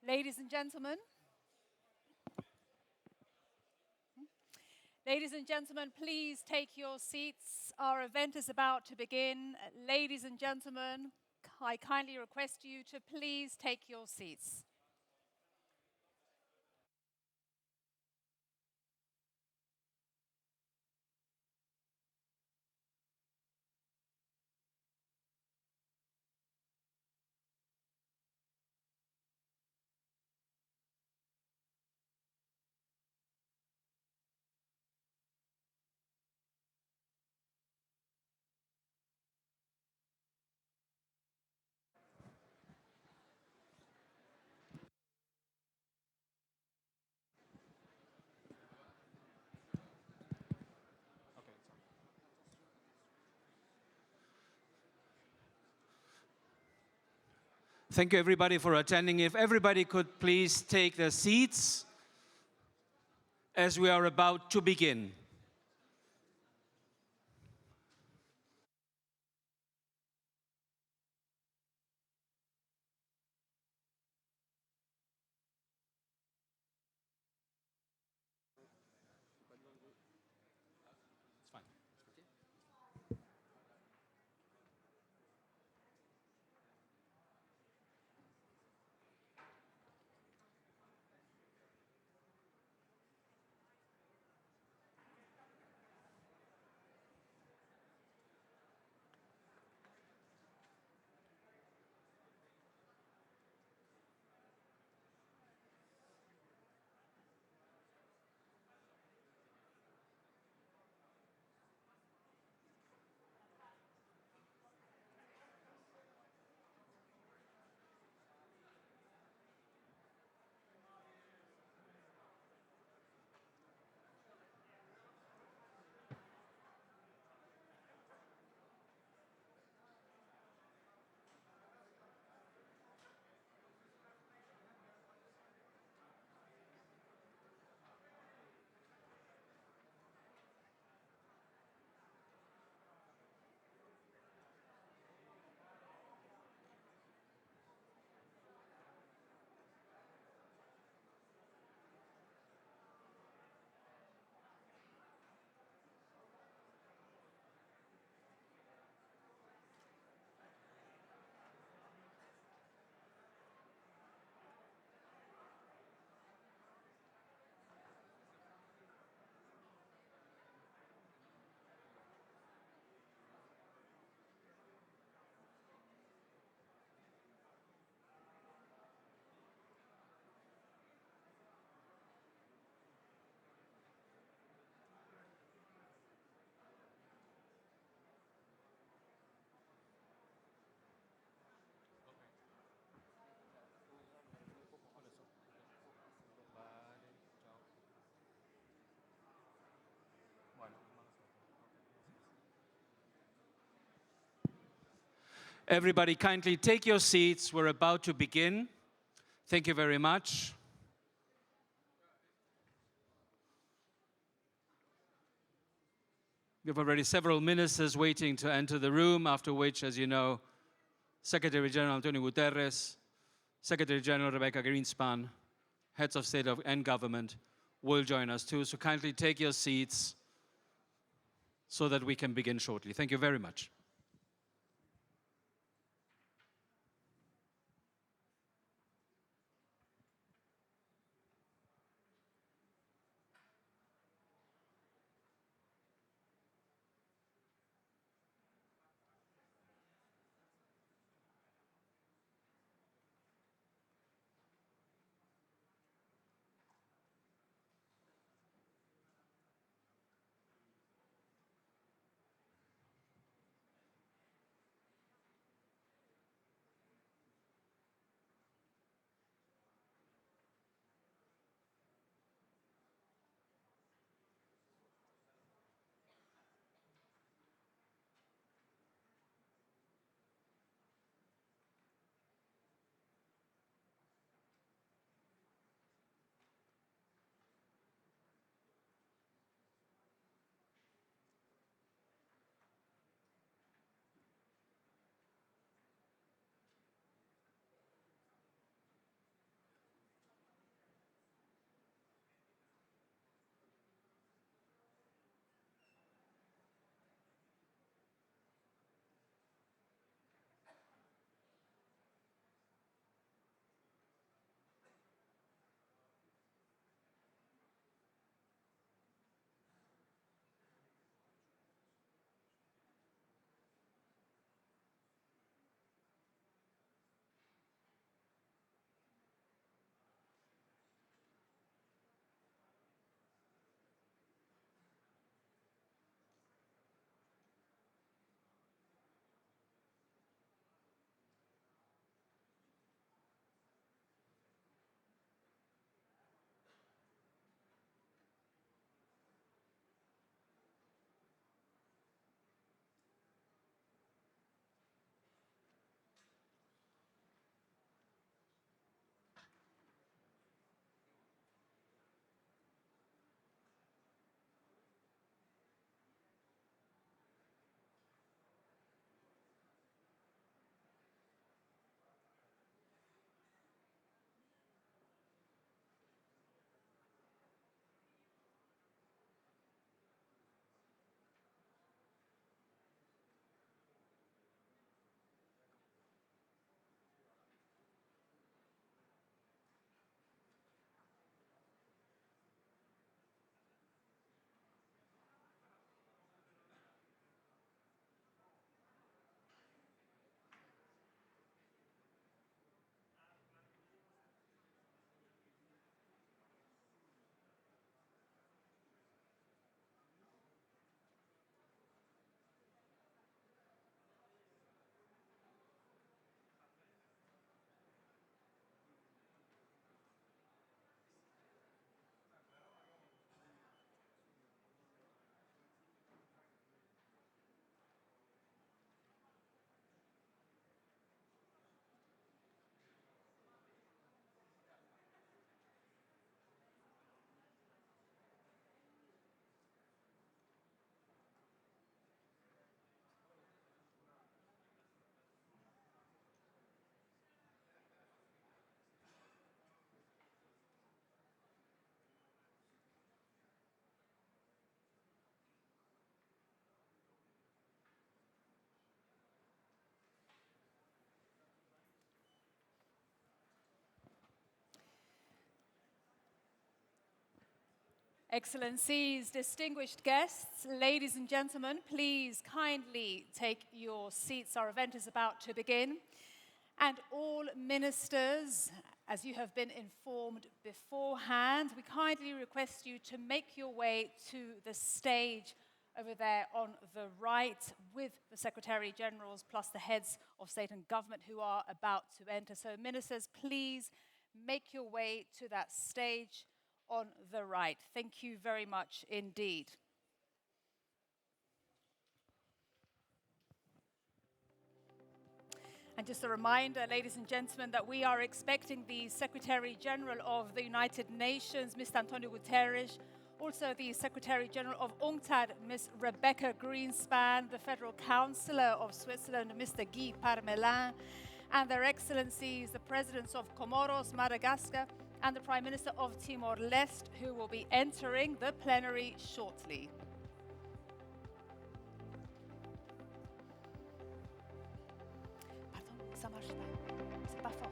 Ladies and gentlemen, please take your seats. Our event is about to begin. Ladies and gentlemen, I kindly request you to please take your seats. Thank you everybody for attending. If everybody could please take their seats as we are about to begin. Everybody kindly take your seats. We're about to begin. Thank you very much. We have already several ministers waiting to enter the room, after which, as you know, Secretary General Antonio Guterres, Secretary General Rebecca Greenspan, heads of state and government will join us too. So kindly take your seats so that we can begin shortly. Thank you very much. Excellencies, distinguished guests, ladies and gentlemen, please kindly take your seats. Our event is about to begin. And all ministers, as you have been informed beforehand, we kindly request you to make your way to the stage over there on the right with the Secretary Generals plus the heads of state and government who are about to enter. So ministers, please make your way to that stage on the right. Thank you very much indeed. And just a reminder, ladies and gentlemen, that we are expecting the Secretary General of the United Nations, Mr. Antonio Guterres, also the Secretary General of UNCTAD, Ms. Rebecca Greenspan, the Federal Councillor of Switzerland, Mr. Guy Parmelin, and their Excellencies, the Presidents of Comoros, Madagascar, and the Prime Minister of Timor-Leste, who will be entering the plenary shortly. Pardon, ça marche pas. C'est pas fort.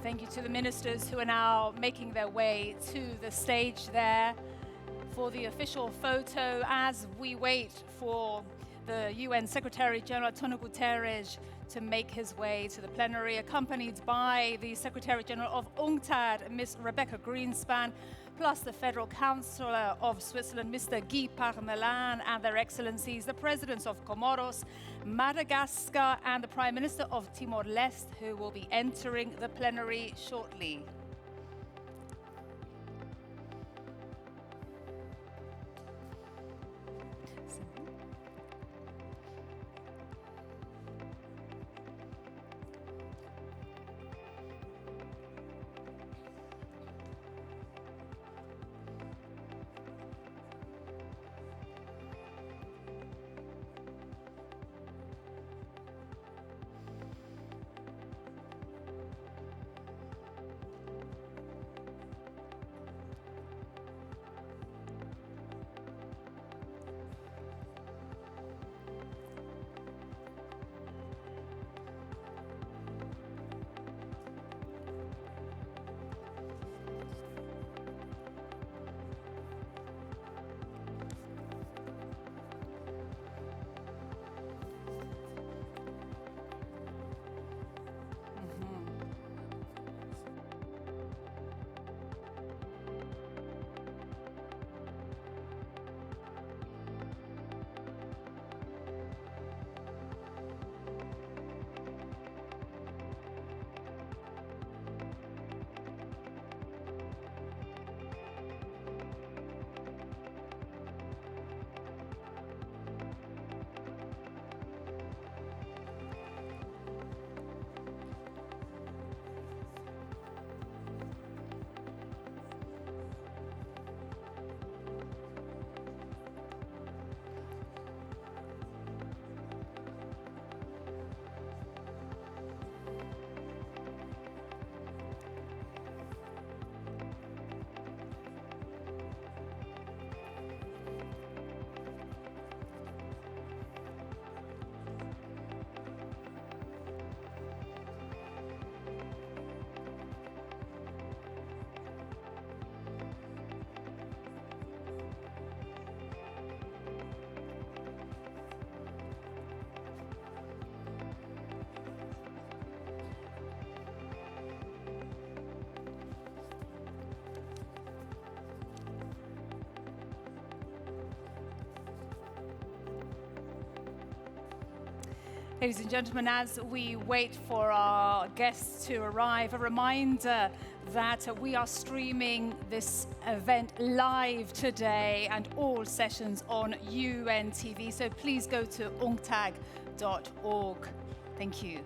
Thank you to the ministers who are now making their way to the stage there for the official photo as we wait for the UN Secretary General Antonio Guterres to make his way to the plenary, accompanied by the Secretary General of UNCTAD, Ms. Rebecca Greenspan, plus the Federal Councillor of Switzerland, Mr. Guy Parmelin, and their Excellencies, the Presidents of Comoros, Madagascar, and the Prime Minister of Timor-Leste, who will be entering the plenary shortly. Ladies and gentlemen, as we wait for our guests to arrive, a reminder that we are streaming this event live today and all sessions on UN TV. So please go to unctad.org. Thank you.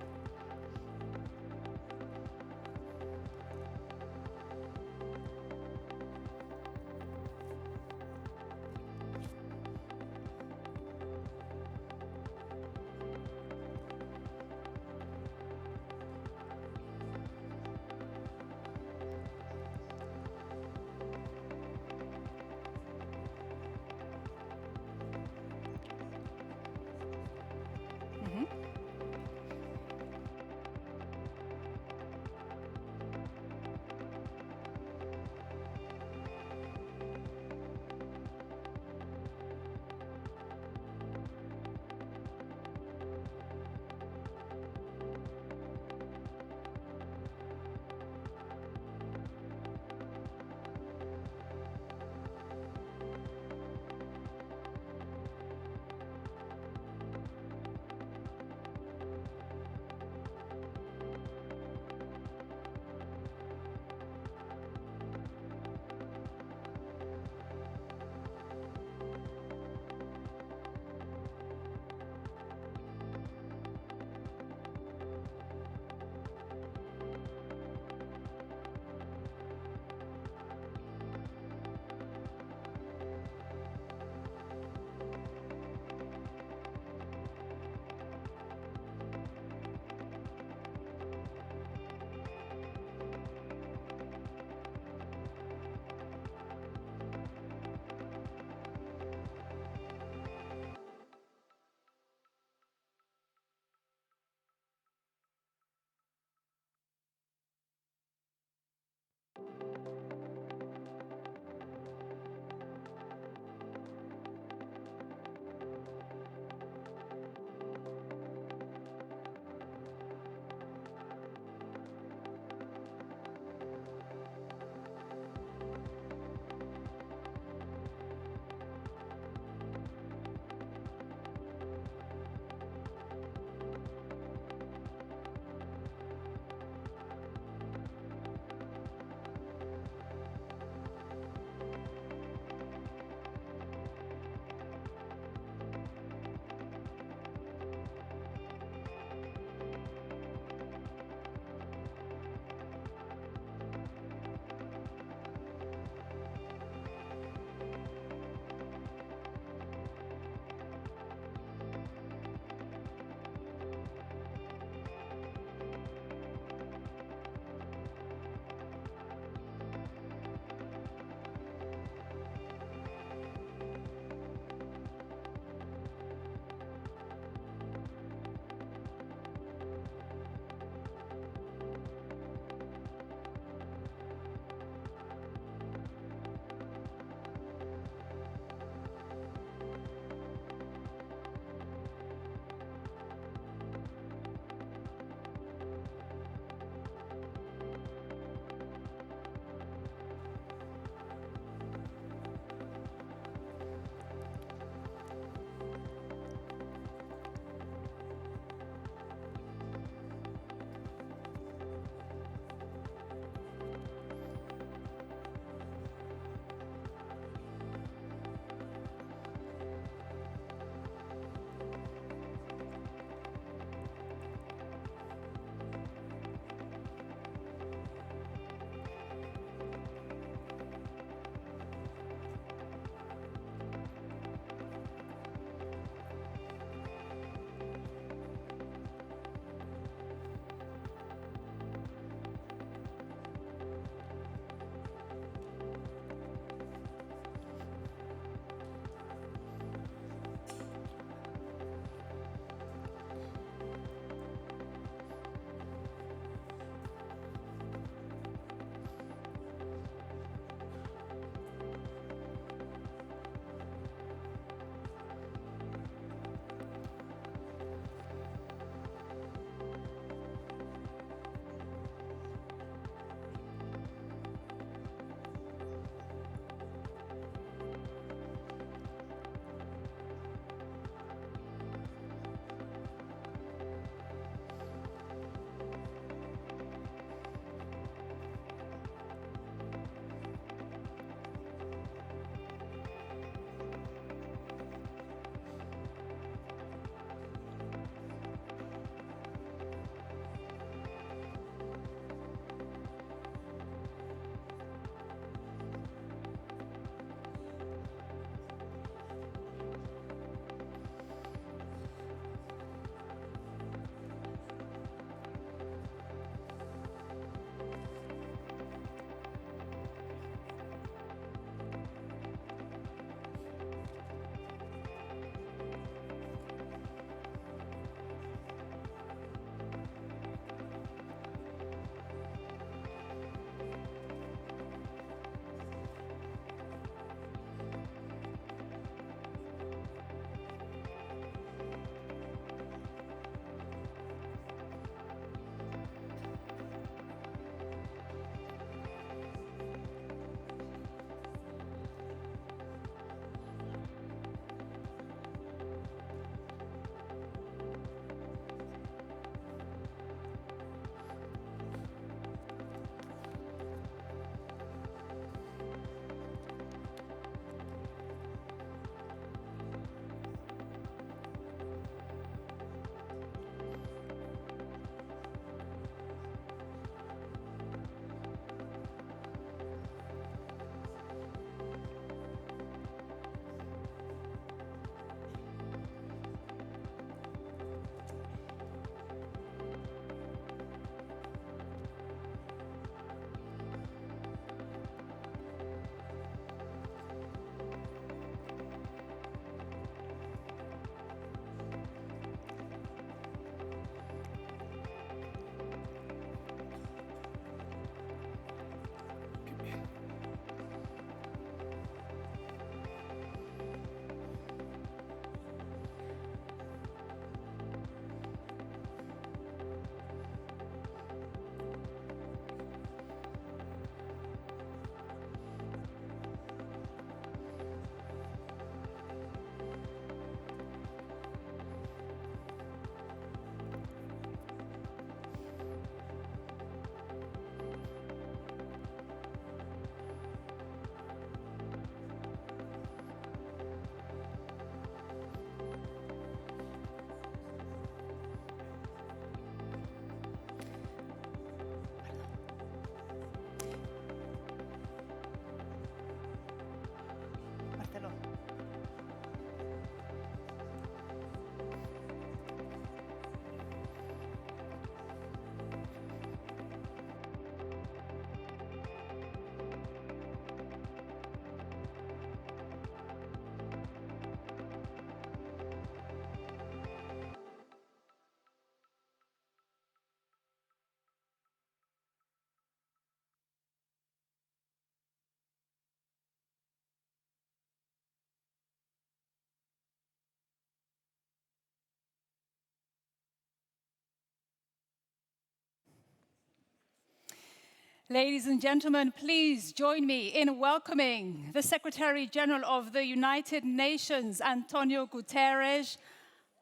Ladies and gentlemen, please join me in welcoming the Secretary General of the United Nations, Antonio Guterres,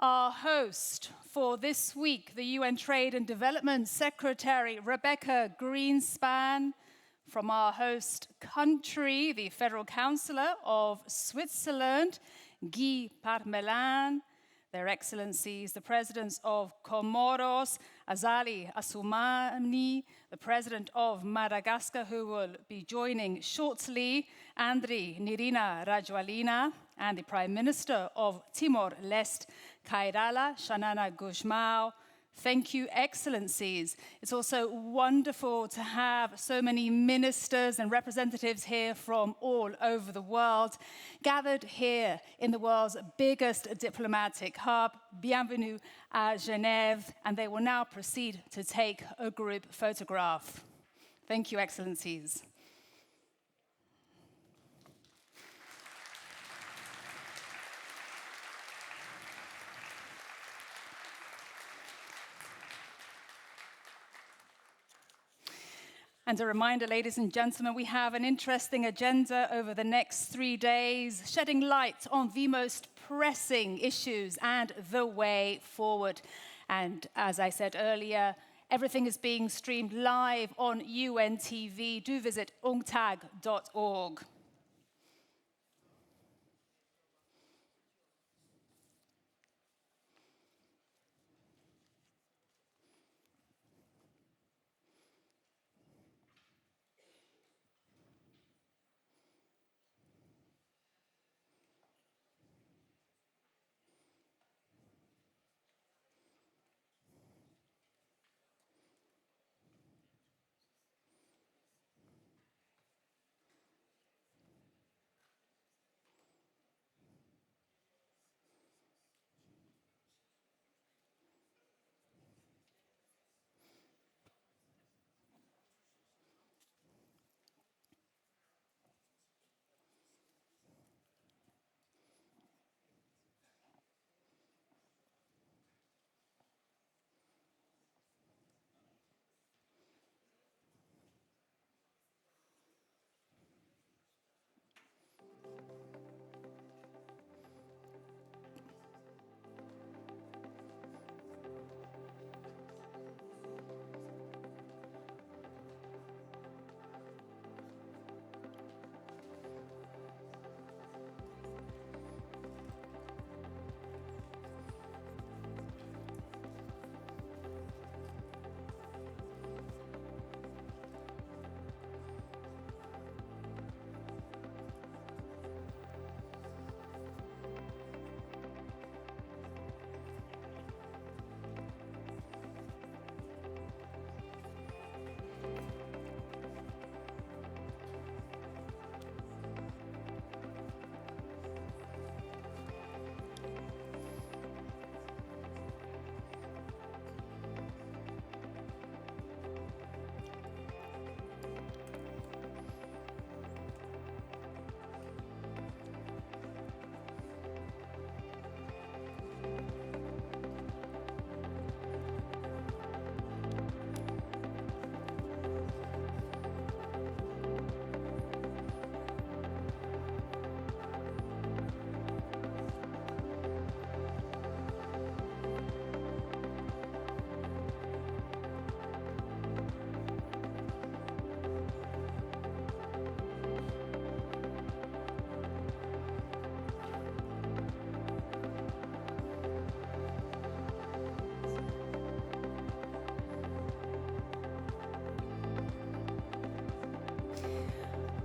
our host for this week, the UN Trade and Development Secretary, Rebecca Greenspan, from our host country, the Federal Chancellor of Switzerland, Guy Parmelin, Their Excellencies, the Presidents of Comoros, Azali Assoumani, the President of Madagascar, who will be joining shortly, Andry Nirina Rajoelina, and the Prime Minister of Timor-Leste, Kairala Xanana Gusmão. Thank you, Excellencies. It's also wonderful to have so many ministers and representatives here from all over the world, gathered here in the world's biggest diplomatic hub. Bienvenue à Genève, and they will now proceed to take a group photograph. Thank you, Excellencies. And a reminder, ladies and gentlemen, we have an interesting agenda over the next 3 days, shedding light on the most pressing issues and the way forward. And as I said earlier, everything is being streamed live on UN TV. Do visit unctad.org.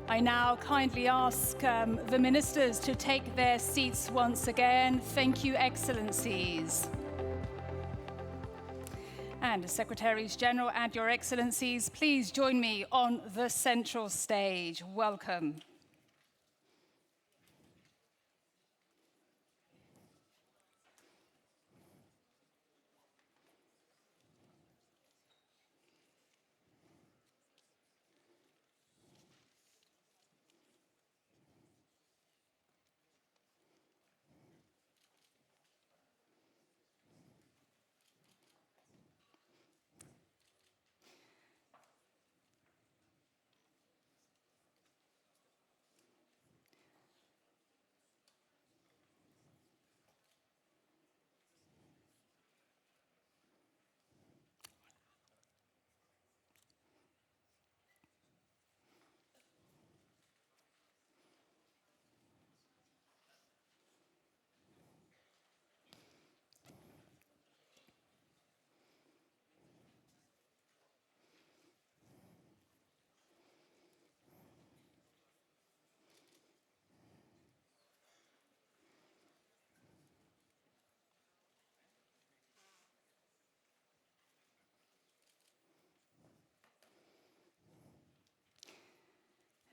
I now kindly ask the ministers to take their seats once again. Thank you, Excellencies. And Secretaries General and Your Excellencies, please join me on the central stage. Welcome.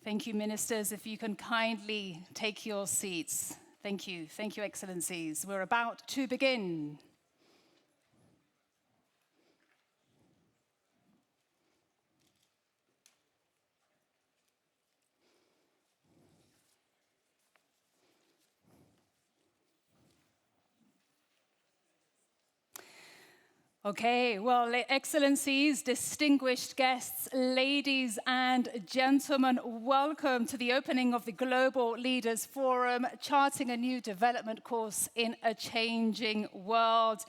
Thank you, ministers. If you can kindly take your seats. Thank you. Thank you, Excellencies. We're about to begin. Okay, well, Excellencies, distinguished guests, ladies and gentlemen, welcome to the opening of the Global Leaders Forum, charting a new development course in a changing world.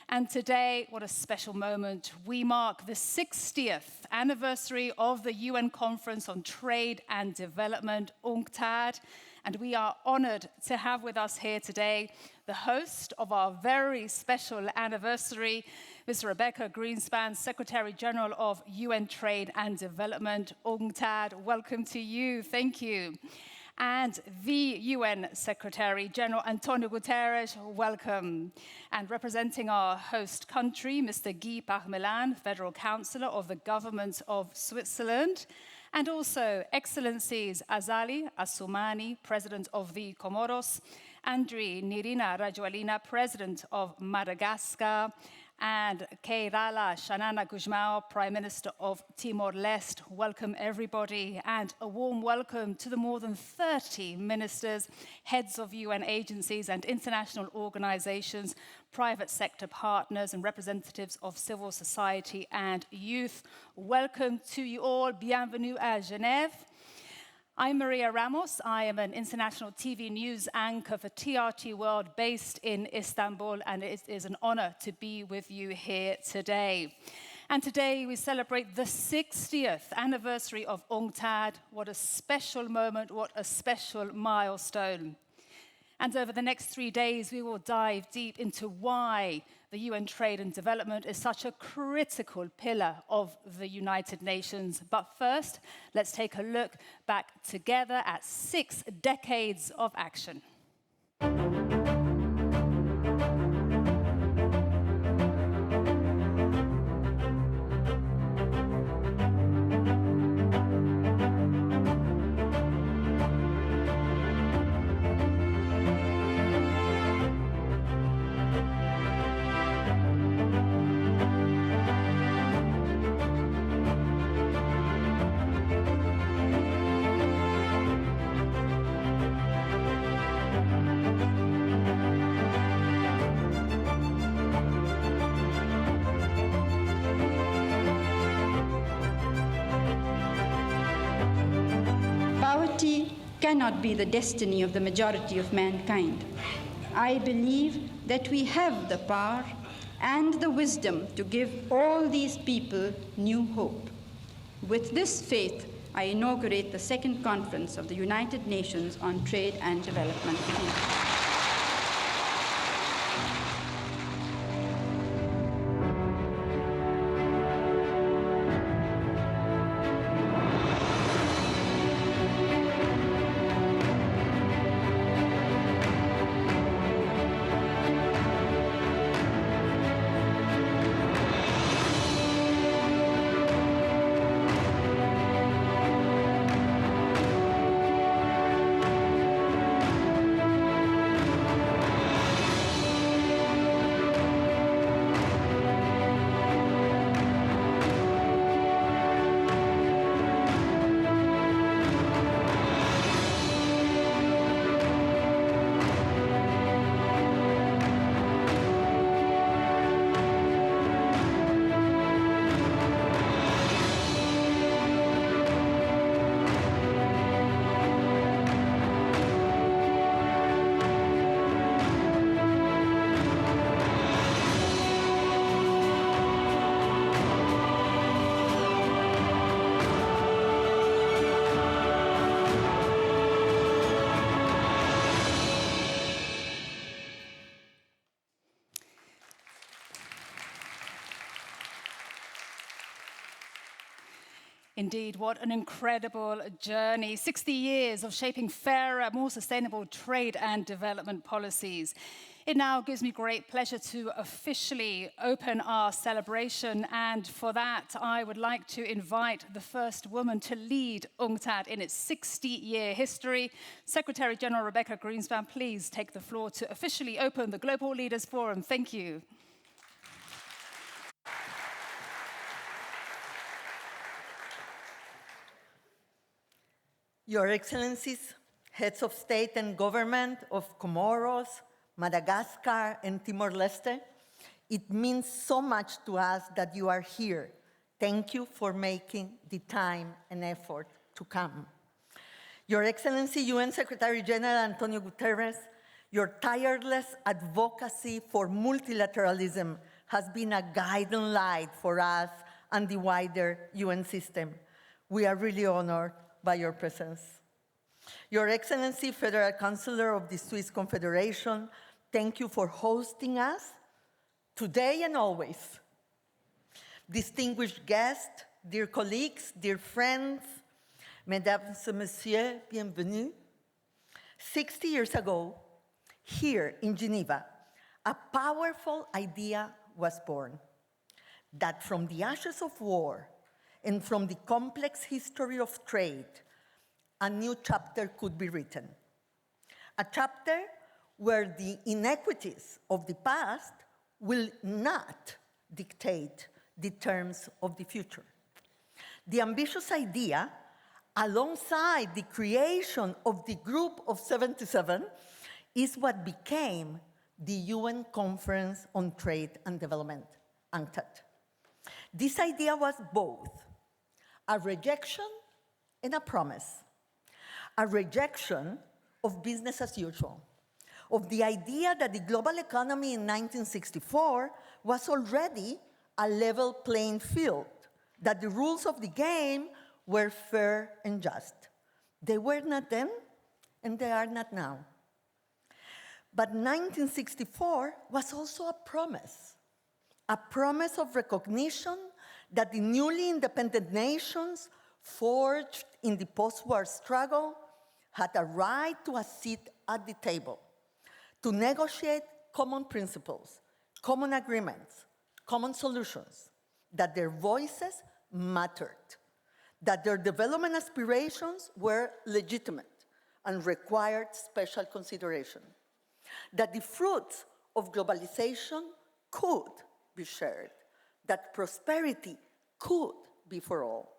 And today, what a special moment. We mark the 60th anniversary of the UN Conference on Trade and Development, UNCTAD. And we are honored to have with us here today the host of our very special anniversary, Ms. Rebecca Greenspan, Secretary General of UN Trade and Development, UNCTAD. Welcome to you. Thank you. And the UN Secretary General Antonio Guterres, welcome. And representing our host country, Mr. Guy Parmelin, Federal Councillor of the Government of Switzerland. And also, Excellencies Azali Assoumani, President of the Comoros, Andry Nirina Rajoelina, President of Madagascar, and Keirala Shanana Gusmao, Prime Minister of Timor-Leste. Welcome, everybody, and a warm welcome to the more than 30 ministers, heads of UN agencies and international organizations, private sector partners, and representatives of civil society and youth. Welcome to you all. Bienvenue à Genève. I'm Maria Ramos. I am an international TV news anchor for TRT World based in Istanbul, and it is an honor to be with you here today. And today we celebrate the 60th anniversary of UNCTAD. What a special moment, what a special milestone. And over the next 3 days, we will dive deep into why the UN Trade and Development is such a critical pillar of the United Nations. But first, let's take a look back together at 6 decades of action. Poverty cannot be the destiny of the majority of mankind. I believe that we have the power and the wisdom to give all these people new hope. With this faith, I inaugurate the second conference of the United Nations on Trade and Development. Indeed, what an incredible journey. 60 years of shaping fairer, more sustainable trade and development policies. It now gives me great pleasure to officially open our celebration, and for that I would like to invite the first woman to lead UNCTAD in its 60-year history. Secretary General Rebecca Greenspan, please take the floor to officially open the Global Leaders Forum. Thank you. Your Excellencies, heads of state and government of Comoros, Madagascar, and Timor-Leste, it means so much to us that you are here. Thank you for making the time and effort to come. Your Excellency, UN Secretary General Antonio Guterres, your tireless advocacy for multilateralism has been a guiding light for us and the wider UN system. We are really honored by your presence. Your Excellency, Federal Chancellor of the Swiss Confederation, thank you for hosting us today and always. Distinguished guests, dear colleagues, dear friends, Mesdames et Messieurs, bienvenue. 60 years ago, here in Geneva, a powerful idea was born, that from the ashes of war and from the complex history of trade, a new chapter could be written. A chapter where the inequities of the past will not dictate the terms of the future. The ambitious idea, alongside the creation of the Group of 77, is what became the UN Conference on Trade and Development, UNCTAD. This idea was both a rejection and a promise. A rejection of business as usual, of the idea that the global economy in 1964 was already a level playing field, that the rules of the game were fair and just. They were not then, and they are not now. But 1964 was also a promise of recognition that the newly independent nations forged in the post-war struggle had a right to a seat at the table, to negotiate common principles, common agreements, common solutions, that their voices mattered, that their development aspirations were legitimate and required special consideration, that the fruits of globalization could be shared, that prosperity could be for all.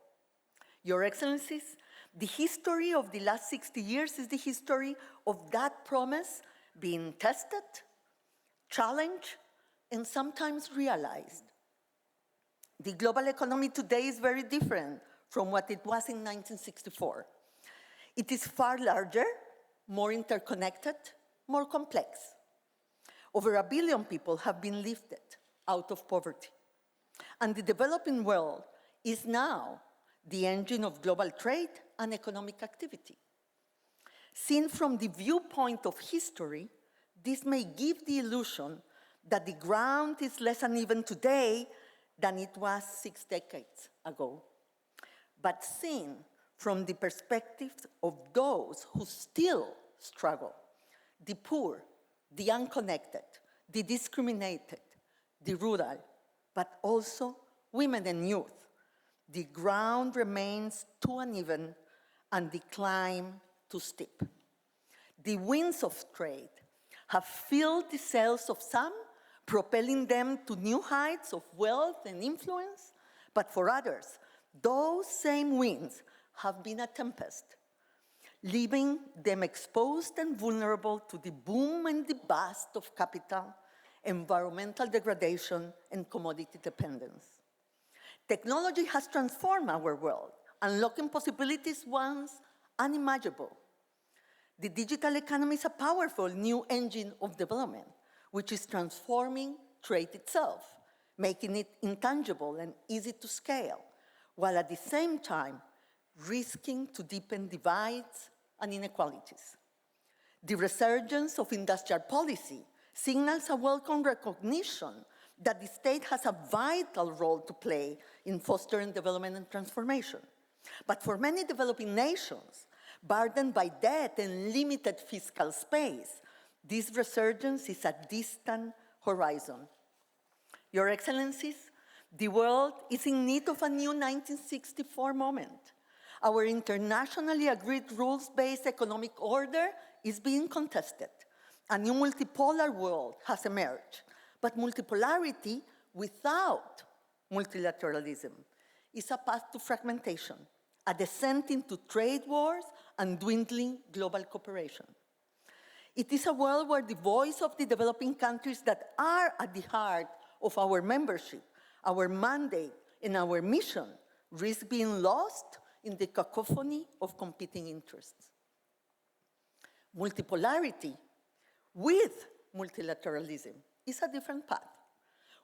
Your Excellencies, the history of the last 60 years is the history of that promise being tested, challenged, and sometimes realized. The global economy today is very different from what it was in 1964. It is far larger, more interconnected, more complex. Over 1 billion people have been lifted out of poverty. And the developing world is now the engine of global trade and economic activity. Seen from the viewpoint of history, this may give the illusion that the ground is less uneven today than it was 6 decades ago. But seen from the perspective of those who still struggle, the poor, the unconnected, the discriminated, the rural, but also women and youth, the ground remains too uneven and the climb too steep. The winds of trade have filled the sails of some, propelling them to new heights of wealth and influence, but for others, those same winds have been a tempest, leaving them exposed and vulnerable to the boom and the bust of capital, environmental degradation, and commodity dependence. Technology has transformed our world, unlocking possibilities once unimaginable. The digital economy is a powerful new engine of development, which is transforming trade itself, making it intangible and easy to scale, while at the same time risking to deepen divides and inequalities. The resurgence of industrial policy signals a welcome recognition that the state has a vital role to play in fostering development and transformation. But for many developing nations, burdened by debt and limited fiscal space, this resurgence is a distant horizon. Your Excellencies, the world is in need of a new 1964 moment. Our internationally agreed rules-based economic order is being contested. A new multipolar world has emerged, but multipolarity without multilateralism is a path to fragmentation, a descent into trade wars and dwindling global cooperation. It is a world where the voice of the developing countries that are at the heart of our membership, our mandate, and our mission risk being lost in the cacophony of competing interests. Multipolarity with multilateralism is a different path,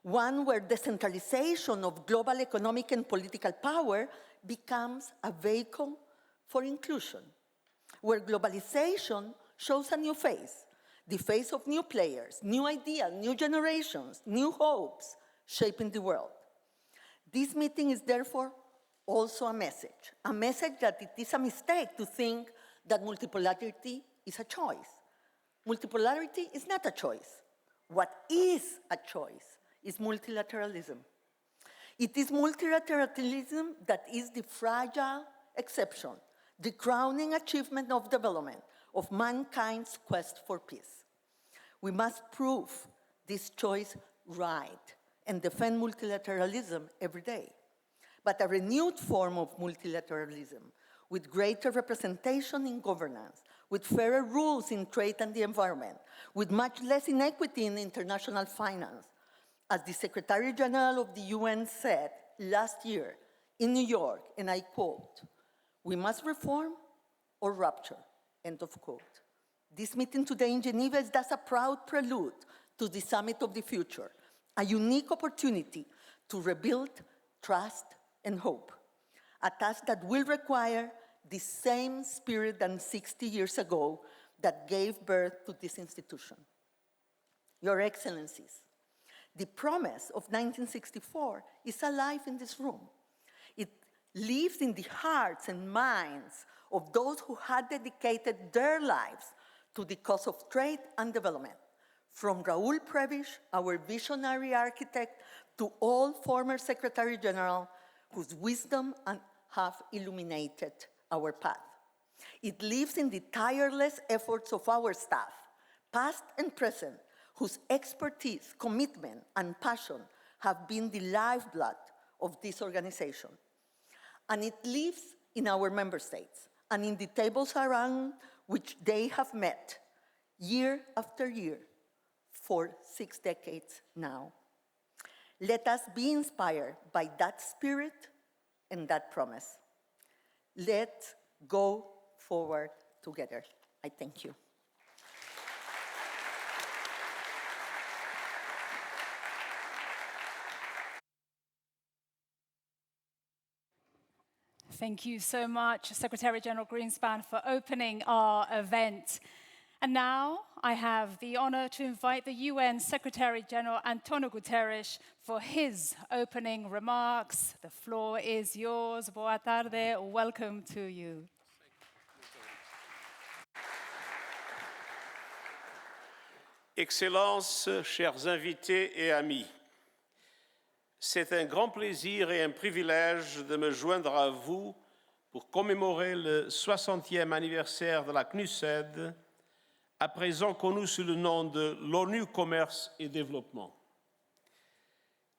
one where decentralization of global economic and political power becomes a vehicle for inclusion, where globalization shows a new face, the face of new players, new ideas, new generations, new hopes shaping the world. This meeting is therefore also a message that it is a mistake to think that multipolarity is a choice. Multipolarity is not a choice. What is a choice is multilateralism. It is multilateralism that is the fragile exception, the crowning achievement of development, of mankind's quest for peace. We must prove this choice right and defend multilateralism every day. But a renewed form of multilateralism, with greater representation in governance, with fairer rules in trade and the environment, with much less inequity in international finance. As the Secretary General of the UN said last year in New York, and I quote, "We must reform or rupture," end of quote. This meeting today in Geneva is thus a proud prelude to the Summit of the Future, a unique opportunity to rebuild trust and hope, a task that will require the same spirit than 60 years ago that gave birth to this institution. Your Excellencies, the promise of 1964 is alive in this room. It lives in the hearts and minds of those who had dedicated their lives to the cause of trade and development, from Raúl Prebisch, our visionary architect, to all former Secretary General whose wisdom have illuminated our path. It lives in the tireless efforts of our staff, past and present, whose expertise, commitment, and passion have been the lifeblood of this organization. And it lives in our member states and in the tables around which they have met year after year for 6 decades now. Let us be inspired by that spirit and that promise. Let's go forward together. I thank you. Thank you so much, Secretary General Greenspan, for opening our event. And now I have the honor to invite the UN Secretary General Antonio Guterres for his opening remarks. The floor is yours. Boa tarde. Welcome to you. Excellences, chers invités et amis, c'est un grand plaisir et un privilège de me joindre à vous pour commémorer le 60e anniversaire de la CNUSED, à présent connue sous le nom de l'ONU Commerce et Développement.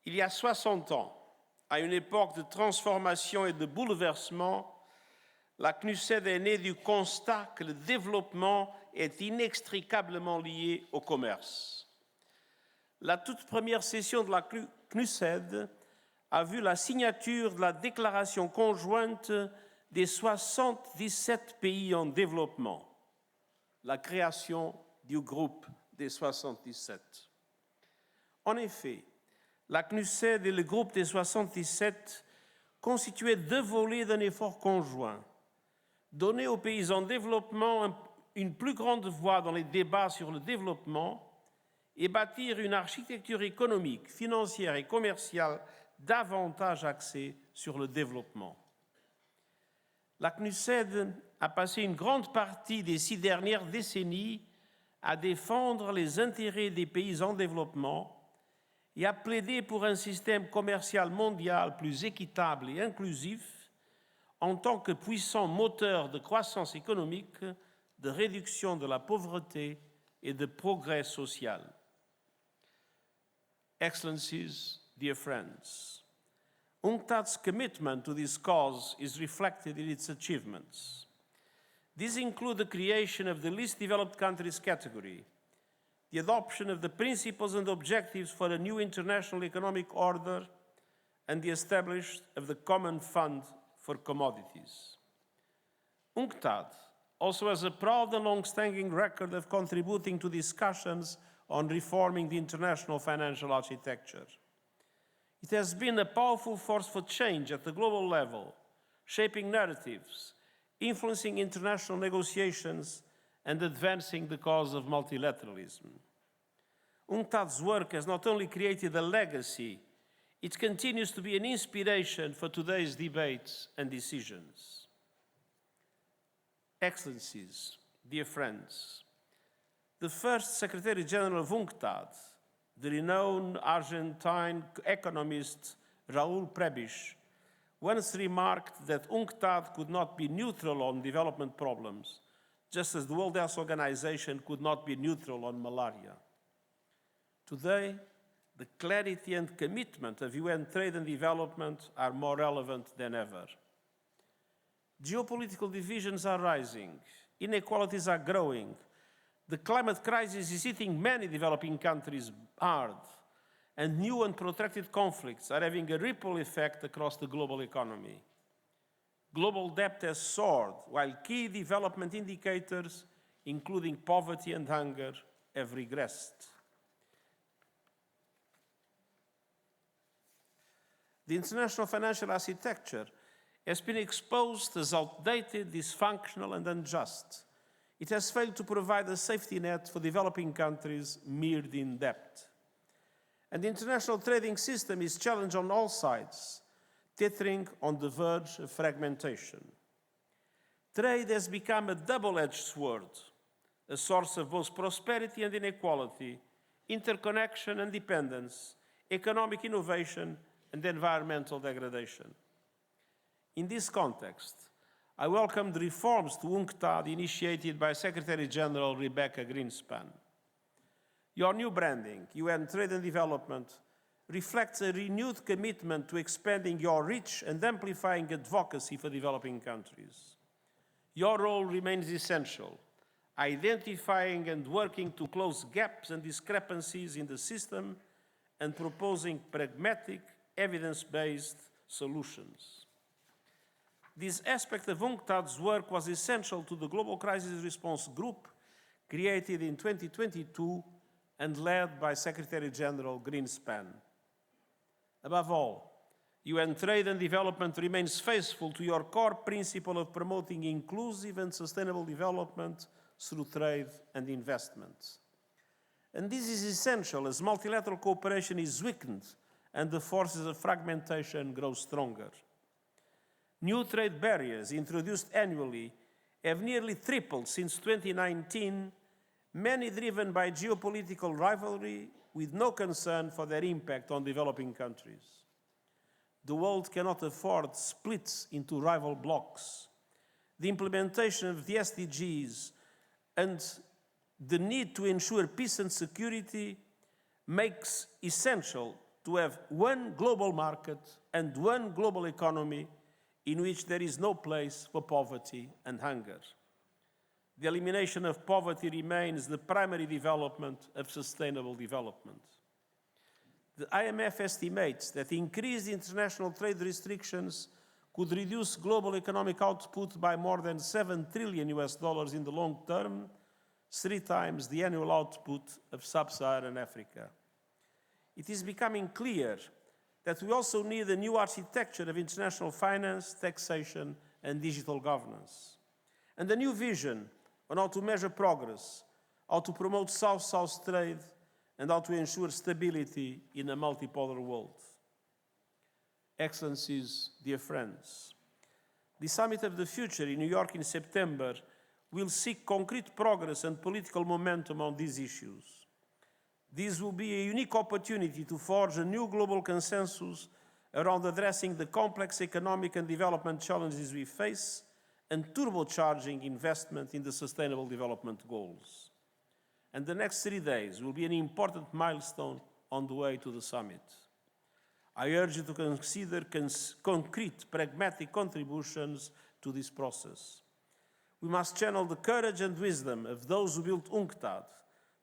Il y a 60 ans, à une époque de transformation et de bouleversement, la CNUSED est née du constat que le développement est inextricablement lié au commerce. La toute première session de la CNUSED a vu la signature de la déclaration conjointe des 77 pays en développement, la création du groupe des 77. En effet, la CNUSED et le groupe des 77 constituaient 2 volets d'un effort conjoint, donner aux pays en développement une plus grande voix dans les débats sur le développement et bâtir une architecture économique, financière et commerciale davantage axée sur le développement. La CNUSED a passé une grande partie des 6 dernières décennies à défendre les intérêts des pays en développement et à plaider pour un système commercial mondial plus équitable et inclusif en tant que puissant moteur de croissance économique, de réduction de la pauvreté et de progrès social. Excellencies, dear friends, UNCTAD's commitment to this cause is reflected in its achievements. These include the creation of the least developed countries category, the adoption of the principles and objectives for a new international economic order, and the establishment of the Common Fund for Commodities. UNCTAD also has a proud and long-standing record of contributing to discussions on reforming the international financial architecture. It has been a powerful force for change at the global level, shaping narratives, influencing international negotiations, and advancing the cause of multilateralism. UNCTAD's work has not only created a legacy, it continues to be an inspiration for today's debates and decisions. Excellencies, dear friends, the first Secretary General of UNCTAD, the renowned Argentine economist Raúl Prebisch, once remarked that UNCTAD could not be neutral on development problems, just as the World Health Organization could not be neutral on malaria. Today, the clarity and commitment of UN trade and development are more relevant than ever. Geopolitical divisions are rising, inequalities are growing, the climate crisis is hitting many developing countries hard, and new and protracted conflicts are having a ripple effect across the global economy. Global debt has soared, while key development indicators, including poverty and hunger, have regressed. The international financial architecture has been exposed as outdated, dysfunctional, and unjust. It has failed to provide a safety net for developing countries mired in debt. And the international trading system is challenged on all sides, teetering on the verge of fragmentation. Trade has become a double-edged sword, a source of both prosperity and inequality, interconnection and dependence, economic innovation and environmental degradation. In this context, I welcome the reforms to UNCTAD initiated by Secretary General Rebecca Greenspan. Your new branding, UN Trade and Development, reflects a renewed commitment to expanding your reach and amplifying advocacy for developing countries. Your role remains essential, identifying and working to close gaps and discrepancies in the system and proposing pragmatic, evidence-based solutions. This aspect of UNCTAD's work was essential to the Global Crisis Response Group, created in 2022 and led by Secretary General Greenspan. Above all, UN Trade and Development remains faithful to your core principle of promoting inclusive and sustainable development through trade and investment. And this is essential as multilateral cooperation is weakened and the forces of fragmentation grow stronger. New trade barriers introduced annually have nearly tripled since 2019, many driven by geopolitical rivalry with no concern for their impact on developing countries. The world cannot afford splits into rival blocs. The implementation of the SDGs and the need to ensure peace and security makes essential to have one global market and one global economy in which there is no place for poverty and hunger. The elimination of poverty remains the primary development of sustainable development. The IMF estimates that increased international trade restrictions could reduce global economic output by more than $7 trillion in the long term, 3 times the annual output of sub-Saharan Africa. It is becoming clear that we also need a new architecture of international finance, taxation, and digital governance, and a new vision on how to measure progress, how to promote South-South trade, and how to ensure stability in a multipolar world. Excellencies, dear friends, The Summit of the Future in New York in September will seek concrete progress and political momentum on these issues. This will be a unique opportunity to forge a new global consensus around addressing the complex economic and development challenges we face and turbocharging investment in the Sustainable Development Goals. And the next 3 days will be an important milestone on the way to the summit. I urge you to consider concrete, pragmatic contributions to this process. We must channel the courage and wisdom of those who built UNCTAD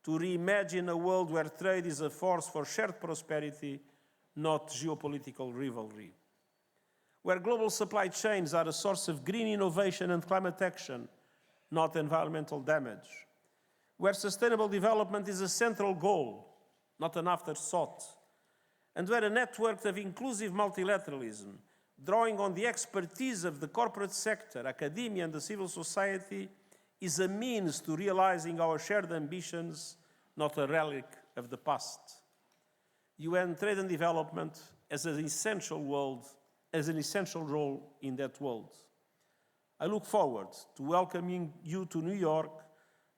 to reimagine a world where trade is a force for shared prosperity, not geopolitical rivalry. Where global supply chains are a source of green innovation and climate action, not environmental damage. Where sustainable development is a central goal, not an afterthought. And where a network of inclusive multilateralism, drawing on the expertise of the corporate sector, academia, and the civil society, is a means to realizing our shared ambitions, not a relic of the past. UN trade and development as an essential role in that world. I look forward to welcoming you to New York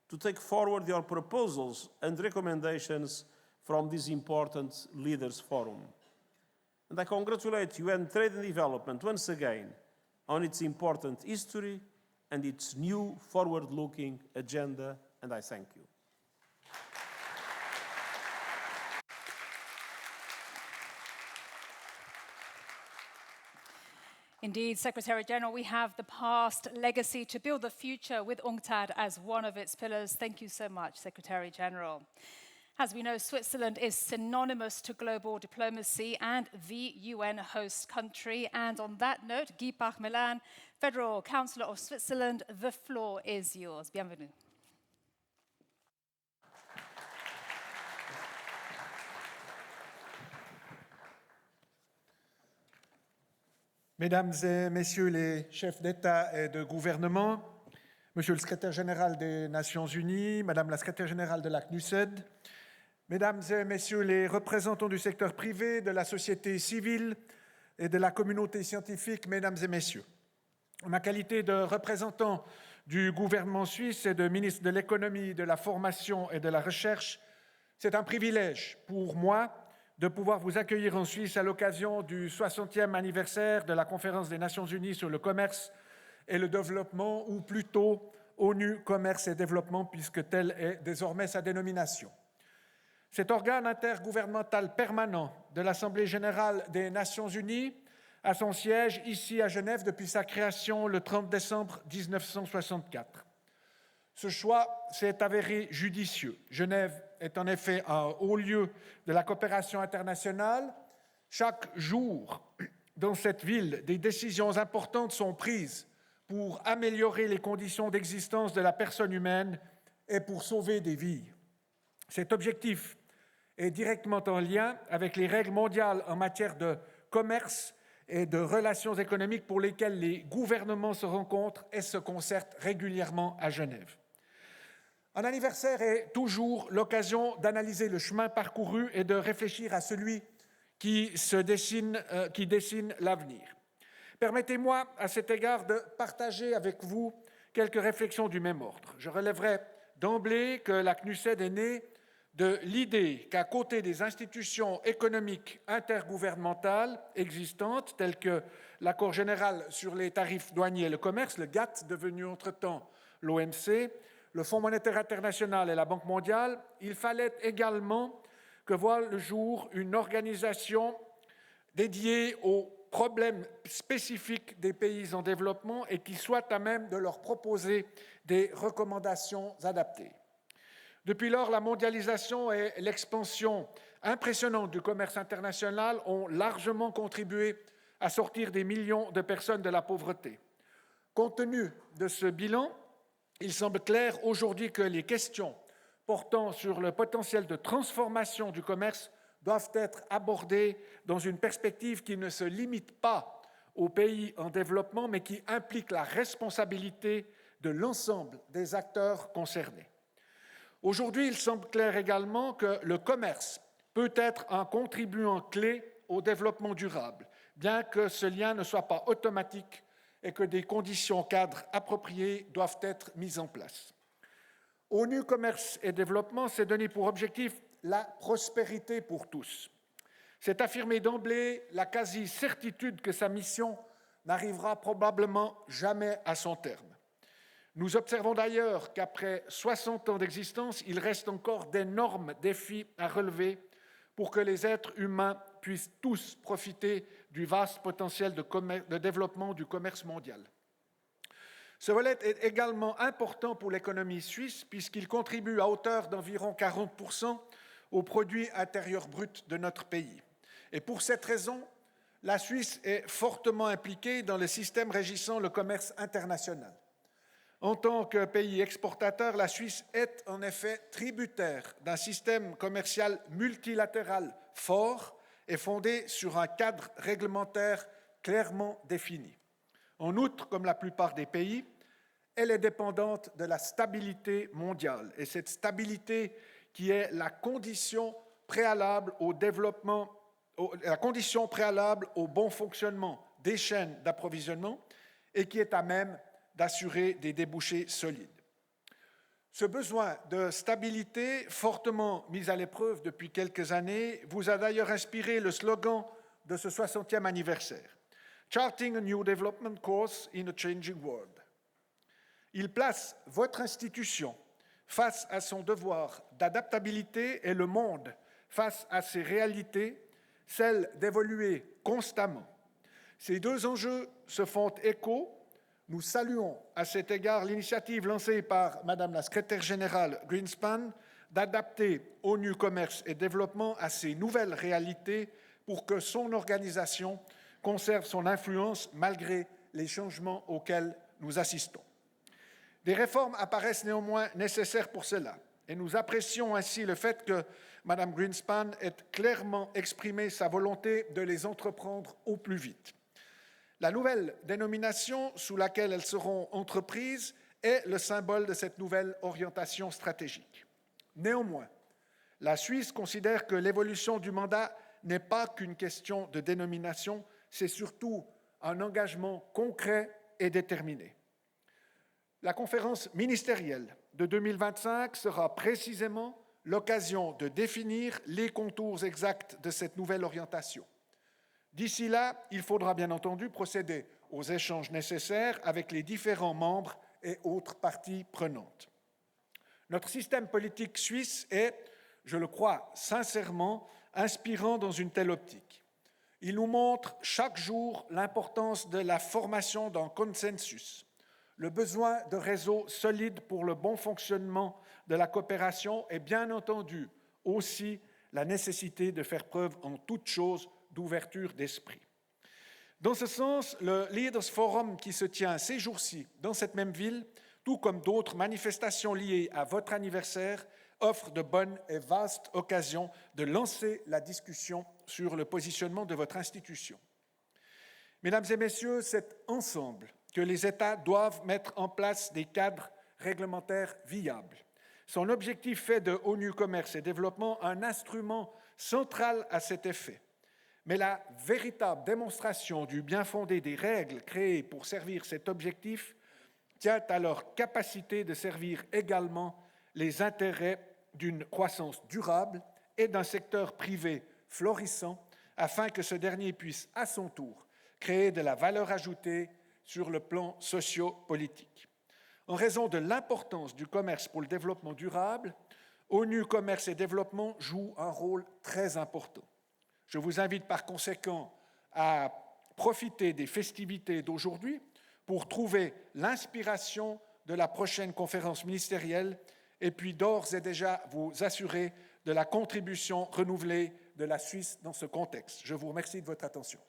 to take forward your proposals and recommendations from this important Leaders Forum. And I congratulate UN Trade and Development once again on its important history and its new forward-looking agenda, and I thank you. Indeed, Secretary General, we have the past legacy to build the future with UNCTAD as one of its pillars. Thank you so much, Secretary General. As we know, Switzerland is synonymous to global diplomacy and the UN host country. And on that note, Guy Parmelin, Federal Councillor of Switzerland, the floor is yours. Bienvenue. Mesdames et Messieurs les chefs d'État et de gouvernement, Monsieur le Secrétaire général des Nations Unies, Madame la Secrétaire générale de la CNUSED, Mesdames et Messieurs les représentants du secteur privé, de la société civile et de la communauté scientifique, Mesdames et Messieurs, en ma qualité de représentant du gouvernement suisse et de ministre de l'économie, de la formation et de la recherche, c'est un privilège pour moi de pouvoir vous accueillir en Suisse à l'occasion du 60e anniversaire de la Conférence des Nations Unies sur le commerce et le développement, ou plutôt ONU Commerce et Développement, puisque telle est désormais sa dénomination. Cet organe intergouvernemental permanent de l'Assemblée générale des Nations Unies a son siège ici à Genève depuis sa création le 30 décembre 1964. Ce choix s'est avéré judicieux. Genève est en effet un haut lieu de la coopération internationale. Chaque jour, dans cette ville, des décisions importantes sont prises pour améliorer les conditions d'existence de la personne humaine et pour sauver des vies. Cet objectif est directement en lien avec les règles mondiales en matière de commerce et de relations économiques pour lesquelles les gouvernements se rencontrent et se concertent régulièrement à Genève. Un anniversaire est toujours l'occasion d'analyser le chemin parcouru et de réfléchir à celui qui dessine l'avenir. Permettez-moi à cet égard de partager avec vous quelques réflexions du même ordre. Je relèverai d'emblée que la CNUSED est née de l'idée qu'à côté des institutions économiques intergouvernementales existantes, telles que l'accord général sur les tarifs douaniers et le commerce, le GATT, devenu entre-temps l'OMC, le Fonds monétaire international et la Banque mondiale, il fallait également que voie le jour une organisation dédiée aux problèmes spécifiques des pays en développement et qui soit à même de leur proposer des recommandations adaptées. Depuis lors, la mondialisation et l'expansion impressionnante du commerce international ont largement contribué à sortir des millions de personnes de la pauvreté. Compte tenu de ce bilan, il semble clair aujourd'hui que les questions portant sur le potentiel de transformation du commerce doivent être abordées dans une perspective qui ne se limite pas aux pays en développement, mais qui implique la responsabilité de l'ensemble des acteurs concernés. Aujourd'hui, il semble clair également que le commerce peut être un contribuant clé au développement durable, bien que ce lien ne soit pas automatique et que des conditions cadres appropriées doivent être mises en place. ONU Commerce et Développement s'est donné pour objectif la prospérité pour tous. C'est affirmer d'emblée la quasi-certitude que sa mission n'arrivera probablement jamais à son terme. Nous observons d'ailleurs qu'après 60 ans d'existence, il reste encore d'énormes défis à relever pour que les êtres humains puissent tous profiter du vaste potentiel de développement du commerce mondial. Ce volet est également important pour l'économie suisse puisqu'il contribue à hauteur d'environ 40% au produit intérieur brut de notre pays. Et pour cette raison, la Suisse est fortement impliquée dans le système régissant le commerce international. En tant que pays exportateur, la Suisse est en effet tributaire d'un système commercial multilatéral fort et fondé sur un cadre réglementaire clairement défini. En outre, comme la plupart des pays, elle est dépendante de la stabilité mondiale. Et cette stabilité qui est la condition préalable au développement, la condition préalable au bon fonctionnement des chaînes d'approvisionnement et qui est à même d'assurer des débouchés solides. Ce besoin de stabilité, fortement mis à l'épreuve depuis quelques années, vous a d'ailleurs inspiré le slogan de ce 60e anniversaire, « Charting a New Development Course in a Changing World ». Il place votre institution face à son devoir d'adaptabilité et le monde face à ses réalités, celle d'évoluer constamment. Ces deux enjeux se font écho. Nous saluons à cet égard l'initiative lancée par Madame la secrétaire générale Greenspan d'adapter ONU Commerce et Développement à ces nouvelles réalités pour que son organisation conserve son influence malgré les changements auxquels nous assistons. Des réformes apparaissent néanmoins nécessaires pour cela, et nous apprécions ainsi le fait que Mme Greenspan ait clairement exprimé sa volonté de les entreprendre au plus vite. La nouvelle dénomination sous laquelle elles seront entreprises est le symbole de cette nouvelle orientation stratégique. Néanmoins, la Suisse considère que l'évolution du mandat n'est pas qu'une question de dénomination, c'est surtout un engagement concret et déterminé. La conférence ministérielle de 2025 sera précisément l'occasion de définir les contours exacts de cette nouvelle orientation. D'ici là, il faudra bien entendu procéder aux échanges nécessaires avec les différents membres et autres parties prenantes. Notre système politique suisse est, je le crois sincèrement, inspirant dans une telle optique. Il nous montre chaque jour l'importance de la formation d'un consensus, le besoin de réseaux solides pour le bon fonctionnement de la coopération et bien entendu aussi la nécessité de faire preuve en toute chose d'ouverture d'esprit. Dans ce sens, le Leaders Forum qui se tient ces jours-ci dans cette même ville, tout comme d'autres manifestations liées à votre anniversaire, offre de bonnes et vastes occasions de lancer la discussion sur le positionnement de votre institution. Mesdames et messieurs, c'est ensemble que les États doivent mettre en place des cadres réglementaires viables. Son objectif fait de ONU Commerce et Développement un instrument central à cet effet. Mais la véritable démonstration du bien-fondé des règles créées pour servir cet objectif tient à leur capacité de servir également les intérêts d'une croissance durable et d'un secteur privé florissant afin que ce dernier puisse à son tour créer de la valeur ajoutée sur le plan socio-politique. En raison de l'importance du commerce pour le développement durable, ONU Commerce et Développement joue un rôle très important. Je vous invite par conséquent à profiter des festivités d'aujourd'hui pour trouver l'inspiration de la prochaine conférence ministérielle et puis d'ores et déjà vous assurer de la contribution renouvelée de la Suisse dans ce contexte. Je vous remercie de votre attention.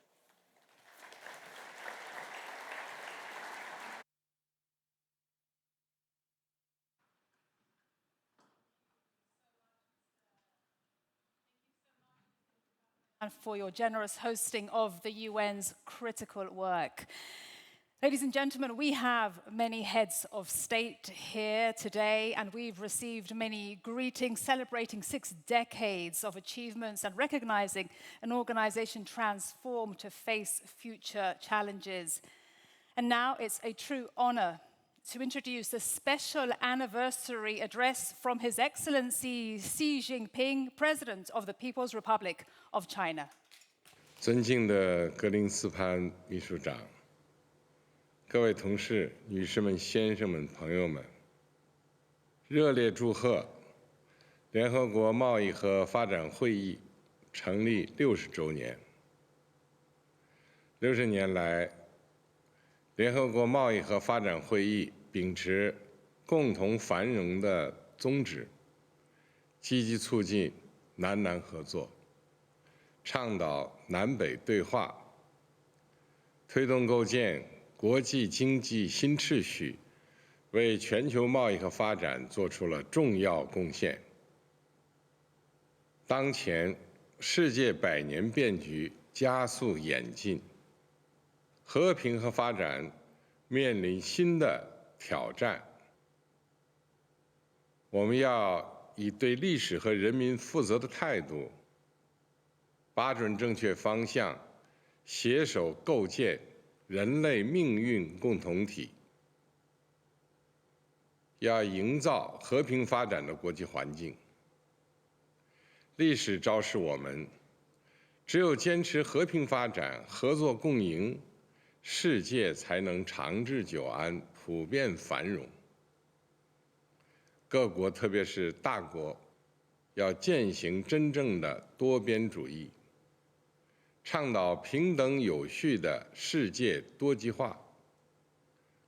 And for your generous hosting of the UN's critical work. Ladies and gentlemen, we have many heads of state here today, and we've received many greetings celebrating 6 decades of achievements and recognizing an organization transformed to face future challenges. And now it's a true honor to introduce the special anniversary address from His Excellency Xi Jinping, President of the People's Republic of China. 尊敬的格林斯潘秘书长，各位同事、女士们、先生们、朋友们，热烈祝贺联合国贸易和发展会议成立60周年。60年来，联合国贸易和发展会议秉持共同繁荣的宗旨，积极促进南南合作，倡导南北对话，推动构建国际经济新秩序，为全球贸易和发展做出了重要贡献。当前，世界百年变局加速演进，和平和发展面临新的挑战。我们要以对历史和人民负责的态度，把准正确方向，携手构建人类命运共同体。要营造和平发展的国际环境。历史昭示我们，只有坚持和平发展、合作共赢，世界才能长治久安、普遍繁荣。各国，特别是大国，要践行真正的多边主义，倡导平等有序的世界多极化，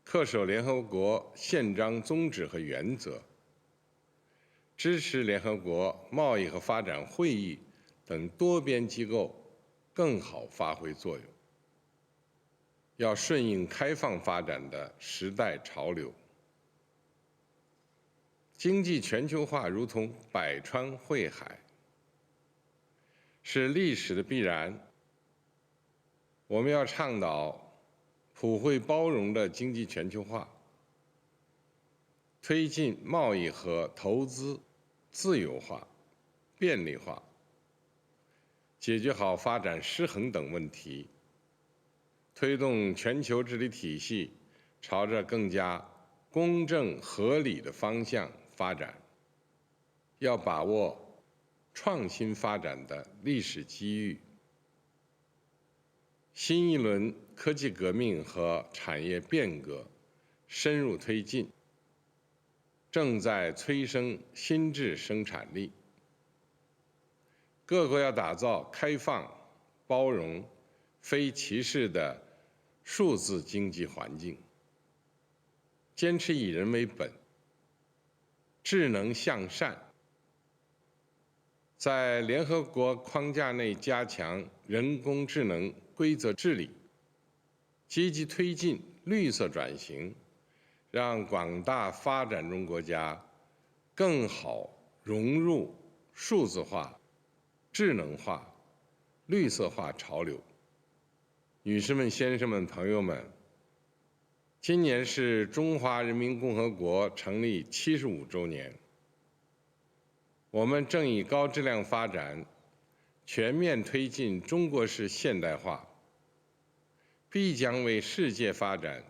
恪守联合国宪章宗旨和原则，支持联合国贸易和发展会议等多边机构更好发挥作用。要顺应开放发展的时代潮流。经济全球化如同百川汇海，是历史的必然。我们要倡导普惠包容的经济全球化，推进贸易和投资自由化、便利化，解决好发展失衡等问题，推动全球治理体系朝着更加公正合理的方向发展。要把握创新发展的历史机遇，新一轮科技革命和产业变革深入推进，正在催生新质生产力。各国要打造开放、包容、非歧视的数字经济环境，坚持以人为本，智能向善，在联合国框架内加强人工智能规则治理，积极推进绿色转型，让广大发展中国家更好融入数字化、智能化、绿色化潮流。女士们、先生们、朋友们，今年是中华人民共和国成立75周年。我们正以高质量发展全面推进中国式现代化，必将为世界发展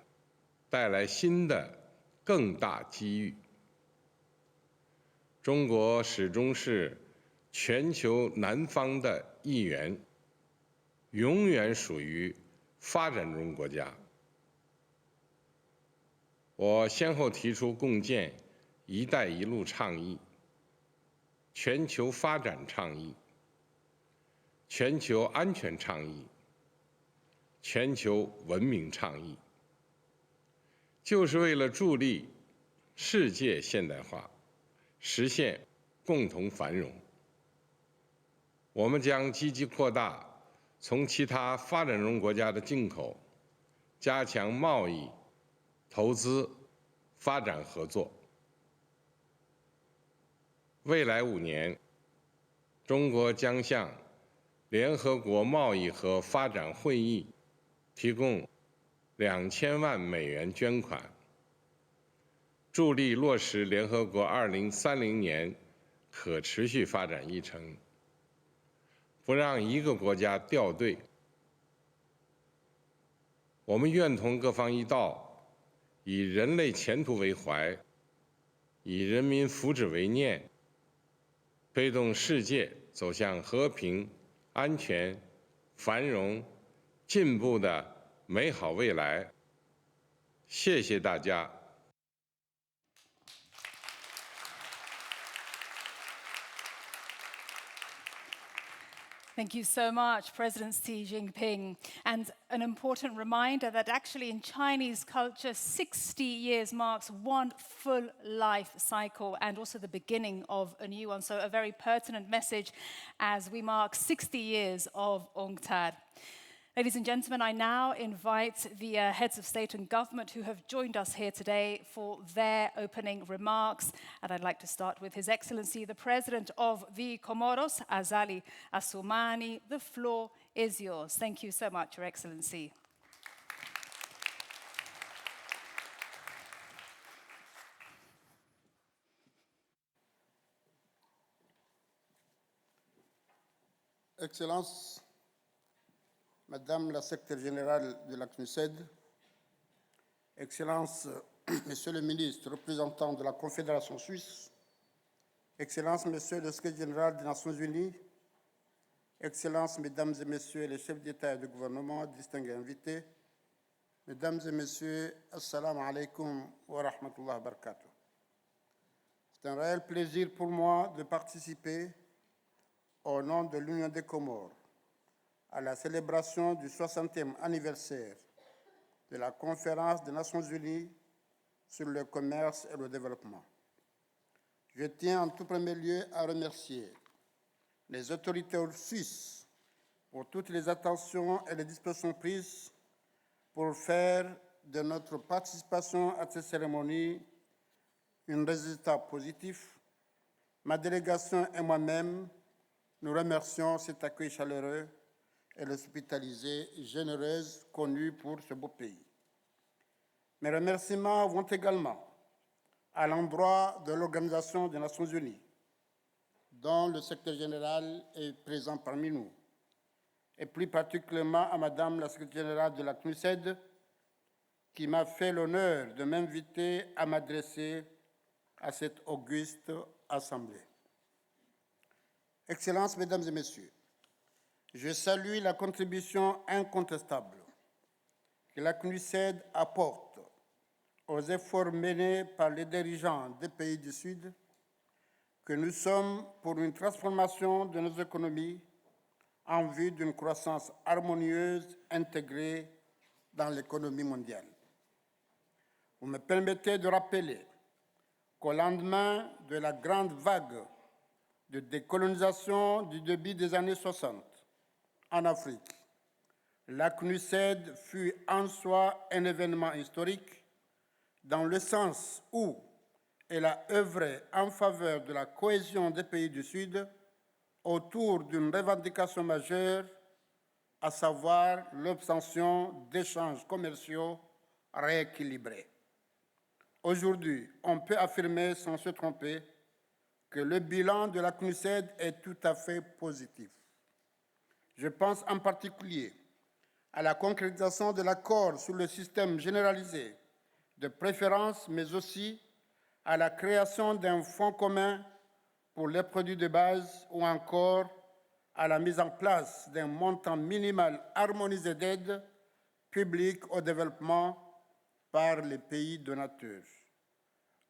带来新的更大机遇。中国始终是全球南方的一员，永远属于发展中国家。我先后提出共建“一带一路”倡议、全球发展倡议、全球安全倡议、全球文明倡议，就是为了助力世界现代化，实现共同繁荣。我们将积极扩大从其他发展中国家的进口，加强贸易、投资、发展合作。未来5年，中国将向联合国贸易和发展会议提供2000万美元捐款，助力落实联合国2030年可持续发展议程，不让一个国家掉队。我们愿同各方一道，以人类前途为怀，以人民福祉为念，推动世界走向和平、安全、繁荣、进步的美好未来。谢谢大家。Thank you so much, President Xi Jinping. And an important reminder that actually in Chinese culture, 60 years marks one full life cycle and also the beginning of a new one. So a very pertinent message as we mark 60 years of UNCTAD. Ladies and gentlemen, I now invite the heads of state and government who have joined us here today for their opening remarks. And I'd like to start with His Excellency, the President of the Comoros, Azali Assoumani. The floor is yours. Thank you so much, Your Excellency. Excellences, Madame la Secrétaire générale de la CNUSED, Excellences, Monsieur le ministre représentant de la Confédération suisse, Excellences, Monsieur le Secrétaire général des Nations unies, Excellences, Mesdames et Messieurs les chefs d'État et de gouvernement, distingués invités, Mesdames et Messieurs, Assalamu alaikum wa rahmatullahi wa barakatuh. C'est un réel plaisir pour moi de participer au nom de l'Union des Comores à la célébration du 60e anniversaire de la Conférence des Nations Unies sur le commerce et le développement. Je tiens en tout premier lieu à remercier les autorités suisses pour toutes les attentions et les dispositions prises pour faire de notre participation à cette cérémonie un résultat positif. Ma délégation et moi-même, nous remercions cet accueil chaleureux et l'hospitalité généreuse connue pour ce beau pays. Mes remerciements vont également à l'endroit de l'Organisation des Nations Unies, dont le secrétaire général est présent parmi nous, et plus particulièrement à Madame la secrétaire générale de la CNUSED, qui m'a fait l'honneur de m'inviter à m'adresser à cette auguste assemblée. Excellences, Mesdames et Messieurs, je salue la contribution incontestable que la CNUSED apporte aux efforts menés par les dirigeants des pays du Sud, que nous sommes pour une transformation de nos économies en vue d'une croissance harmonieuse intégrée dans l'économie mondiale. Vous me permettez de rappeler qu'au lendemain de la grande vague de décolonisation du début des années 60 en Afrique, la CNUSED fut en soi un événement historique dans le sens où elle a œuvré en faveur de la cohésion des pays du Sud autour d'une revendication majeure, à savoir l'obtention d'échanges commerciaux rééquilibrés. Aujourd'hui, on peut affirmer sans se tromper que le bilan de la CNUSED est tout à fait positif. Je pense en particulier à la concrétisation de l'accord sur le système généralisé de préférence, mais aussi à la création d'un fonds commun pour les produits de base ou encore à la mise en place d'un montant minimal harmonisé d'aide publique au développement par les pays donateurs.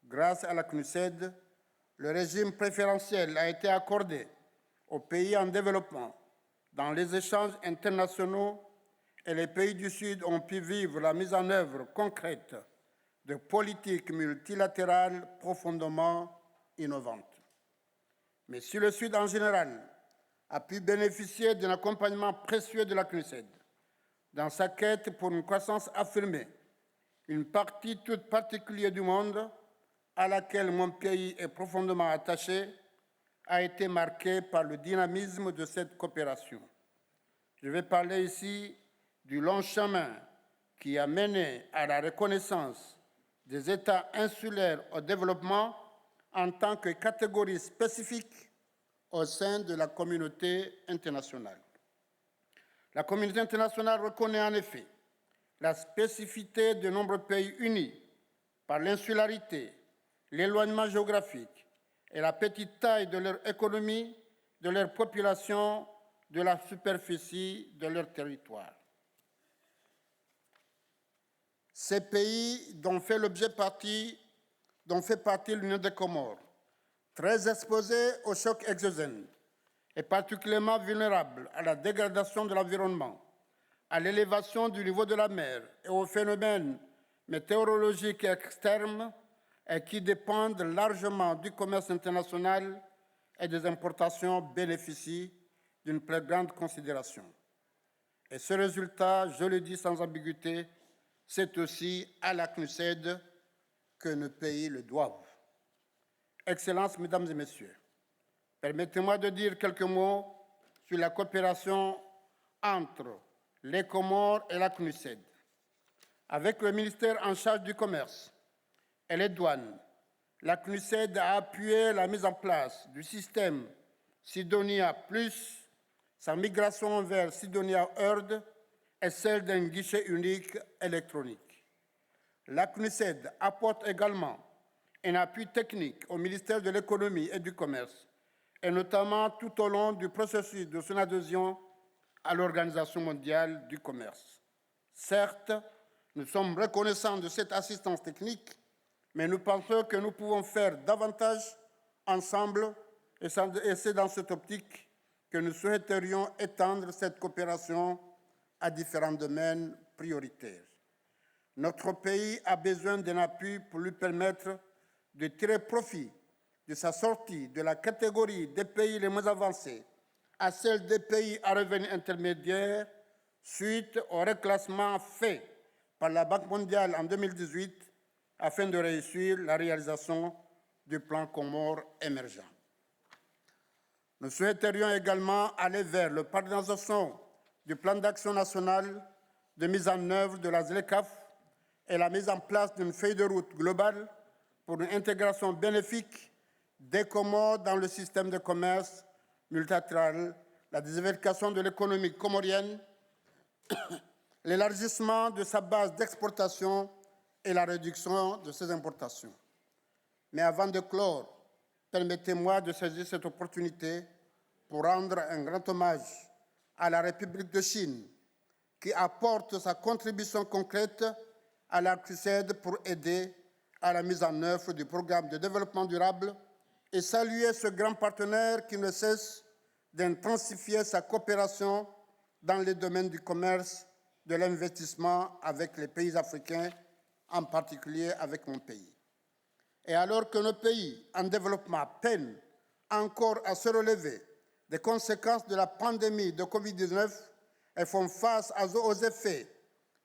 Grâce à la CNUSED, le régime préférentiel a été accordé aux pays en développement dans les échanges internationaux et les pays du Sud ont pu vivre la mise en œuvre concrète de politiques multilatérales profondément innovantes. Mais si le Sud en général a pu bénéficier d'un accompagnement précieux de la CNUSED dans sa quête pour une croissance affirmée, une partie toute particulière du monde à laquelle mon pays est profondément attaché a été marquée par le dynamisme de cette coopération. Je vais parler ici du long chemin qui a mené à la reconnaissance des États insulaires au développement en tant que catégorie spécifique au sein de la communauté internationale. La communauté internationale reconnaît en effet la spécificité de nombreux pays unis par l'insularité, l'éloignement géographique et la petite taille de leur économie, de leur population, de la superficie de leur territoire. Ces pays dont fait partie l'Union des Comores, très exposés aux chocs exogènes et particulièrement vulnérables à la dégradation de l'environnement, à l'élévation du niveau de la mer et aux phénomènes météorologiques externes et qui dépendent largement du commerce international et des importations bénéficient d'une plus grande considération. Et ce résultat, je le dis sans ambiguïté, c'est aussi à la CNUSED que nos pays le doivent. Excellences, Mesdames et Messieurs, permettez-moi de dire quelques mots sur la coopération entre les Comores et la CNUSED. Avec le ministère en charge du commerce et les douanes, la CNUSED a appuyé la mise en place du système Sidonia Plus, sa migration vers Sidonia Heard et celle d'un guichet unique électronique. La CNUSED apporte également un appui technique au ministère de l'Économie et du Commerce, et notamment tout au long du processus de son adhésion à l'Organisation mondiale du commerce. Certes, nous sommes reconnaissants de cette assistance technique, mais nous pensons que nous pouvons faire davantage ensemble, et c'est dans cette optique que nous souhaiterions étendre cette coopération à différents domaines prioritaires. Notre pays a besoin d'un appui pour lui permettre de tirer profit de sa sortie de la catégorie des pays les moins avancés à celle des pays à revenus intermédiaires suite au reclassement fait par la Banque mondiale en 2018 afin de réussir la réalisation du plan Comores émergent. Nous souhaiterions également aller vers la parallélisation du plan d'action national de mise en œuvre de la ZLECAf et la mise en place d'une feuille de route globale pour une intégration bénéfique des Comores dans le système de commerce multilatéral, la diversification de l'économie comorienne, l'élargissement de sa base d'exportation et la réduction de ses importations. Mais avant de clore, permettez-moi de saisir cette opportunité pour rendre un grand hommage à la République de Chine, qui apporte sa contribution concrète à la CNUSED pour aider à la mise en œuvre du programme de développement durable et saluer ce grand partenaire qui ne cesse d'intensifier sa coopération dans les domaines du commerce, de l'investissement avec les pays africains, en particulier avec mon pays. Et alors que nos pays en développement peinent encore à se relever des conséquences de la pandémie de Covid-19 et font face aux effets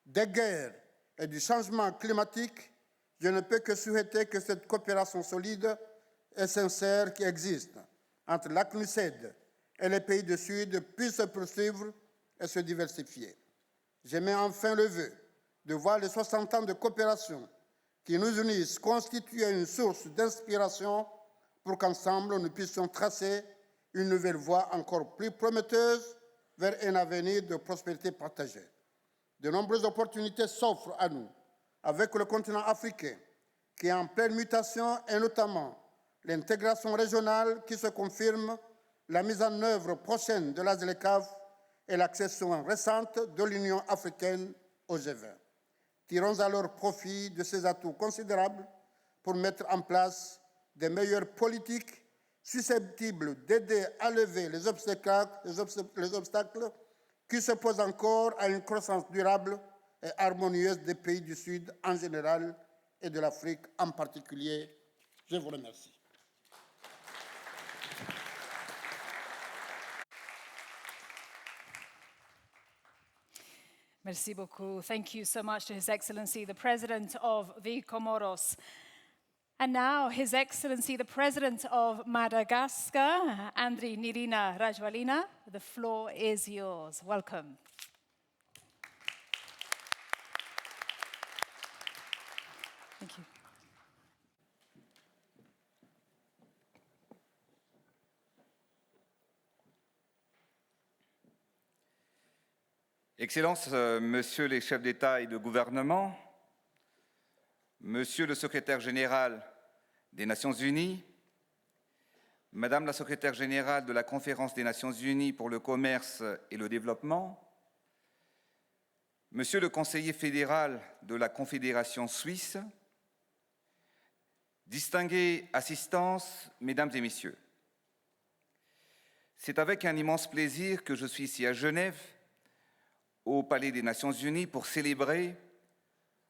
des guerres et du changement climatique, je ne peux que souhaiter que cette coopération solide et sincère qui existe entre la CNUSED et les pays du Sud puisse se poursuivre et se diversifier. Je mets enfin le vœu de voir les 60 ans de coopération qui nous unissent constituer une source d'inspiration pour qu'ensemble nous puissions tracer une nouvelle voie encore plus prometteuse vers un avenir de prospérité partagée. De nombreuses opportunités s'offrent à nous avec le continent africain qui est en pleine mutation et notamment l'intégration régionale qui se confirme, la mise en œuvre prochaine de la ZLECAf et l'accession récente de l'Union africaine au G20. Tirons alors profit de ces atouts considérables pour mettre en place des meilleures politiques susceptibles d'aider à lever les obstacles qui se posent encore à une croissance durable et harmonieuse des pays du Sud en général et de l'Afrique en particulier. Je vous remercie. Merci beaucoup. Thank you so much to His Excellency, the President of the Comoros. And now, His Excellency, the President of Madagascar, Andry Nirina Rajoelina, the floor is yours. Welcome. Thank you. Excellences, Messieurs les chefs d'État et de gouvernement, Monsieur le secrétaire général des Nations Unies, Madame la secrétaire générale de la Conférence des Nations Unies pour le commerce et le développement, Monsieur le conseiller fédéral de la Confédération suisse, distinguées assistances, Mesdames et Messieurs, c'est avec un immense plaisir que je suis ici à Genève, au Palais des Nations Unies, pour célébrer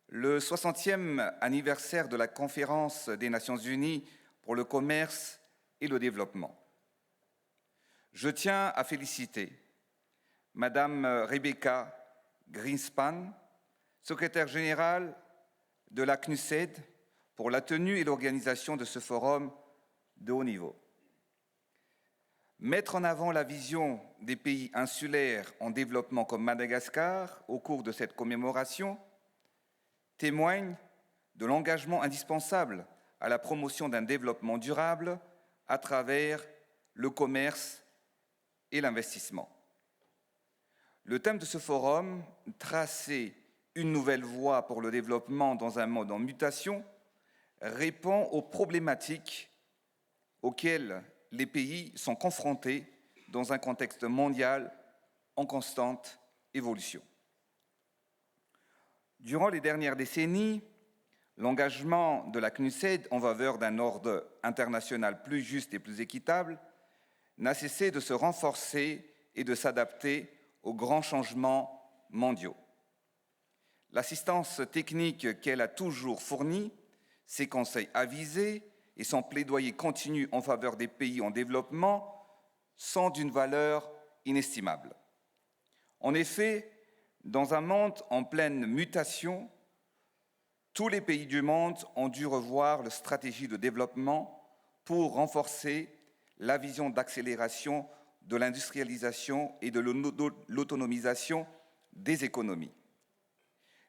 le 60e anniversaire de la Conférence des Nations Unies pour le commerce et le développement. Je tiens à féliciter Madame Rebecca Greenspan, secrétaire générale de la CNUSED, pour la tenue et l'organisation de ce forum de haut niveau. Mettre en avant la vision des pays insulaires en développement comme Madagascar au cours de cette commémoration témoigne de l'engagement indispensable à la promotion d'un développement durable à travers le commerce et l'investissement. Le thème de ce forum, tracer une nouvelle voie pour le développement dans un monde en mutation, répond aux problématiques auxquelles les pays sont confrontés dans un contexte mondial en constante évolution. Durant les dernières décennies, l'engagement de la CNUSED en faveur d'un ordre international plus juste et plus équitable n'a cessé de se renforcer et de s'adapter aux grands changements mondiaux. L'assistance technique qu'elle a toujours fournie, ses conseils avisés et son plaidoyer continu en faveur des pays en développement sont d'une valeur inestimable. En effet, dans un monde en pleine mutation, tous les pays du monde ont dû revoir leur stratégie de développement pour renforcer la vision d'accélération de l'industrialisation et de l'autonomisation des économies.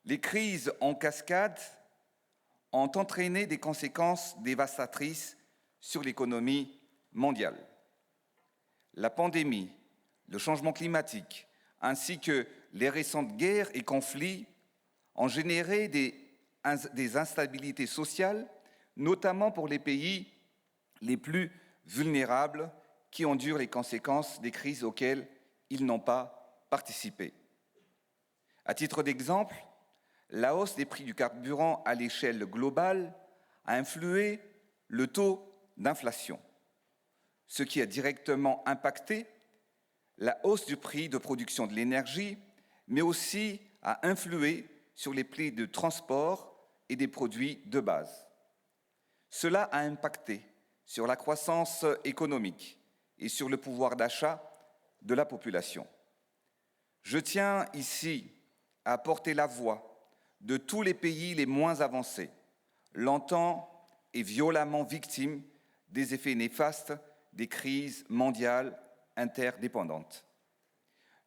Les crises en cascade ont entraîné des conséquences dévastatrices sur l'économie mondiale. La pandémie, le changement climatique, ainsi que les récentes guerres et conflits ont généré des instabilités sociales, notamment pour les pays les plus vulnérables qui endurent les conséquences des crises auxquelles ils n'ont pas participé. À titre d'exemple, la hausse des prix du carburant à l'échelle globale a influé le taux d'inflation, ce qui a directement impacté la hausse du prix de production de l'énergie, mais aussi a influé sur les prix de transport et des produits de base. Cela a impacté sur la croissance économique et sur le pouvoir d'achat de la population. Je tiens ici à porter la voix de tous les pays les moins avancés, longtemps et violemment victimes des effets néfastes des crises mondiales interdépendantes.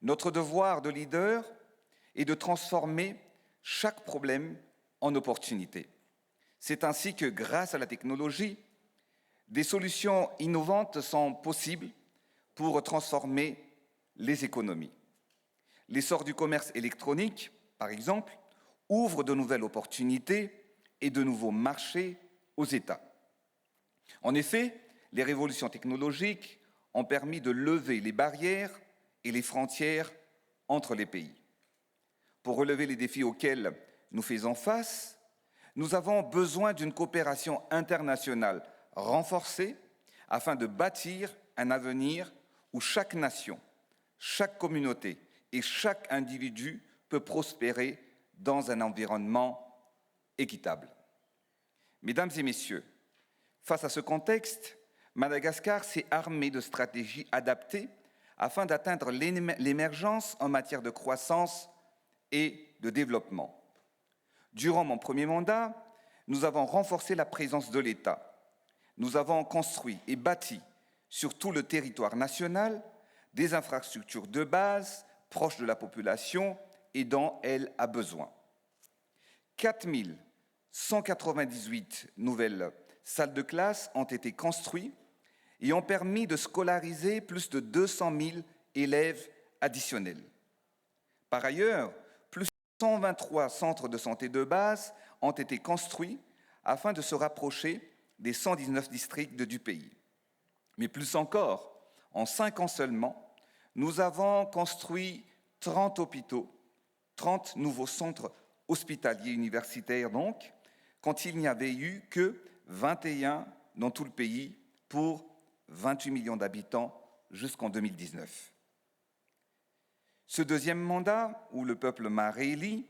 Notre devoir de leader est de transformer chaque problème en opportunité. C'est ainsi que, grâce à la technologie, des solutions innovantes sont possibles pour transformer les économies. L'essor du commerce électronique, par exemple, ouvre de nouvelles opportunités et de nouveaux marchés aux États. En effet, les révolutions technologiques ont permis de lever les barrières et les frontières entre les pays. Pour relever les défis auxquels nous faisons face, nous avons besoin d'une coopération internationale renforcée afin de bâtir un avenir où chaque nation, chaque communauté et chaque individu peut prospérer dans un environnement équitable. Mesdames et messieurs, face à ce contexte, Madagascar s'est armé de stratégies adaptées afin d'atteindre l'émergence en matière de croissance et de développement. Durant mon premier mandat, nous avons renforcé la présence de l'État. Nous avons construit et bâti sur tout le territoire national des infrastructures de base proches de la population et dont elle a besoin. 4 198 nouvelles salles de classe ont été construites et ont permis de scolariser plus de 200 000 élèves additionnels. Par ailleurs, plus de 123 centres de santé de base ont été construits afin de se rapprocher des 119 districts du pays. Mais plus encore, en 5 ans seulement, nous avons construit 30 hôpitaux, 30 nouveaux centres hospitaliers universitaires donc, quand il n'y avait eu que 21 dans tout le pays pour 28 millions d'habitants jusqu'en 2019. Ce deuxième mandat, où le peuple m'a réélu,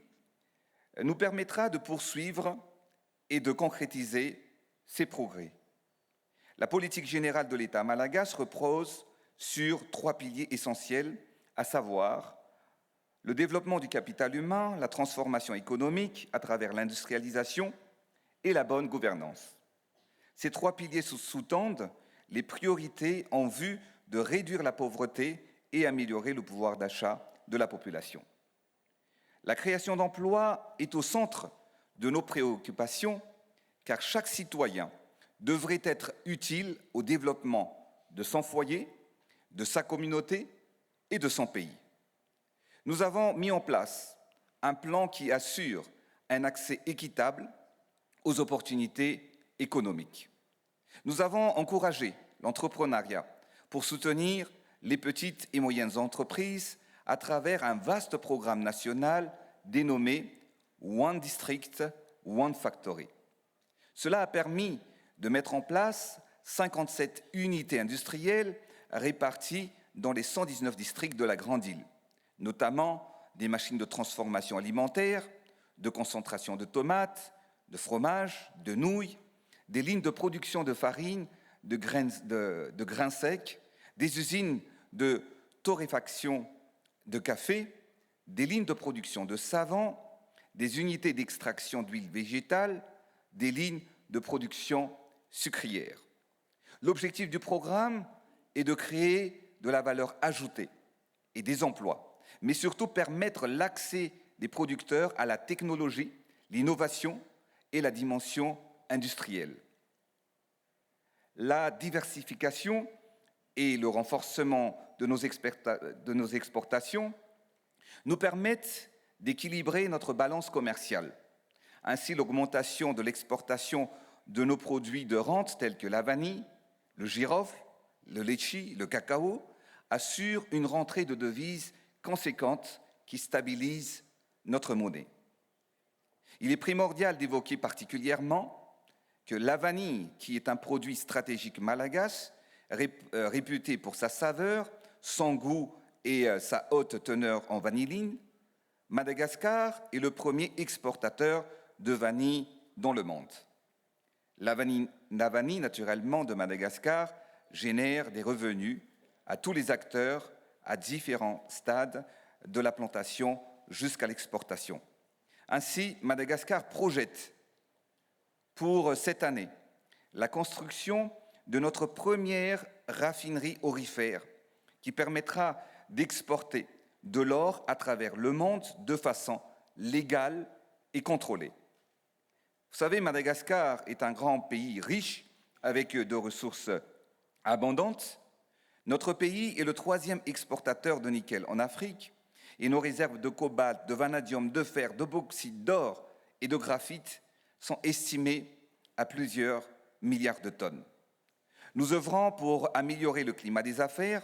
nous permettra de poursuivre et de concrétiser ces progrès. La politique générale de l'État malgache repose sur 3 piliers essentiels, à savoir le développement du capital humain, la transformation économique à travers l'industrialisation et la bonne gouvernance. Ces 3 piliers sous-tendent les priorités en vue de réduire la pauvreté et améliorer le pouvoir d'achat de la population. La création d'emplois est au centre de nos préoccupations, car chaque citoyen devrait être utile au développement de son foyer, de sa communauté et de son pays. Nous avons mis en place un plan qui assure un accès équitable aux opportunités économiques. Nous avons encouragé l'entrepreneuriat pour soutenir les petites et moyennes entreprises à travers un vaste programme national dénommé One District, One Factory. Cela a permis de mettre en place 57 unités industrielles réparties dans les 119 districts de la Grande Île, notamment des machines de transformation alimentaire, de concentration de tomates, de fromage, de nouilles, des lignes de production de farine, de grains secs, des usines de torréfaction de café, des lignes de production de savon, des unités d'extraction d'huile végétale, des lignes de production sucrière. L'objectif du programme est de créer de la valeur ajoutée et des emplois, mais surtout permettre l'accès des producteurs à la technologie, l'innovation et la dimension industrielle. La diversification et le renforcement de nos exportations nous permettent d'équilibrer notre balance commerciale. Ainsi, l'augmentation de l'exportation de nos produits de rente tels que la vanille, le girofle, le litchi, le cacao assure une rentrée de devises conséquente qui stabilise notre monnaie. Il est primordial d'évoquer particulièrement que la vanille, qui est un produit stratégique malgache, réputé pour sa saveur, son goût et sa haute teneur en vanilline, Madagascar est le premier exportateur de vanille dans le monde. La vanille, naturellement, de Madagascar génère des revenus à tous les acteurs à différents stades de la plantation jusqu'à l'exportation. Ainsi, Madagascar projette pour cette année la construction de notre première raffinerie aurifère qui permettra d'exporter de l'or à travers le monde de façon légale et contrôlée. Vous savez, Madagascar est un grand pays riche avec de ressources abondantes. Notre pays est le 3e exportateur de nickel en Afrique et nos réserves de cobalt, de vanadium, de fer, de bauxite, d'or et de graphite sont estimées à plusieurs milliards de tonnes. Nous œuvrons pour améliorer le climat des affaires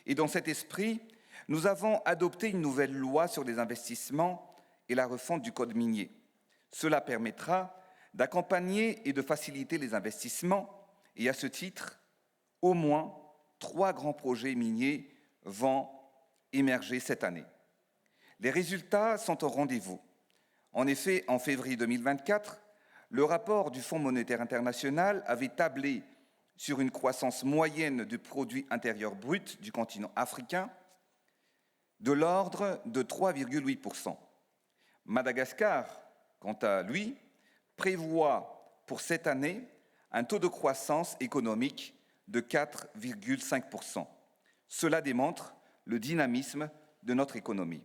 et dans cet esprit, nous avons adopté une nouvelle loi sur les investissements et la refonte du code minier. Cela permettra d'accompagner et de faciliter les investissements et à ce titre, au moins 3 grands projets miniers vont émerger cette année. Les résultats sont au rendez-vous. En effet, en février 2024, le rapport du Fonds monétaire international avait tablé sur une croissance moyenne du produit intérieur brut du continent africain de l'ordre de 3,8%. Madagascar, quant à lui, prévoit pour cette année un taux de croissance économique de 4,5%. Cela démontre le dynamisme de notre économie.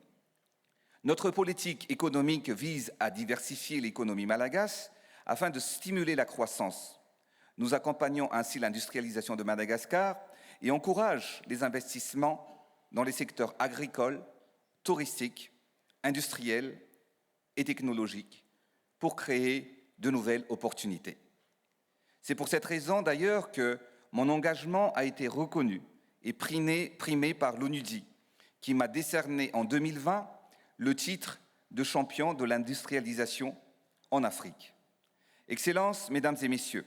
Notre politique économique vise à diversifier l'économie malgache afin de stimuler la croissance. Nous accompagnons ainsi l'industrialisation de Madagascar et encourageons les investissements dans les secteurs agricoles, touristiques industrielles et technologiques pour créer de nouvelles opportunités. C'est pour cette raison d'ailleurs que mon engagement a été reconnu et primé par l'ONUDI, qui m'a décerné en 2020 le titre de champion de l'industrialisation en Afrique. Excellences, Mesdames et Messieurs,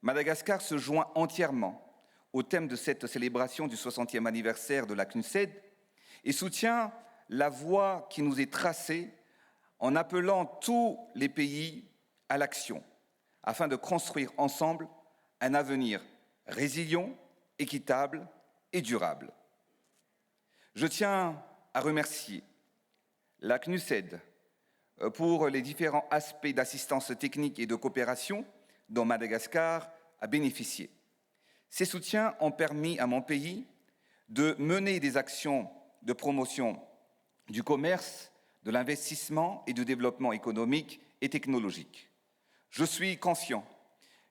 Madagascar se joint entièrement au thème de cette célébration du 60e anniversaire de la CNUSED et soutient la voie qui nous est tracée en appelant tous les pays à l'action afin de construire ensemble un avenir résilient, équitable et durable. Je tiens à remercier la CNUSED pour les différents aspects d'assistance technique et de coopération dont Madagascar a bénéficié. Ces soutiens ont permis à mon pays de mener des actions de promotion du commerce, de l'investissement et du développement économique et technologique. Je suis conscient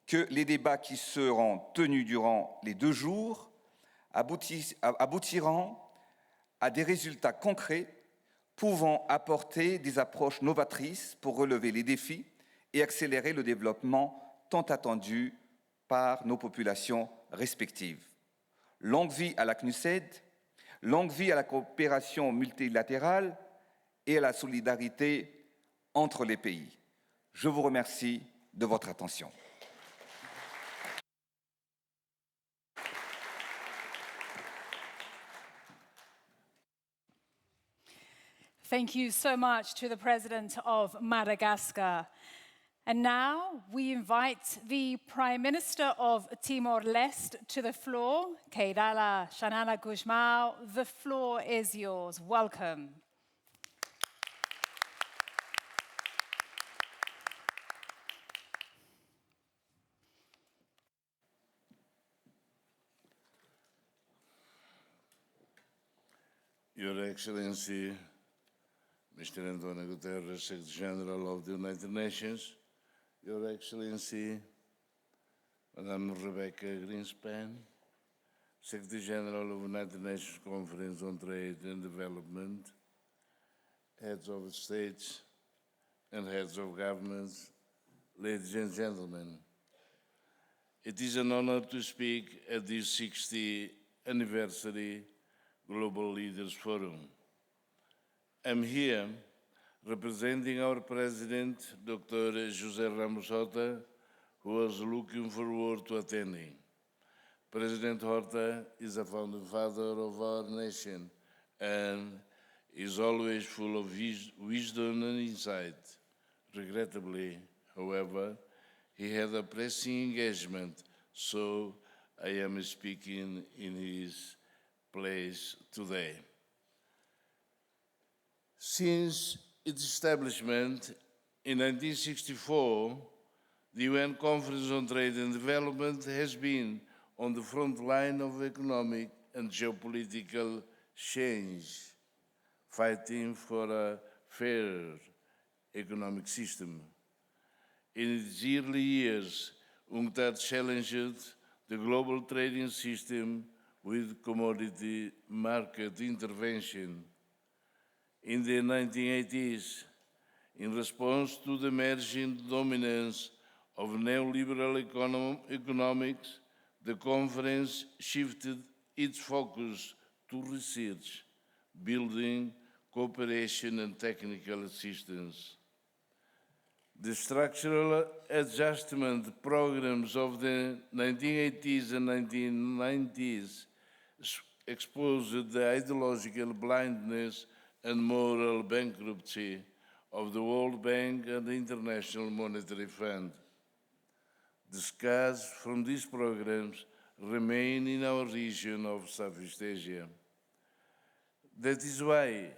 que les débats qui seront tenus durant les 2 jours aboutiront à des résultats concrets pouvant apporter des approches novatrices pour relever les défis et accélérer le développement tant attendu par nos populations respectives. Longue vie à la CNUSED, longue vie à la coopération multilatérale et à la solidarité entre les pays. Je vous remercie de votre attention. Thank you so much to the President of Madagascar. And now we invite the Prime Minister of Timor-Leste to the floor, Keidala Xanana Gusmão. The floor is yours. Welcome. Your Excellency, Mr. Antonio Guterres, Secretary General of the United Nations, Your Excellency, Madame Rebecca Greenspan, Secretary General of the United Nations Conference on Trade and Development, heads of states and heads of governments, ladies and gentlemen, it is an honor to speak at this 60th anniversary Global Leaders Forum. I'm here representing our President, Dr. José Ramos Horta, who was looking forward to attending. President Horta is a founding father of our nation and is always full of wisdom and insight. Regrettably, however, he had a pressing engagement, so I am speaking in his place today. Since its establishment in 1964, the UN Conference on Trade and Development has been on the front line of economic and geopolitical change, fighting for a fairer economic system. In its early years, UNCTAD challenged the global trading system with commodity market intervention. In the 1980s, in response to the emerging dominance of neoliberal economics, the conference shifted its focus to research, building, cooperation, and technical assistance. The structural adjustment programs of the 1980s and 1990s exposed the ideological blindness and moral bankruptcy of the World Bank and the International Monetary Fund. The scars from these programs remain in our region of Southeast Asia. That is why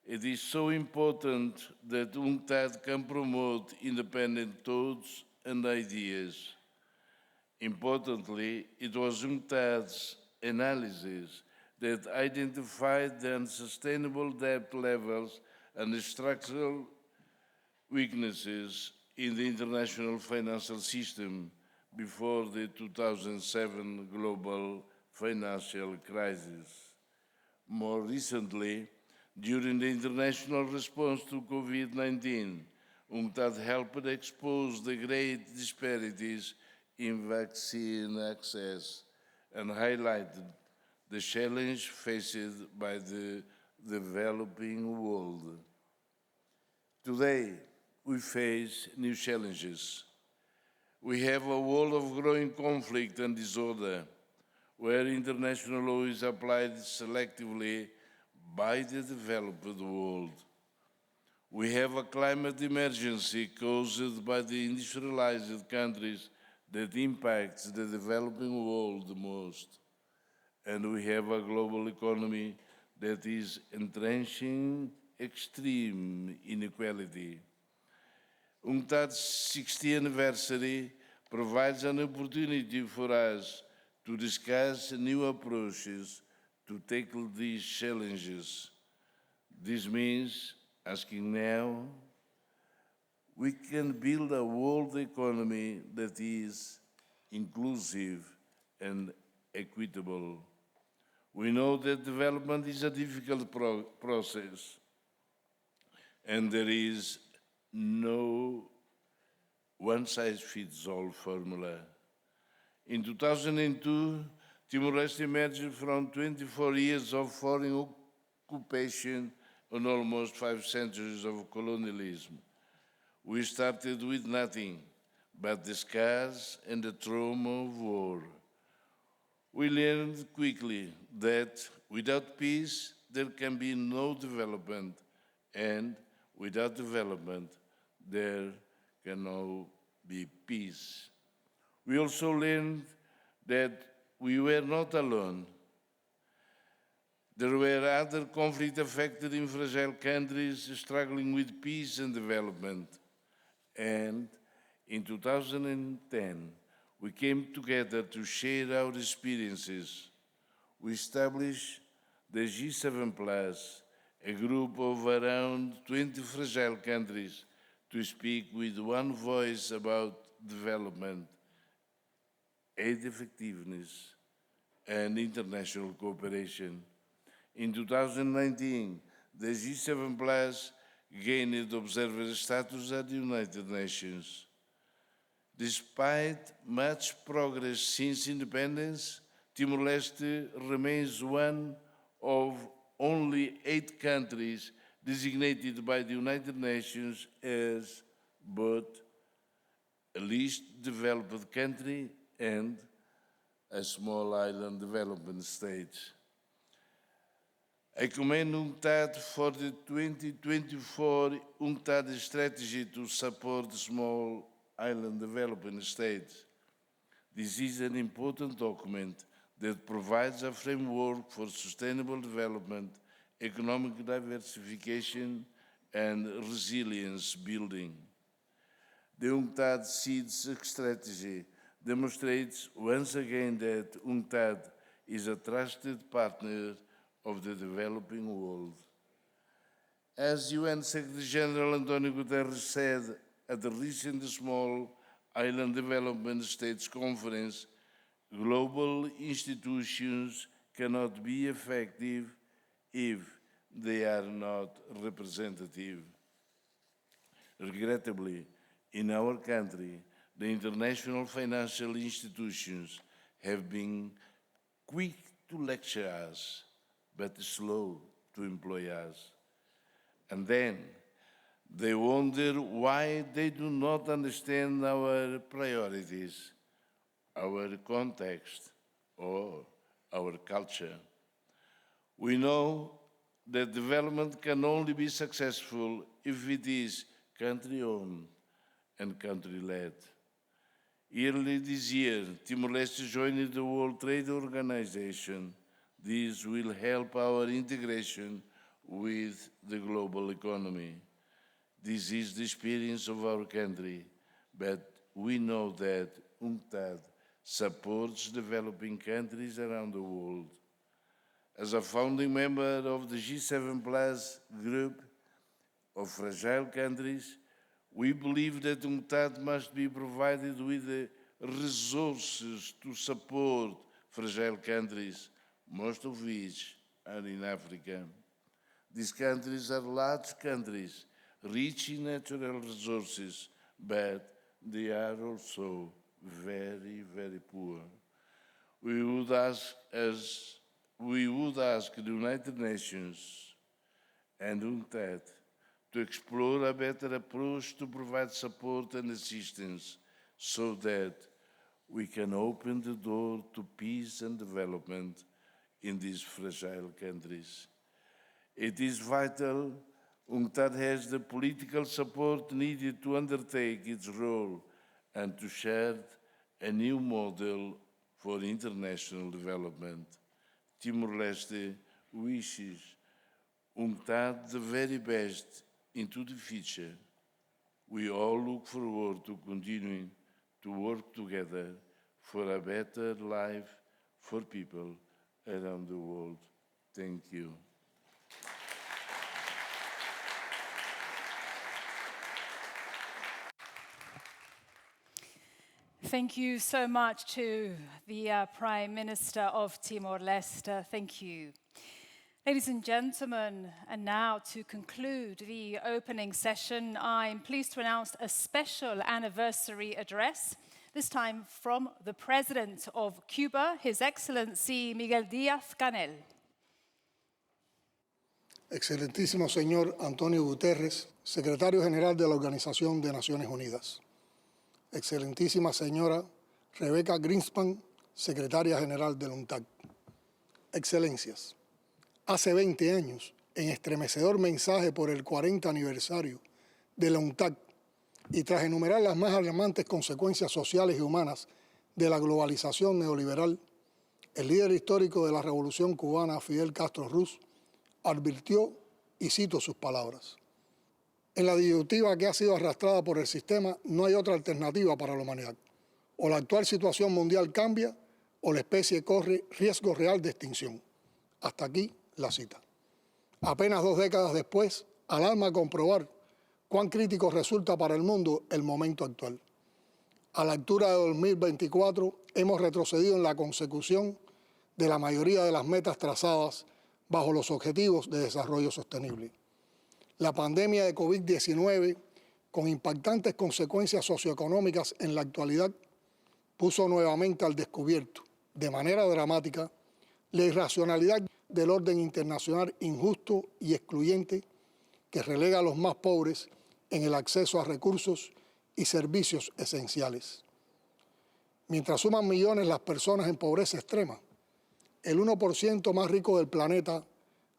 it is so important that UNCTAD can promote independent thoughts and ideas. Importantly, it was UNCTAD's analysis that identified the unsustainable debt levels and the structural weaknesses in the international financial system before the 2007 global financial crisis. More recently, During the international response to COVID-19, UNCTAD helped expose the great disparities in vaccine access and highlighted the challenge faced by the developing world. Today, we face new challenges. We have a world of growing conflict and disorder, where international law is applied selectively by the developed world. We have a climate emergency caused by the industrialized countries that impacts the developing world the most. And we have a global economy that is entrenching extreme inequality. UNCTAD's 60th anniversary provides an opportunity for us to discuss new approaches to tackle these challenges. This means asking now, we can build a world economy that is inclusive and equitable. We know that development is a difficult process, and there is no one-size-fits-all formula. In 2002, Timor-Leste emerged from 24 years of foreign occupation and almost 5 centuries of colonialism. We started with nothing but the scars and the trauma of war. We learned quickly that without peace, there can be no development, and without development, there cannot be peace. We also learned that we were not alone. There were other conflict-affected and fragile countries struggling with peace and development. And in 2010, we came together to share our experiences. We established the G7+, a group of around 20 fragile countries, to speak with one voice about development, aid effectiveness, and international cooperation. In 2019, the G7+ gained observer status at the United Nations. Despite much progress since independence, Timor-Leste remains one of only 8 countries designated by the United Nations as both a least developed country and a small island development state. I commend UNCTAD for the 2024 UNCTAD strategy to support small island developing states. This is an important document that provides a framework for sustainable development, economic diversification, and resilience building. The UNCTAD SEEDS strategy demonstrates once again that UNCTAD is a trusted partner of the developing world. As UN Secretary General Antonio Guterres said at the recent Small Island Development States Conference, global institutions cannot be effective if they are not representative. Regrettably, in our country, the international financial institutions have been quick to lecture us, but slow to employ us. And then they wonder why they do not understand our priorities, our context, or our culture. We know that development can only be successful if it is country-owned and country-led. Early this year, Timor-Leste joined the World Trade Organization. This will help our integration with the global economy. This is the experience of our country, but we know that UNCTAD supports developing countries around the world. As a founding member of the G7+ group of fragile countries, we believe that UNCTAD must be provided with the resources to support fragile countries, most of which are in Africa. These countries are large countries, rich in natural resources, but they are also very, very poor. We would ask the United Nations and UNCTAD to explore a better approach to provide support and assistance so that we can open the door to peace and development in these fragile countries. It is vital UNCTAD has the political support needed to undertake its role and to share a new model for international development. Timor-Leste wishes UNCTAD the very best into the future. We all look forward to continuing to work together for a better life for people around the world. Thank you. Thank you so much to the Prime Minister of Timor-Leste. Thank you. Ladies and gentlemen, and now to conclude the opening session, I'm pleased to announce a special anniversary address, this time from the President of Cuba, His Excellency Miguel Díaz-Canel. Excelentísimo señor Antonio Guterres, Secretario General de la Organización de Naciones Unidas. Excelentísima señora Rebecca Greenspan, Secretaria General del UNCTAD. Excelencias, hace 20 años, en estremecedor mensaje por el 40 aniversario de la UNCTAD y tras enumerar las más alarmantes consecuencias sociales y humanas de la globalización neoliberal, el líder histórico de la Revolución Cubana, Fidel Castro Ruz, advirtió, y cito sus palabras: en la disyuntiva que ha sido arrastrada por el sistema no hay otra alternativa para la humanidad. O la actual situación mundial cambia o la especie corre riesgo real de extinción. Hasta aquí la cita. Apenas 2 décadas después, alarma comprobar cuán crítico resulta para el mundo el momento actual. A la altura de 2024 hemos retrocedido en la consecución de la mayoría de las metas trazadas bajo los Objetivos de Desarrollo Sostenible. La pandemia de COVID-19, con impactantes consecuencias socioeconómicas en la actualidad, puso nuevamente al descubierto, de manera dramática, la irracionalidad del orden internacional injusto y excluyente que relega a los más pobres en el acceso a recursos y servicios esenciales. Mientras suman millones las personas en pobreza extrema, el 1% más rico del planeta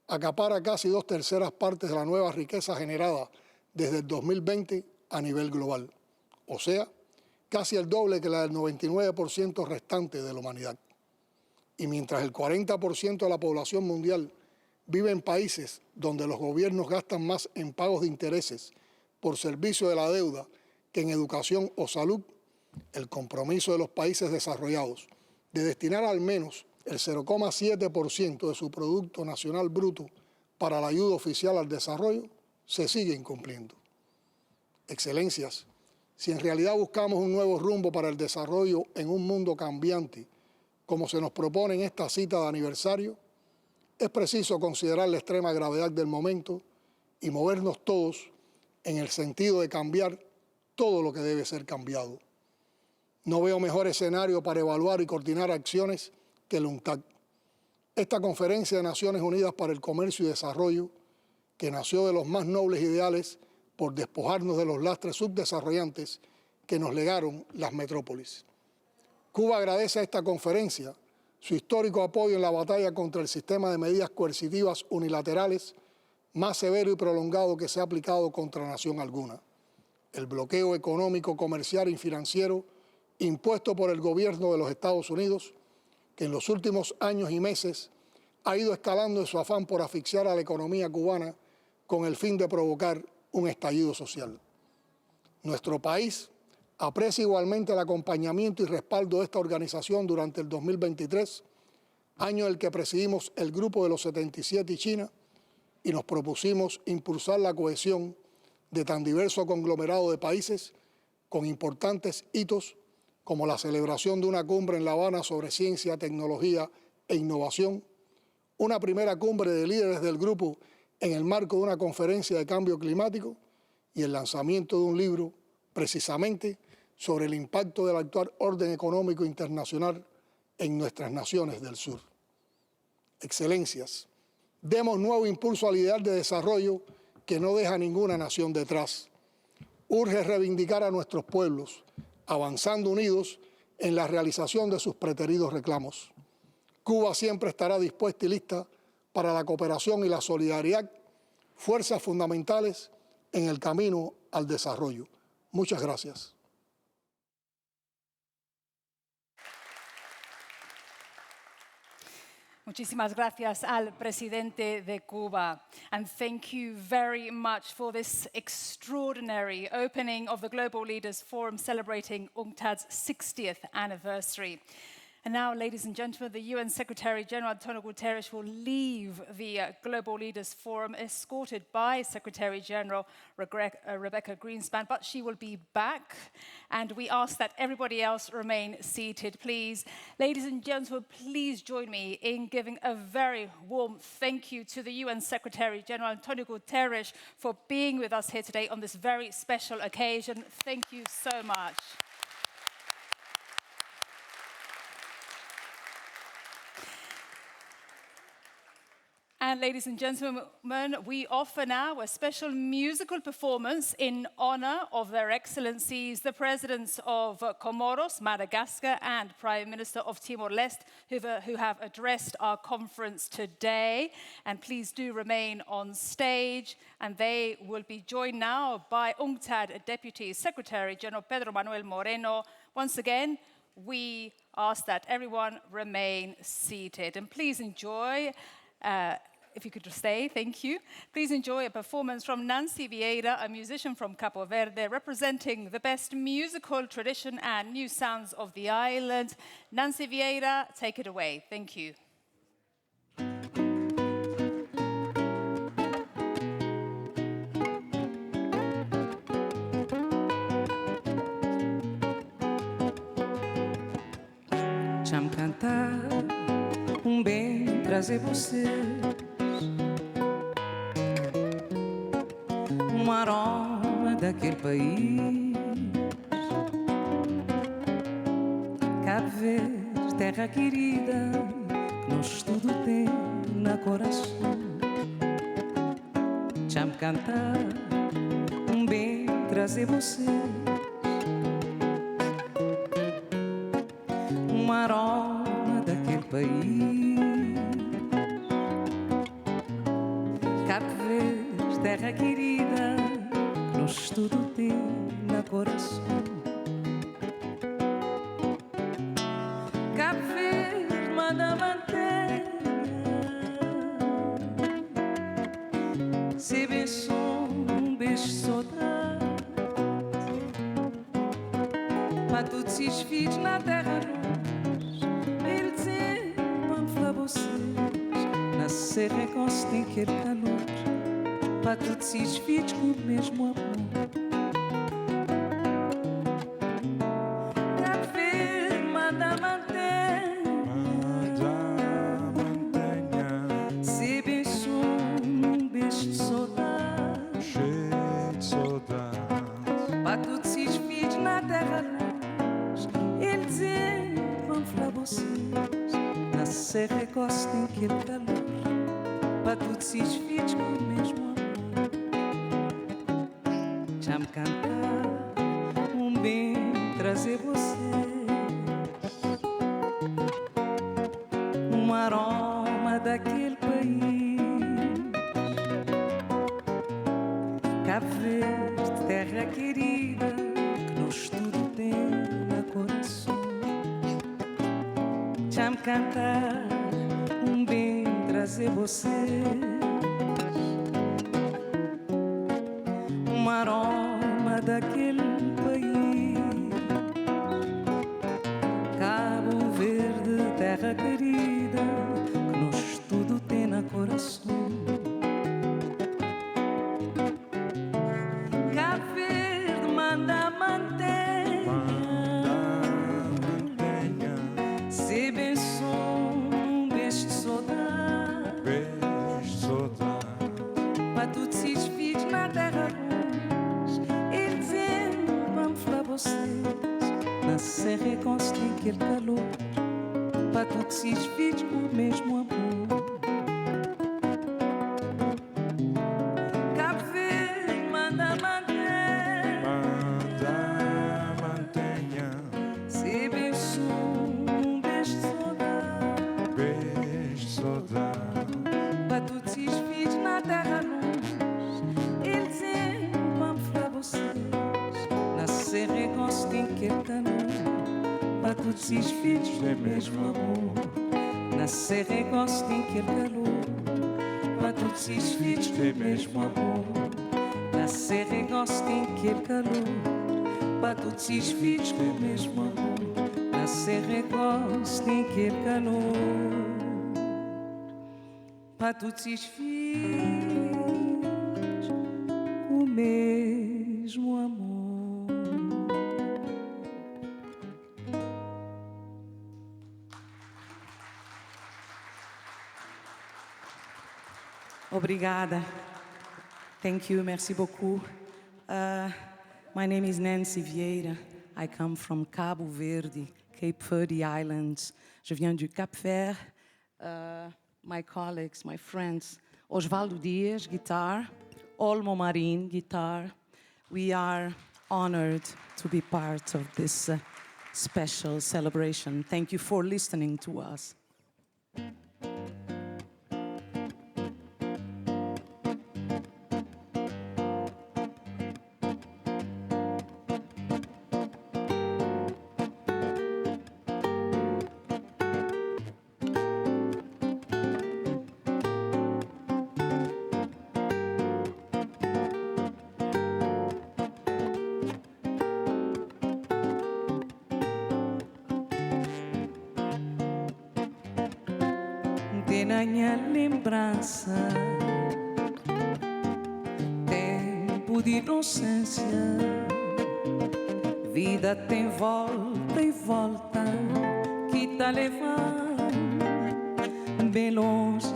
acapara casi 2/3 partes de la nueva riqueza generada desde el 2020 a nivel global, o sea, casi el doble que la del 99% restante de la humanidad. Y mientras el 40% de la población mundial vive en países donde los gobiernos gastan más en pagos de intereses por servicio de la deuda que en educación o salud, el compromiso de los países desarrollados de destinar al menos el 0,7% de su Producto Nacional Bruto para la ayuda oficial al desarrollo se sigue incumpliendo. Excelencias, si en realidad buscamos un nuevo rumbo para el desarrollo en un mundo cambiante, como se nos propone en esta cita de aniversario, es preciso considerar la extrema gravedad del momento y movernos todos en el sentido de cambiar todo lo que debe ser cambiado. No veo mejor escenario para evaluar y coordinar acciones que el UNCTAD. Esta Conferencia de Naciones Unidas para el Comercio y Desarrollo, que nació de los más nobles ideales por despojarnos de los lastres subdesarrollantes que nos legaron las metrópolis. Cuba agradece a esta conferencia su histórico apoyo en la batalla contra el sistema de medidas coercitivas unilaterales más severo y prolongado que se ha aplicado contra nación alguna, el bloqueo económico, comercial y financiero impuesto por el gobierno de los Estados Unidos, que en los últimos años y meses ha ido escalando en su afán por asfixiar a la economía cubana con el fin de provocar un estallido social. Nuestro país aprecia igualmente el acompañamiento y respaldo de esta organización durante el 2023, año en el que presidimos el Grupo de los 77 y China, y nos propusimos impulsar la cohesión de tan diverso conglomerado de países con importantes hitos como la celebración de una cumbre en La Habana sobre ciencia, tecnología e innovación, una primera cumbre de líderes del grupo en el marco de una conferencia de cambio climático y el lanzamiento de un libro precisamente sobre el impacto del actual orden económico internacional en nuestras naciones del sur. Excelencias, demos nuevo impulso al ideal de desarrollo que no deja ninguna nación detrás. Urge reivindicar a nuestros pueblos, avanzando unidos en la realización de sus preteridos reclamos. Cuba siempre estará dispuesta y lista para la cooperación y la solidaridad, fuerzas fundamentales en el camino al desarrollo. Muchas gracias. Muchísimas gracias al presidente de Cuba. And thank you very much for this extraordinary opening of the Global Leaders Forum celebrating UNCTAD's 60th anniversary. And now, ladies and gentlemen, the UN Secretary-General Antonio Guterres will leave the Global Leaders Forum escorted by Secretary-General Rebecca Greenspan, but she will be back, and we ask that everybody else remain seated, please. Ladies and gentlemen, please join me in giving a very warm thank you to the UN Secretary-General Antonio Guterres for being with us here today on this very special occasion. Thank you so much. And ladies and gentlemen, we offer now a special musical performance in honor of their excellencies, the presidents of Comoros, Madagascar, and Prime Minister of Timor-Leste, who have addressed our conference today. And please do remain on stage. And they will be joined now by UNCTAD Deputy Secretary General Pedro Manuel Moreno. Once again, we ask that everyone remain seated. And please enjoy. If you could just stay, thank you. Please enjoy a performance from Nancy Vieira, a musician from Cabo Verde, representing the best musical tradition and new sounds of the island. Nancy Vieira, take it away. Thank you. Já-me cantar bem trazer você aroma daquele país. Cabo Verde, terra querida, que nós tudo tem na coração. Já-me cantar bem trazer você aroma daquele país. Cabo Verde, terra querida, que nós tudo tem na coração. Cabo Verde, manda manter, se bem som, beijo de saudade, para todos os filhos na terra nós, ele dizer, vamos falar vocês, na serra com se tem que ir calor, para todos os filhos com o mesmo amor. Cabo Verde, manda manter, se bem som, beijo de saudade, para todos os filhos na terra nós, ele dizer, vamos falar vocês, na serra com se tem que ir calor, para todos os filhos com o mesmo amor. Já me cantar bem trazer você aroma daquele país. Cabo Verde, terra querida, que nós tudo tem na coração. Já me cantar bem trazer você aroma daquele país. Cabo Verde, terra querida, que nós tudo tem na coração. Cabo Verde, manda manter, se bem som, beijo de saudade, para todos os filhos na terra longe. Ele vem para me falar vocês, na serra é constante aquele calor, para todos os filhos o mesmo amor. Cabo Verde manda mantenha, se beijo um beijo de saudade, para todos os filhos na terra longe. Ele vem para me falar vocês, na serra é constante aquele calor, para todos os filhos o mesmo amor. Na serra é constante aquele calor, para todos os filhos o mesmo amor. Na serra é constante aquele calor, para todos os filhos o mesmo amor. Na serra é constante aquele calor, para todos os filhos o mesmo amor. Obrigada. Thank you. Merci beaucoup. My name is Nancy Vieira. I come from Cabo Verde, Cape Verde Islands. Je viens du Cap-Vert. My colleagues, my friends, Osvaldo Dias, guitar, Olmo Marin, guitar. We are honored to be part of this special celebration. Thank you for listening to us. Na minha lembrança, tempo de inocência, vida tem volta e volta, que tá levando bem longe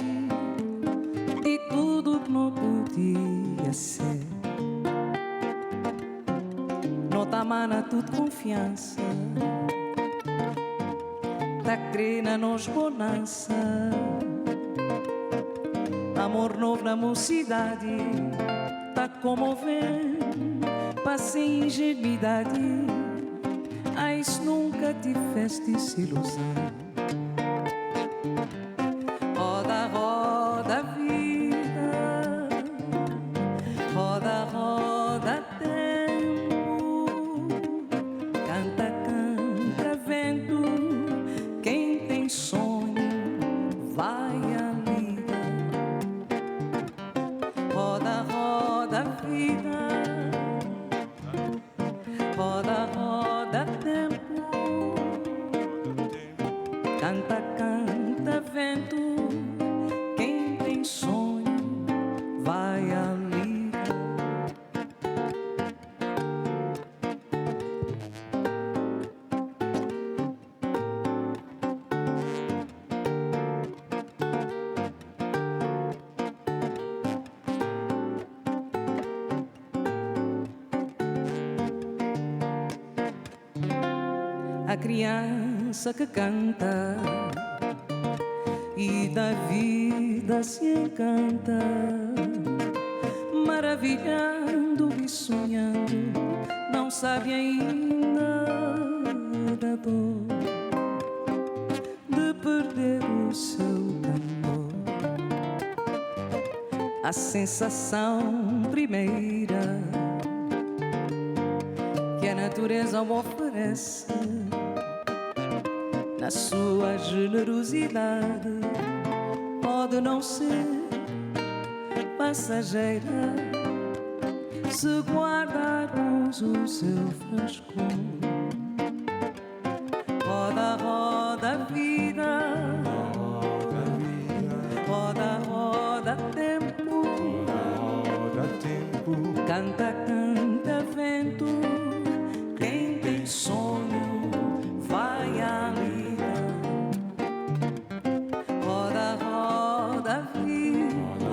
de tudo que não podia ser. Não tá mana tudo confiança, tá crendo nos bonança. Amor novo na mocidade, tá comovendo, passa em ingenuidade. Ah, isso nunca te fez desilusão. Roda, roda, vida, roda, roda, tempo. Canta, canta, vento. Quem tem sonho vai a roda, roda, vida, roda, roda, tempo. Canta, canta, vento. Quem tem sonho vai ali. A criança que canta e da vida se encanta, maravilhando e sonhando, não sabe ainda da dor de perder o seu cantor. A sensação primeira que a natureza me oferece, na sua generosidade, pode não ser passageira, se guardarmos o seu frescor. Roda, roda, vida, roda, roda, tempo. Canta, canta, vento. Quem tem sonho vai à lida. Roda, roda, vida,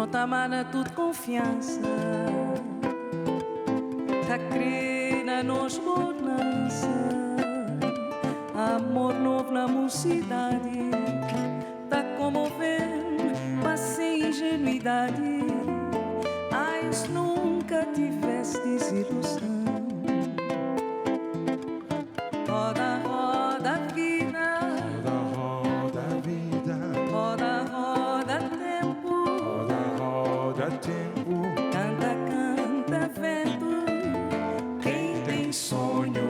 não tá mana tudo confiança. Tá crer na nos bonança. Amor novo na mocidade. Tá comovendo, mas sem ingenuidade. Ai, se nunca tivesse desilusão. Roda, roda a vida. Roda a vida. Roda, roda tempo. Roda, roda tempo. Canta, canta vento. Quem tem sonho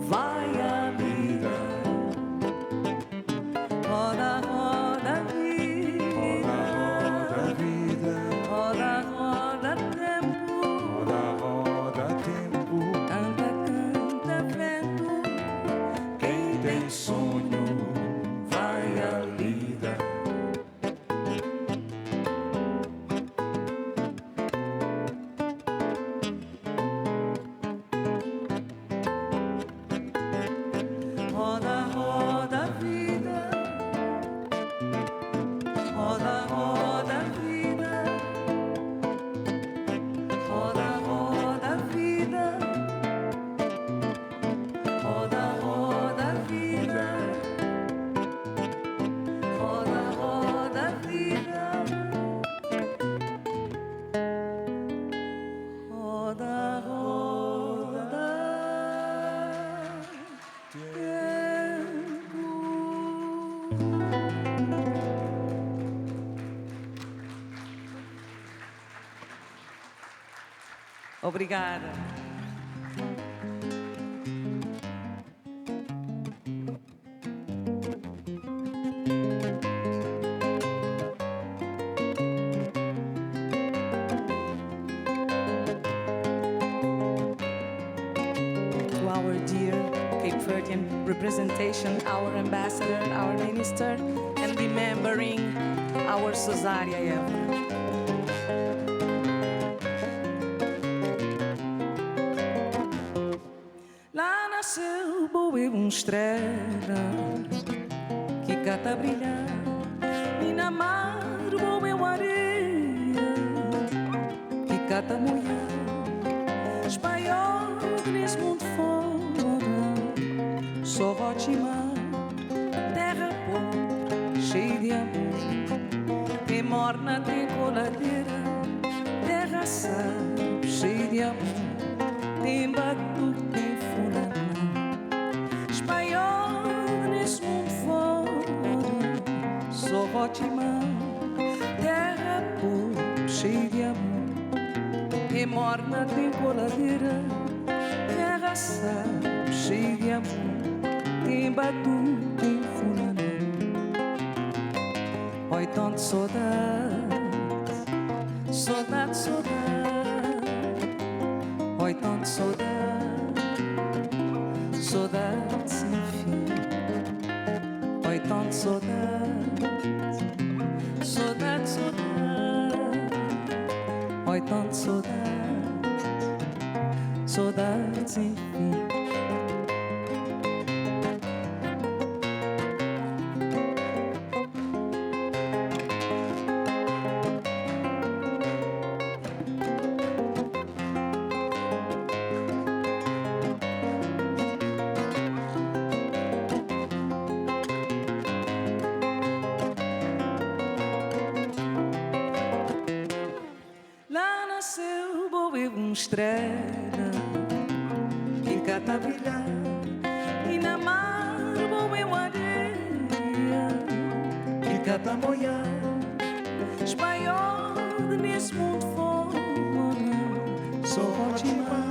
vai à lida. Roda, roda a vida. Roda a vida. Roda, roda tempo. Roda, roda tempo. Canta, canta vento. Quem tem sonho vai à lida. Roda, roda a vida. Roda, roda a vida. Roda, roda a vida. Roda, roda a vida. Roda, roda a vida. Roda, roda Obrigada. To our dear Cape Verdean representation, our ambassador, our minister, and remembering our Cesaria Evra. Lá nasceu boa estrela que cata brilhar e na mar boa areia que cata molhar espanhol nesse mundo fora só ótima terra pobre cheia de amor tem morna tem coladeira terra sabe cheia de amor tem batu tem fulana espanhol nesse mundo fora só ótima terra pobre cheia de amor tem morna tem coladeira terra sabe cheia de amor tem batu tem fulana oi tanto saudade saudade saudade oi tanto saudade saudade sem fim oi tanto saudade saudade saudade oi tanto saudade saudade sem fim. Lá nasceu boa estrela que cata brilhar e na mar boa areia que cata molhar espanhol nesse mundo fora só ótima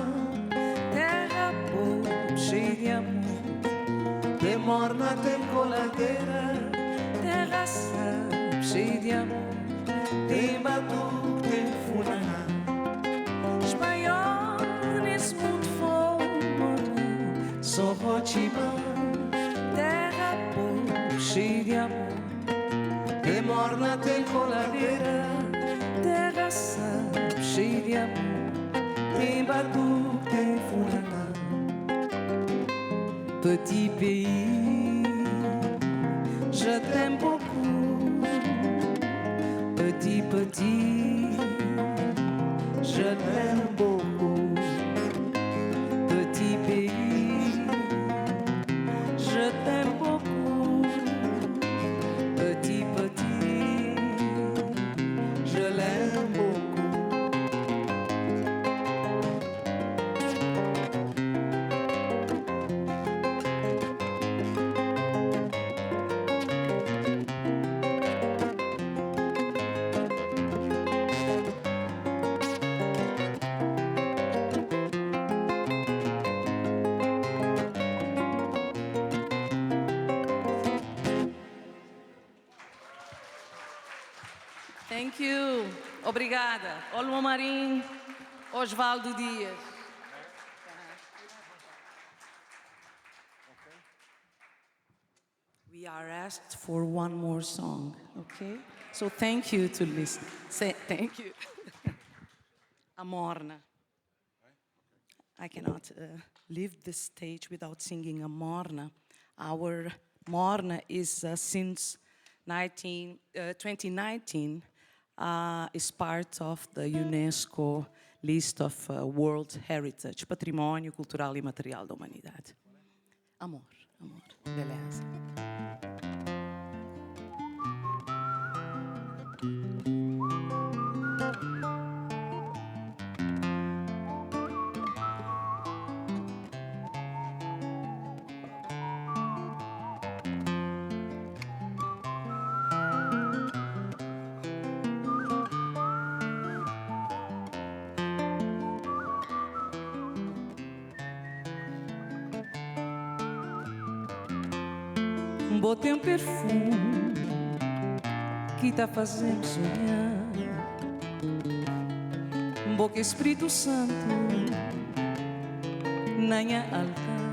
terra pobre cheia de amor tem morna tem coladeira terra sabe cheia de amor tem batu tem fulana espanhol nesse mundo fora só ótima terra pobre cheia de amor tem morna tem coladeira terra sabe cheia de amor tem batu tem fulana petit pays je t'aime beaucoup petit petit je l'aime beaucoup. Petit pays, je t'aime beaucoup. Petit, petit, je l'aime beaucoup. Thank you. Obrigada. Olmo Marim, Osvaldo Dias. We are asked for one more song, okay? So thank you to listen. Say thank you. Amorna. I cannot leave the stage without singing a Morna. Our Morna is since 2019 is part of the UNESCO list of World Heritage, Património Cultural e Material da Humanidade. Amor, amor, beleza. Botei um perfume que tá fazendo sonhar. Boca Espírito Santo na minha altar.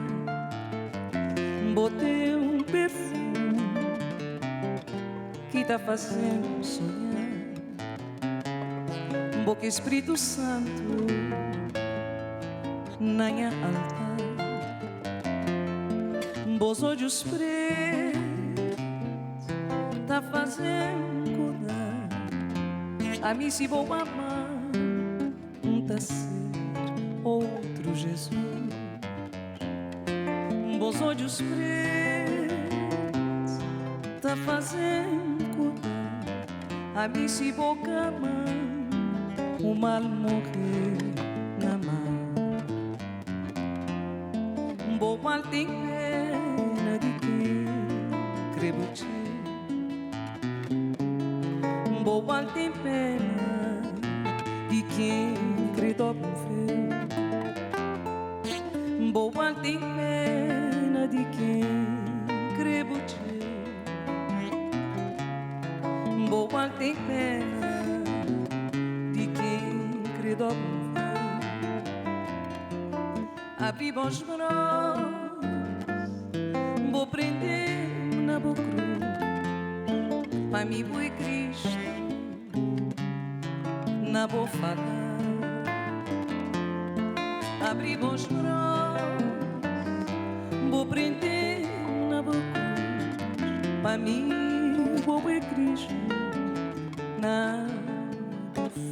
Botei um perfume que tá fazendo sonhar. Boca Espírito Santo na minha altar. Bos olhos pretos tá fazendo cuidar. A mim se vou amar tá ser outro Jesus. Bos olhos pretos tá fazendo cuidar. A mim se vou amar o mal morrer na mão. Bo mal tem pena de quem crê butir. Bo mal tem pena de quem crê dobro frio. Bo mal tem pena de quem crê butir. Bo mal tem pena de quem crê dobro frio. Abri bons braços, vou prender na boca cruz, para mim boi Cristo, na boa falar. Abri bons braços, vou prender na boca cruz, para mim boi Cristo, na boa falar.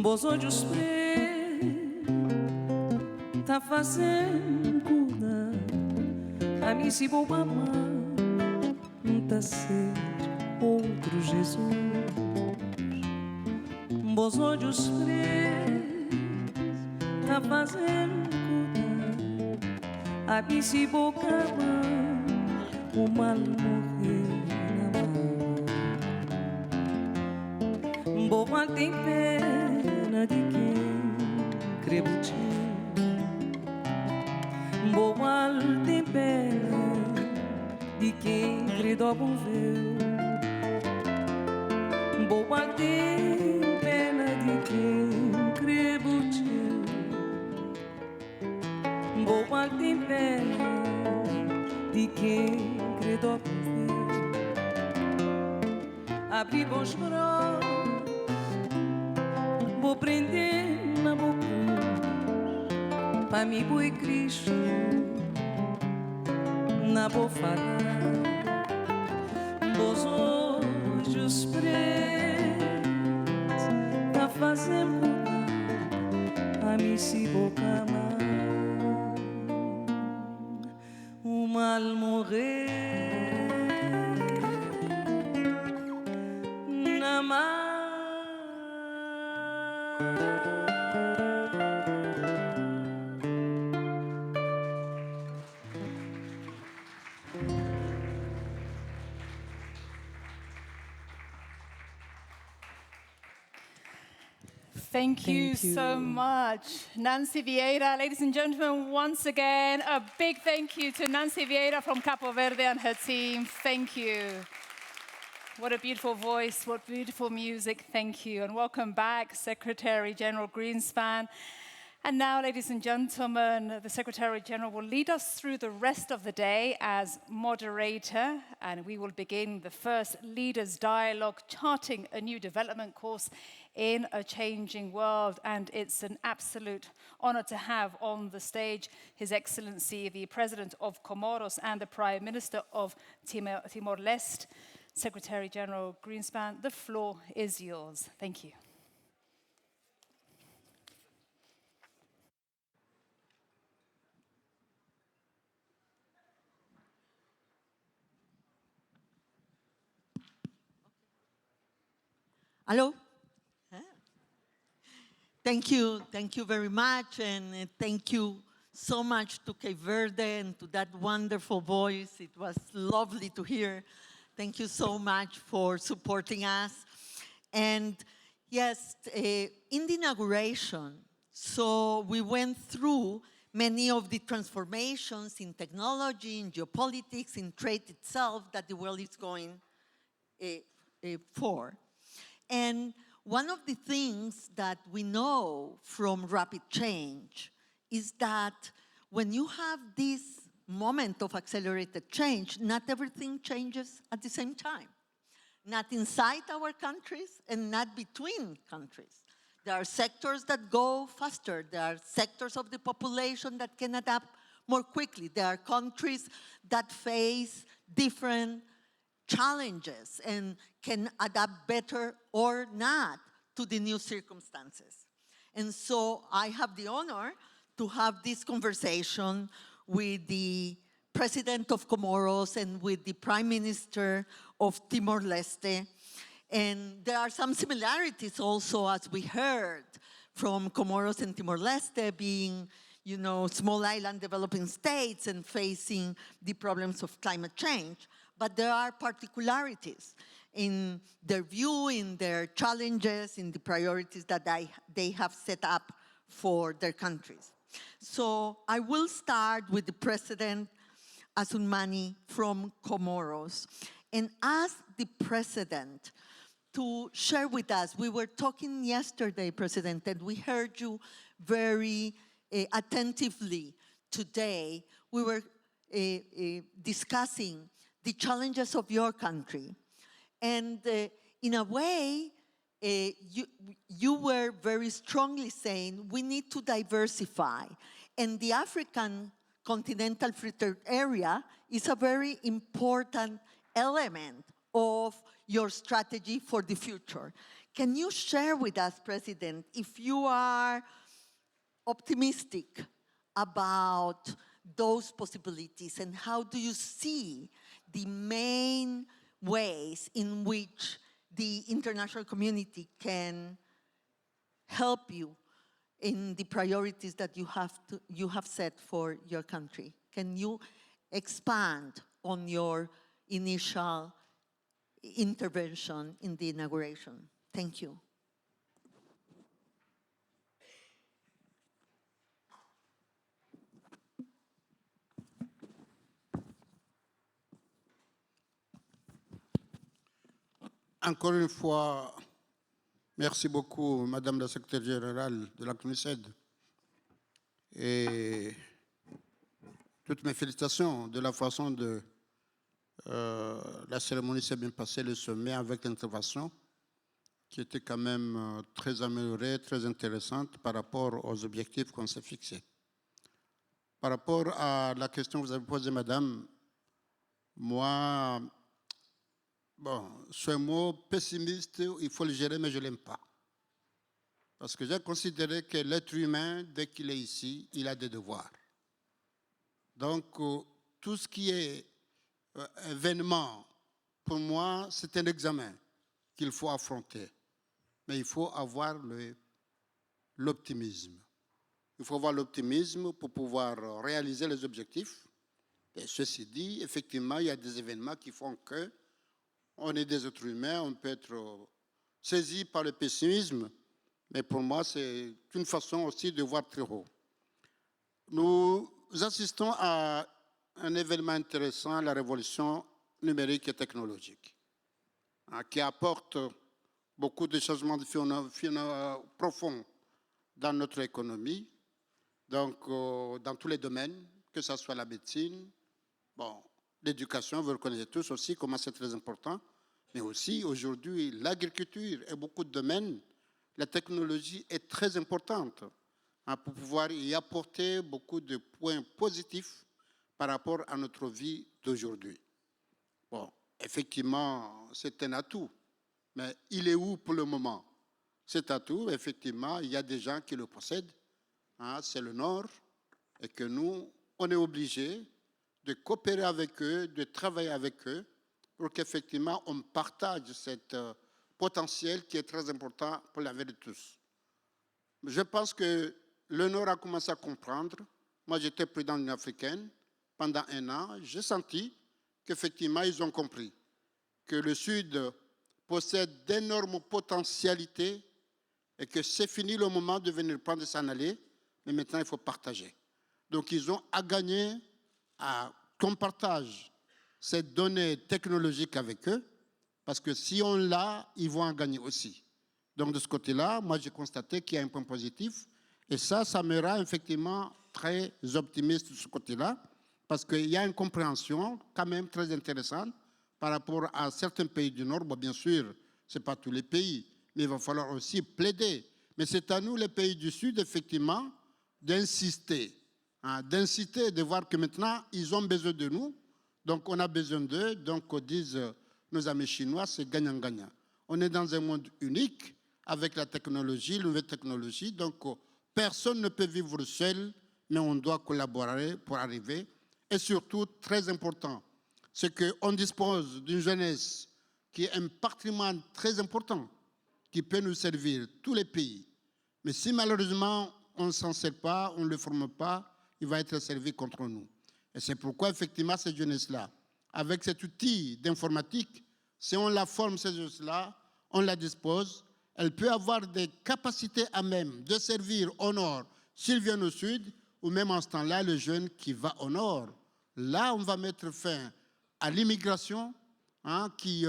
Bos olhos pretos tá fazendo cuidar. A mim se vou amar tá ser outro Jesus. Bos olhos pretos tá fazendo cuidar. A mim se vou amar o mal morrer na mão. Bo mal tem pena de quem crê butir. Bo mal tem pena de quem crê dobro véu. Bo mal tem pena de quem crê boa timpere di che credo per abri bons bros vou prender na boca para me boi Cristo na boa falar bons olhos pretos tá fazendo a mim se boca o mal morrer na mar. Thank you so much, Nancy Vieira. Ladies and gentlemen, once again, a big thank you to Nancy Vieira from Capo Verde and her team. Thank you. What a beautiful voice, what beautiful music. Thank you. And welcome back, Secretary General Greenspan. And now, ladies and gentlemen, the Secretary General will lead us through the rest of the day as moderator, and we will begin the first Leaders Dialogue, charting a new development course in a changing world. And it's an absolute honor to have on the stage His Excellency, the President of Comoros and the Prime Minister of Timor-Leste. Secretary General Greenspan, the floor is yours. Thank you. Hello? Thank you very much, and thank you so much to Cape Verde and to that wonderful voice. It was lovely to hear. Thank you so much for supporting us. And yes, in the inauguration, so we went through many of the transformations in technology, in geopolitics, in trade itself that the world is going for. And one of the things that we know from rapid change is that when you have this moment of accelerated change, not everything changes at the same time. Not inside our countries and not between countries. There are sectors that go faster. There are sectors of the population that can adapt more quickly. There are countries that face different challenges and can adapt better or not to the new circumstances. And so I have the honor to have this conversation with the President of Comoros and with the Prime Minister of Timor-Leste. And there are some similarities also, as we heard, from Comoros and Timor-Leste being, small island developing states and facing the problems of climate change. But there are particularities in their view, in their challenges, in the priorities that they have set up for their countries. So I will start with the President Assoumani from Comoros and ask the President to share with us. We were talking yesterday, President, and we heard you very attentively today. We were discussing the challenges of your country. And in a way, you were very strongly saying we need to diversify. And the African continental free trade area is a very important element of your strategy for the future. Can you share with us, President, if you are optimistic about those possibilities, and how do you see the main ways in which the international community can help you in the priorities that you have set for your country? Can you expand on your initial intervention in the inauguration? Thank you. Encore une fois, merci beaucoup, Madame la Secrétaire Générale de la CNUSED. Et toutes mes félicitations de la façon de la cérémonie s'est bien passée, le sommet avec l'intervention qui était quand même très améliorée, très intéressante par rapport aux objectifs qu'on s'est fixés. Par rapport à la question que vous avez posée, madame, moi, bon, ce mot pessimiste, il faut le gérer, mais je ne l'aime pas. Parce que j'ai considéré que l'être humain, dès qu'il est ici, il a des devoirs. Donc, tout ce qui est événement, pour moi, c'est un examen qu'il faut affronter. Mais il faut avoir l'optimisme. Il faut avoir l'optimisme pour pouvoir réaliser les objectifs. Et ceci dit, effectivement, il y a des événements qui font qu'on est des êtres humains, on peut être saisi par le pessimisme, mais pour moi, c'est une façon aussi de voir très haut. Nous assistons à un événement intéressant, la révolution numérique et technologique, qui apporte beaucoup de changements profonds dans notre économie, donc dans tous les domaines, que ce soit la médecine, bon, l'éducation, vous le connaissez tous aussi, comment c'est très important, mais aussi aujourd'hui l'agriculture et beaucoup de domaines, la technologie est très importante pour pouvoir y apporter beaucoup de points positifs par rapport à notre vie d'aujourd'hui. Bon, effectivement, c'est un atout, mais il est où pour le moment? Cet atout, effectivement, il y a des gens qui le possèdent, c'est le Nord, et que nous, on est obligés de coopérer avec eux, de travailler avec eux, pour qu'effectivement, on partage cet potentiel qui est très important pour la vie de tous. Je pense que le Nord a commencé à comprendre. Moi, j'étais président de l'Union africaine pendant 1 an. J'ai senti qu'effectivement, ils ont compris que le Sud possède d'énormes potentialités et que c'est fini le moment de venir prendre et s'en aller, mais maintenant, il faut partager. Donc, ils ont à gagner à qu'on partage ces données technologiques avec eux, parce que si on l'a, ils vont en gagner aussi. Donc, de ce côté-là, moi, j'ai constaté qu'il y a un point positif, et ça me rend effectivement très optimiste de ce côté-là, parce qu'il y a une compréhension quand même très intéressante par rapport à certains pays du Nord. Bon, bien sûr, ce n'est pas tous les pays, mais il va falloir aussi plaider. Mais c'est à nous, les pays du Sud, effectivement, d'insister, de voir que maintenant, ils ont besoin de nous, donc on a besoin d'eux, donc disent nos amis chinois, c'est gagnant-gagnant. On est dans un monde unique avec la technologie, la nouvelle technologie, donc personne ne peut vivre seul, mais on doit collaborer pour arriver. Et surtout, très important, c'est qu'on dispose d'une jeunesse qui est un patrimoine très important, qui peut nous servir tous les pays. Mais si malheureusement, on ne s'en sert pas, on ne le forme pas, il va être servi contre nous. Et c'est pourquoi, effectivement, cette jeunesse-là, avec cet outil d'informatique, si on la forme, cette jeunesse-là, on la dispose, elle peut avoir des capacités à même de servir au nord s'il vient au sud, ou même en ce temps-là, le jeune qui va au nord. Là, on va mettre fin à l'immigration qui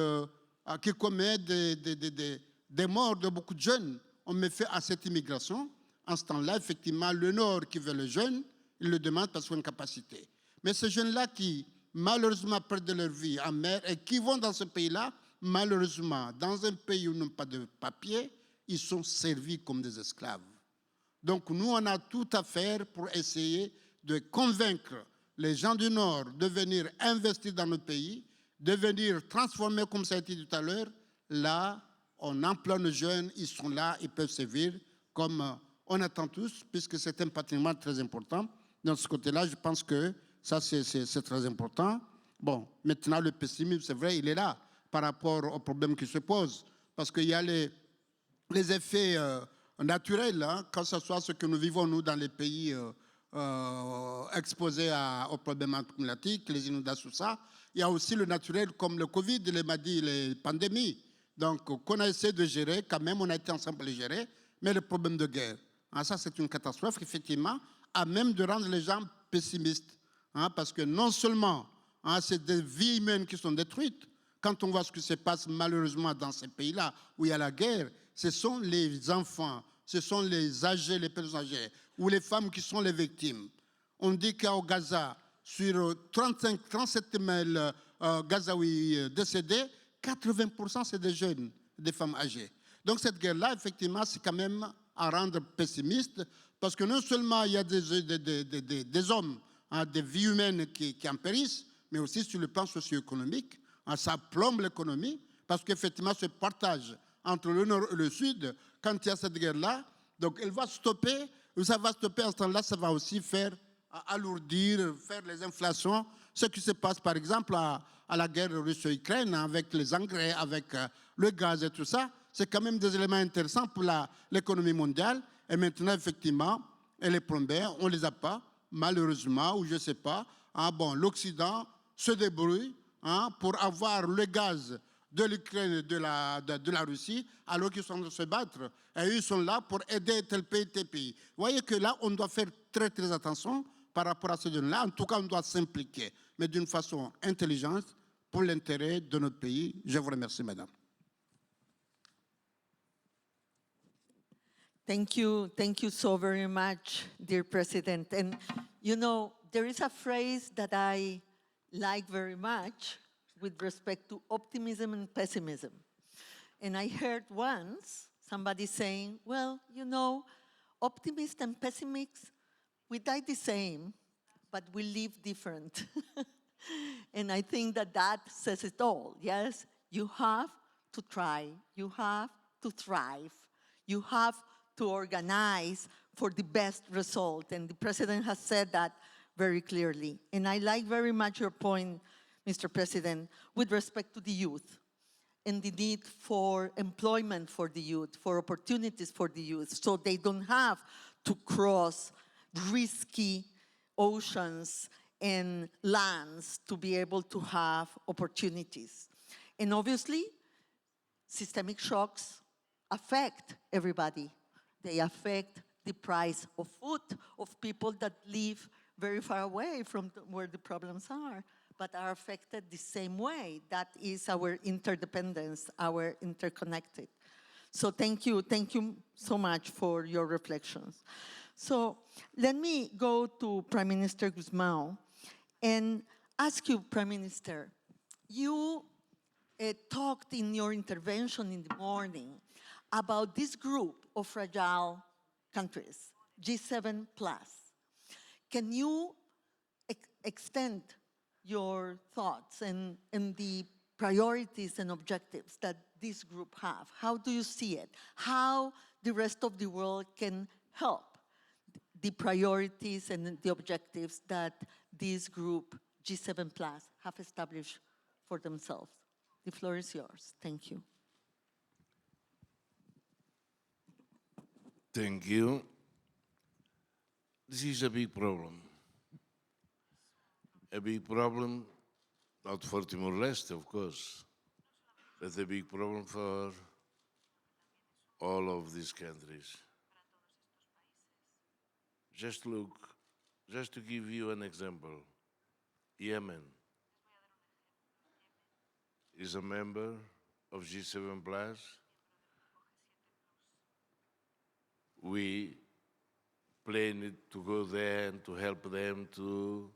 commet des morts de beaucoup de jeunes. On met fin à cette immigration. En ce temps-là, effectivement, le nord qui veut le jeune, il le demande parce qu'il a une capacité. Mais ces jeunes-là qui, malheureusement, perdent leur vie en mer et qui vont dans ce pays-là, malheureusement, dans un pays où ils n'ont pas de papier, ils sont servis comme des esclaves. Donc, nous, on a tout à faire pour essayer de convaincre les gens du Nord de venir investir dans notre pays, de venir transformer, comme ça a été dit tout à l'heure. Là, on emploie nos jeunes, ils sont là, ils peuvent servir comme on attend tous, puisque c'est un patrimoine très important. De ce côté-là, je pense que ça, c'est très important. Bon, maintenant, le pessimisme, c'est vrai, il est là par rapport aux problèmes qui se posent, parce qu'il y a les effets naturels, quand ce soit ce que nous vivons, nous, dans les pays exposés aux problèmes climatiques, les inondations, tout ça. Il y a aussi le naturel, comme le Covid, les maladies, les pandémies. Donc, qu'on a essayé de gérer, quand même, on a été ensemble pour les gérer, mais le problème de guerre, ça, c'est une catastrophe, effectivement, à même de rendre les gens pessimistes. Parce que non seulement, c'est des vies humaines qui sont détruites, quand on voit ce qui se passe malheureusement dans ces pays-là où il y a la guerre, ce sont les enfants, ce sont les âgés, les personnes âgées, ou les femmes qui sont les victimes. On dit qu'au Gaza, sur 37 000 Gazaouis décédés, 80% c'est des jeunes, des femmes âgées. Donc cette guerre-là, effectivement, c'est quand même à rendre pessimiste, parce que non seulement il y a des hommes, des vies humaines qui en périssent, mais aussi sur le plan socio-économique, ça plombe l'économie, parce qu'effectivement, ce partage entre le nord et le sud, quand il y a cette guerre-là, donc elle va stopper, ça va stopper à ce temps-là, ça va aussi faire alourdir, faire les inflations, ce qui se passe par exemple à la guerre Russie-Ukraine, avec les engrais, avec le gaz et tout ça, c'est quand même des éléments intéressants pour l'économie mondiale. Et maintenant, effectivement, et les plombés, on ne les a pas, malheureusement, ou je ne sais pas. Bon, l'Occident se débrouille pour avoir le gaz de l'Ukraine et de la Russie, alors qu'ils sont en train de se battre. Et eux, ils sont là pour aider tel pays. Vous voyez que là, on doit faire très, très attention par rapport à ce données-là. En tout cas, on doit s'impliquer, mais d'une façon intelligente, pour l'intérêt de notre pays. Je vous remercie, madame. Thank you so very much, dear President. And you know, there is a phrase that I like very much with respect to optimism and pessimism. And I heard once somebody saying, well, you know, optimists and pessimists, we die the same, but we live different. And I think that that says it all. Yes, you have to try, you have to thrive, you have to organize for the best result. And the President has said that very clearly. And I like very much your point, Mr. President, with respect to the youth and the need for employment for the youth, for opportunities for the youth, so they don't have to cross risky oceans and lands to be able to have opportunities. And obviously, systemic shocks affect everybody. They affect the price of food of people that live very far away from where the problems are, but are affected the same way. That is our interdependence, our interconnected. So thank you so much for your reflections. So let me go to Prime Minister Guzmão and ask you, Prime Minister, you talked in your intervention in the morning about this group of fragile countries, G7+. Can you extend your thoughts and the priorities and objectives that this group have? How do you see it? How the rest of the world can help the priorities and the objectives that this group, G7+, have established for themselves? The floor is yours. Thank you. Thank you. This is a big problem. A big problem, not for Timor-Leste, of course, but a big problem for all of these countries. Just look, just to give you an example, Yemen is a member of G7+. We planned to go there and to help them to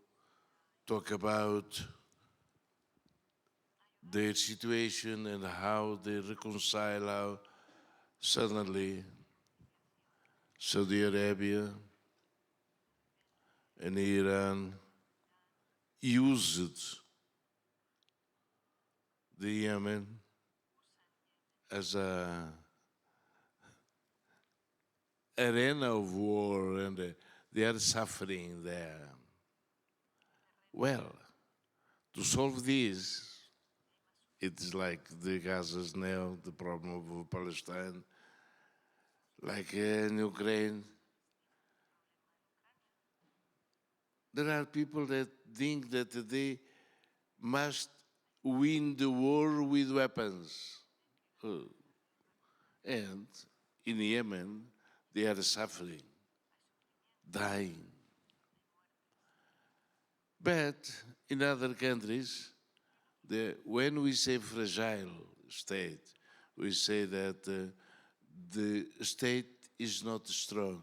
talk about their situation and how they reconcile, how suddenly Saudi Arabia and Iran used the Yemen as a arena of war, and they are suffering there. Well, to solve this, it's like the Gaza's now, the problem of Palestine, like in Ukraine. There are people that think that they must win the war with weapons. And in Yemen, they are suffering, dying. But in other countries, when we say fragile state, we say that the state is not strong.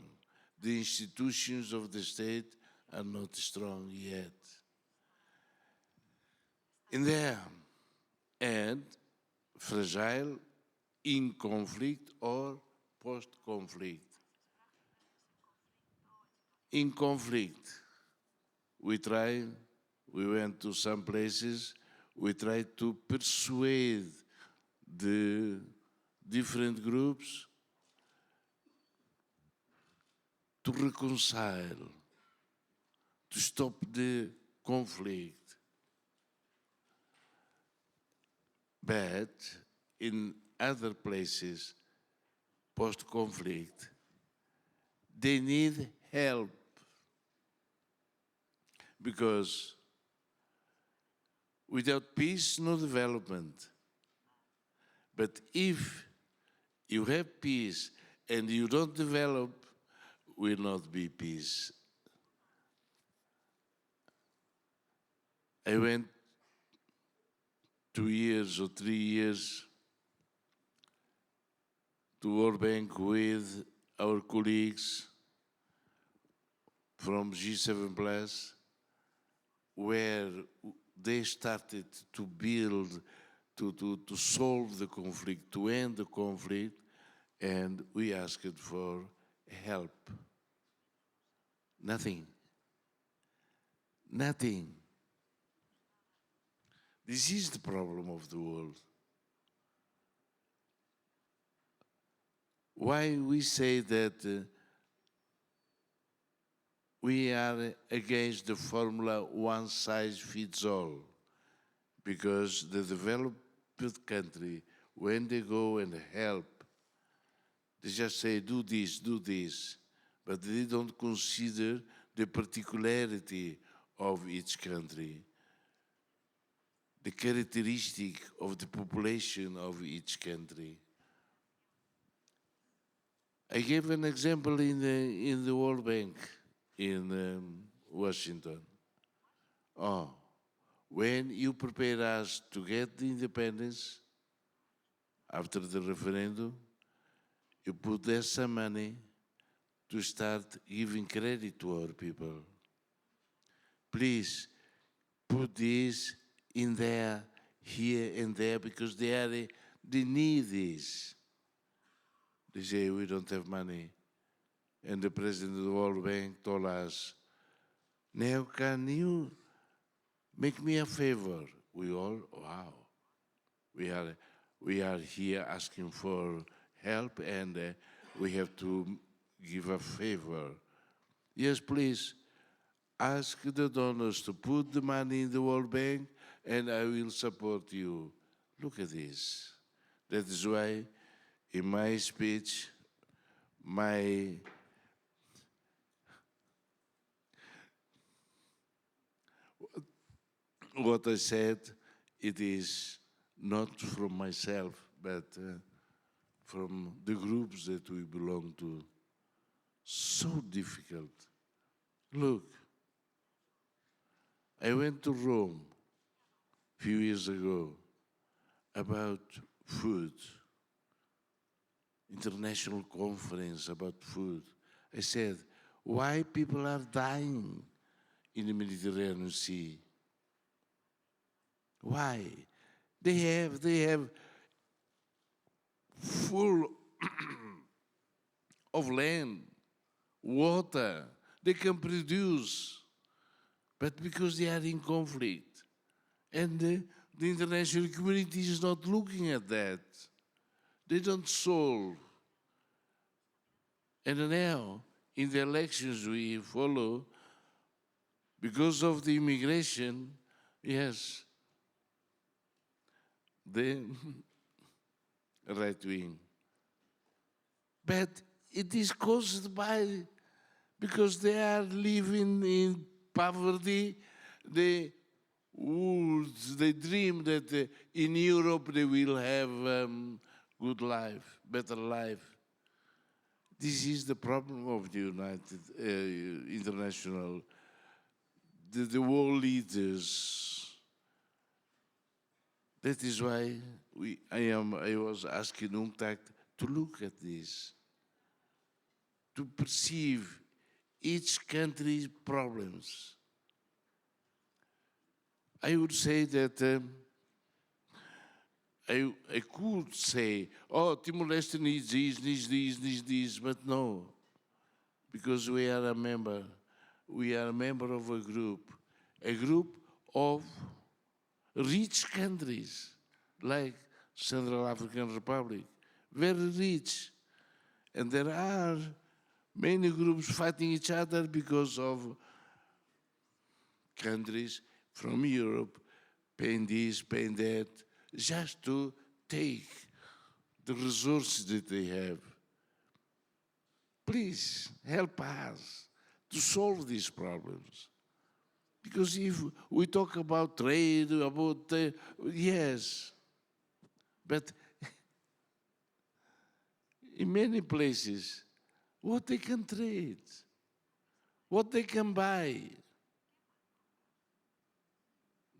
The institutions of the state are not strong yet. in there, and fragile in conflict or post-conflict. In conflict, we went to some places, we tried to persuade the different groups to reconcile, to stop the conflict. But in other places, post-conflict, they need help because without peace, no development. But if you have peace and you don't develop, will not be peace. I went 2 years or 3 years to World Bank with our colleagues from G7+, where they started to build, to solve the conflict, to end the conflict, and we asked for help. Nothing. Nothing. This is the problem of the world. Why we say that we are against the formula one size fits all? Because the developed country, when they go and help, they just say, do this, but they don't consider the particularity of each country, the characteristic of the population of each country. I gave an example in the World Bank in Washington. When you prepare us to get the independence after the referendum, you put there some money to start giving credit to our people. Please put this in there, here and there, because they need this. They say, we don't have money. And the president of the World Bank told us, now can you make me a favor? We all, wow. We are here asking for help and we have to give a favor. Yes, please, ask the donors to put the money in the World Bank and I will support you. Look at this. That is why in my speech, what I said, it is not from myself, but from the groups that we belong to. So difficult. Look, I went to Rome a few years ago about food, international conference about food. I said, why people are dying in the Mediterranean Sea? Why? They have full of land, water, they can produce, but because they are in conflict. And the international community is not looking at that. They don't solve. And now, in the elections we follow, because of the immigration, yes, the right wing. But it is caused because they are living in poverty, they dream that in Europe they will have good life, better life. This is the problem of the international, the world leaders. That is why I was asking UNCTAD to look at this, to perceive each country's problems. I would say that I could say, oh, Timor-Leste needs this, but no, because we are a member of a group of rich countries, like Central African Republic, very rich. And there are many groups fighting each other because of countries from Europe paying this, paying that, just to take the resources that they have. Please help us to solve these problems. Because if we talk about trade, yes, but in many places, what they can trade, what they can buy.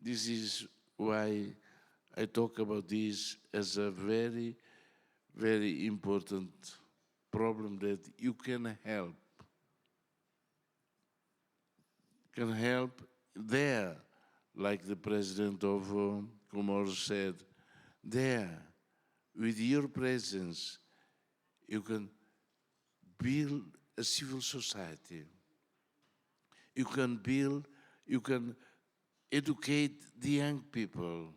This is why I talk about this as a very, very important problem that you can help. Can help there, like the president of Comoros said, there, with your presence, you can build a civil society. You can educate the young people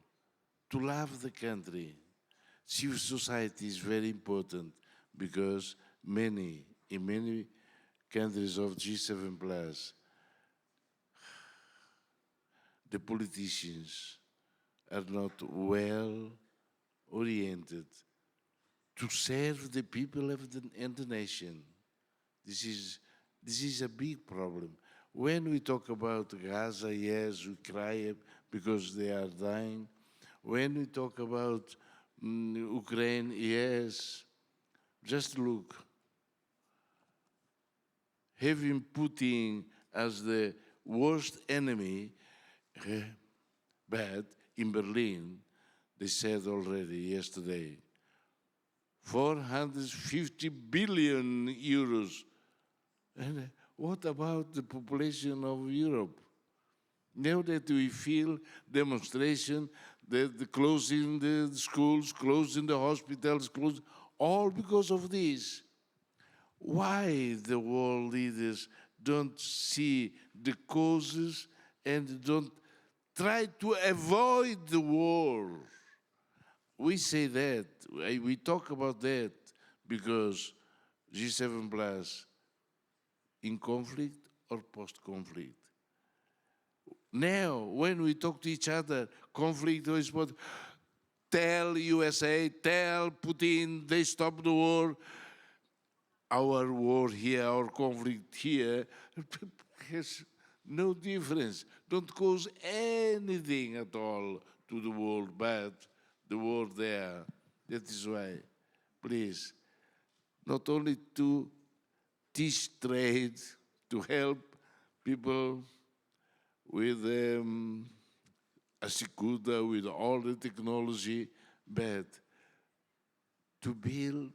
to love the country. Civil society is very important because in many countries of G7+, the politicians are not well oriented to serve the people and the nation. This is a big problem. When we talk about Gaza, yes, we cry because they are dying. When we talk about Ukraine, yes, just look. Having Putin as the worst enemy, but in Berlin, they said already yesterday, 450 billion euros. And what about the population of Europe? Now that we feel demonstration, the closing the schools, closing the hospitals, all because of this. Why the world leaders don't see the causes and don't try to avoid the war? We say that, we talk about that because G7+ in conflict or post-conflict. Now, when we talk to each other, conflict is what, tell USA, tell Putin, they stop the war. Our war here, our conflict here, has no difference. Don't cause anything at all to the world, but the war there. That is why, please, not only to teach trade, to help people with Asikuda, with all the technology, but to build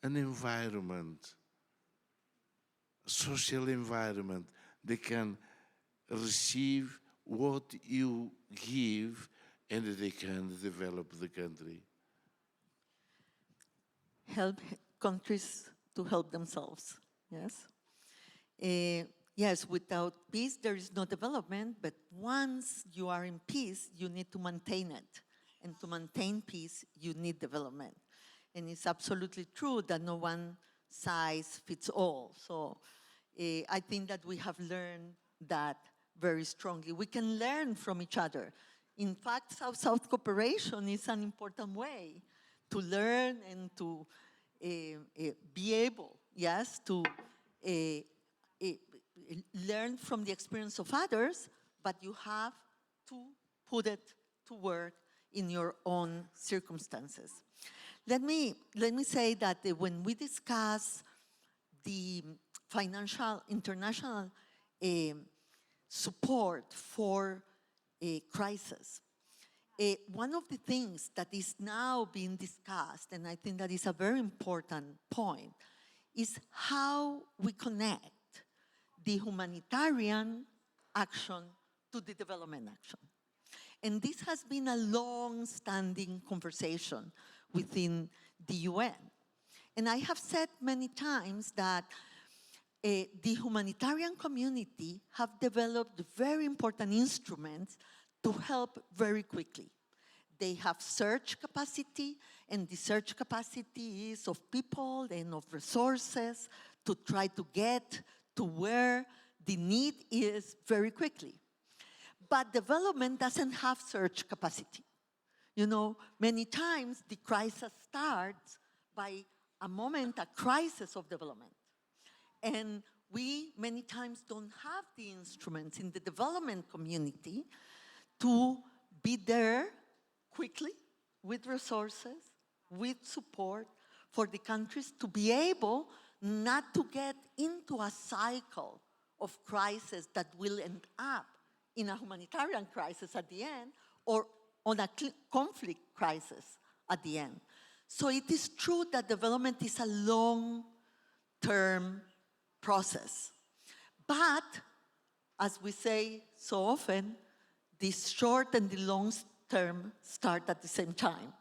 an environment, a social environment that can receive what you give and they can develop the country. Help countries to help themselves, yes? Yes, without peace, there is no development, but once you are in peace, you need to maintain it. And to maintain peace, you need development. And it's absolutely true that no one size fits all. So I think that we have learned that very strongly. We can learn from each other. In fact, South-South cooperation is an important way to learn and to be able, yes, to learn from the experience of others, but you have to put it to work in your own circumstances. Let me say that when we discuss the financial international support for a crisis, one of the things that is now being discussed, and I think that is a very important point, is how we connect the humanitarian action to the development action. And this has been a long-standing conversation within the UN. And I have said many times that the humanitarian community have developed very important instruments to help very quickly. They have search capacity, and the search capacity is of people and of resources to try to get to where the need is very quickly. But development doesn't have search capacity. You know, many times the crisis starts by a crisis of development. And we many times don't have the instruments in the development community to be there quickly with resources, with support for the countries to be able not to get into a cycle of crisis that will end up in a humanitarian crisis at the end or on a conflict crisis at the end. So it is true that development is a long-term process. But, as we say so often, the short and the long term start at the same time.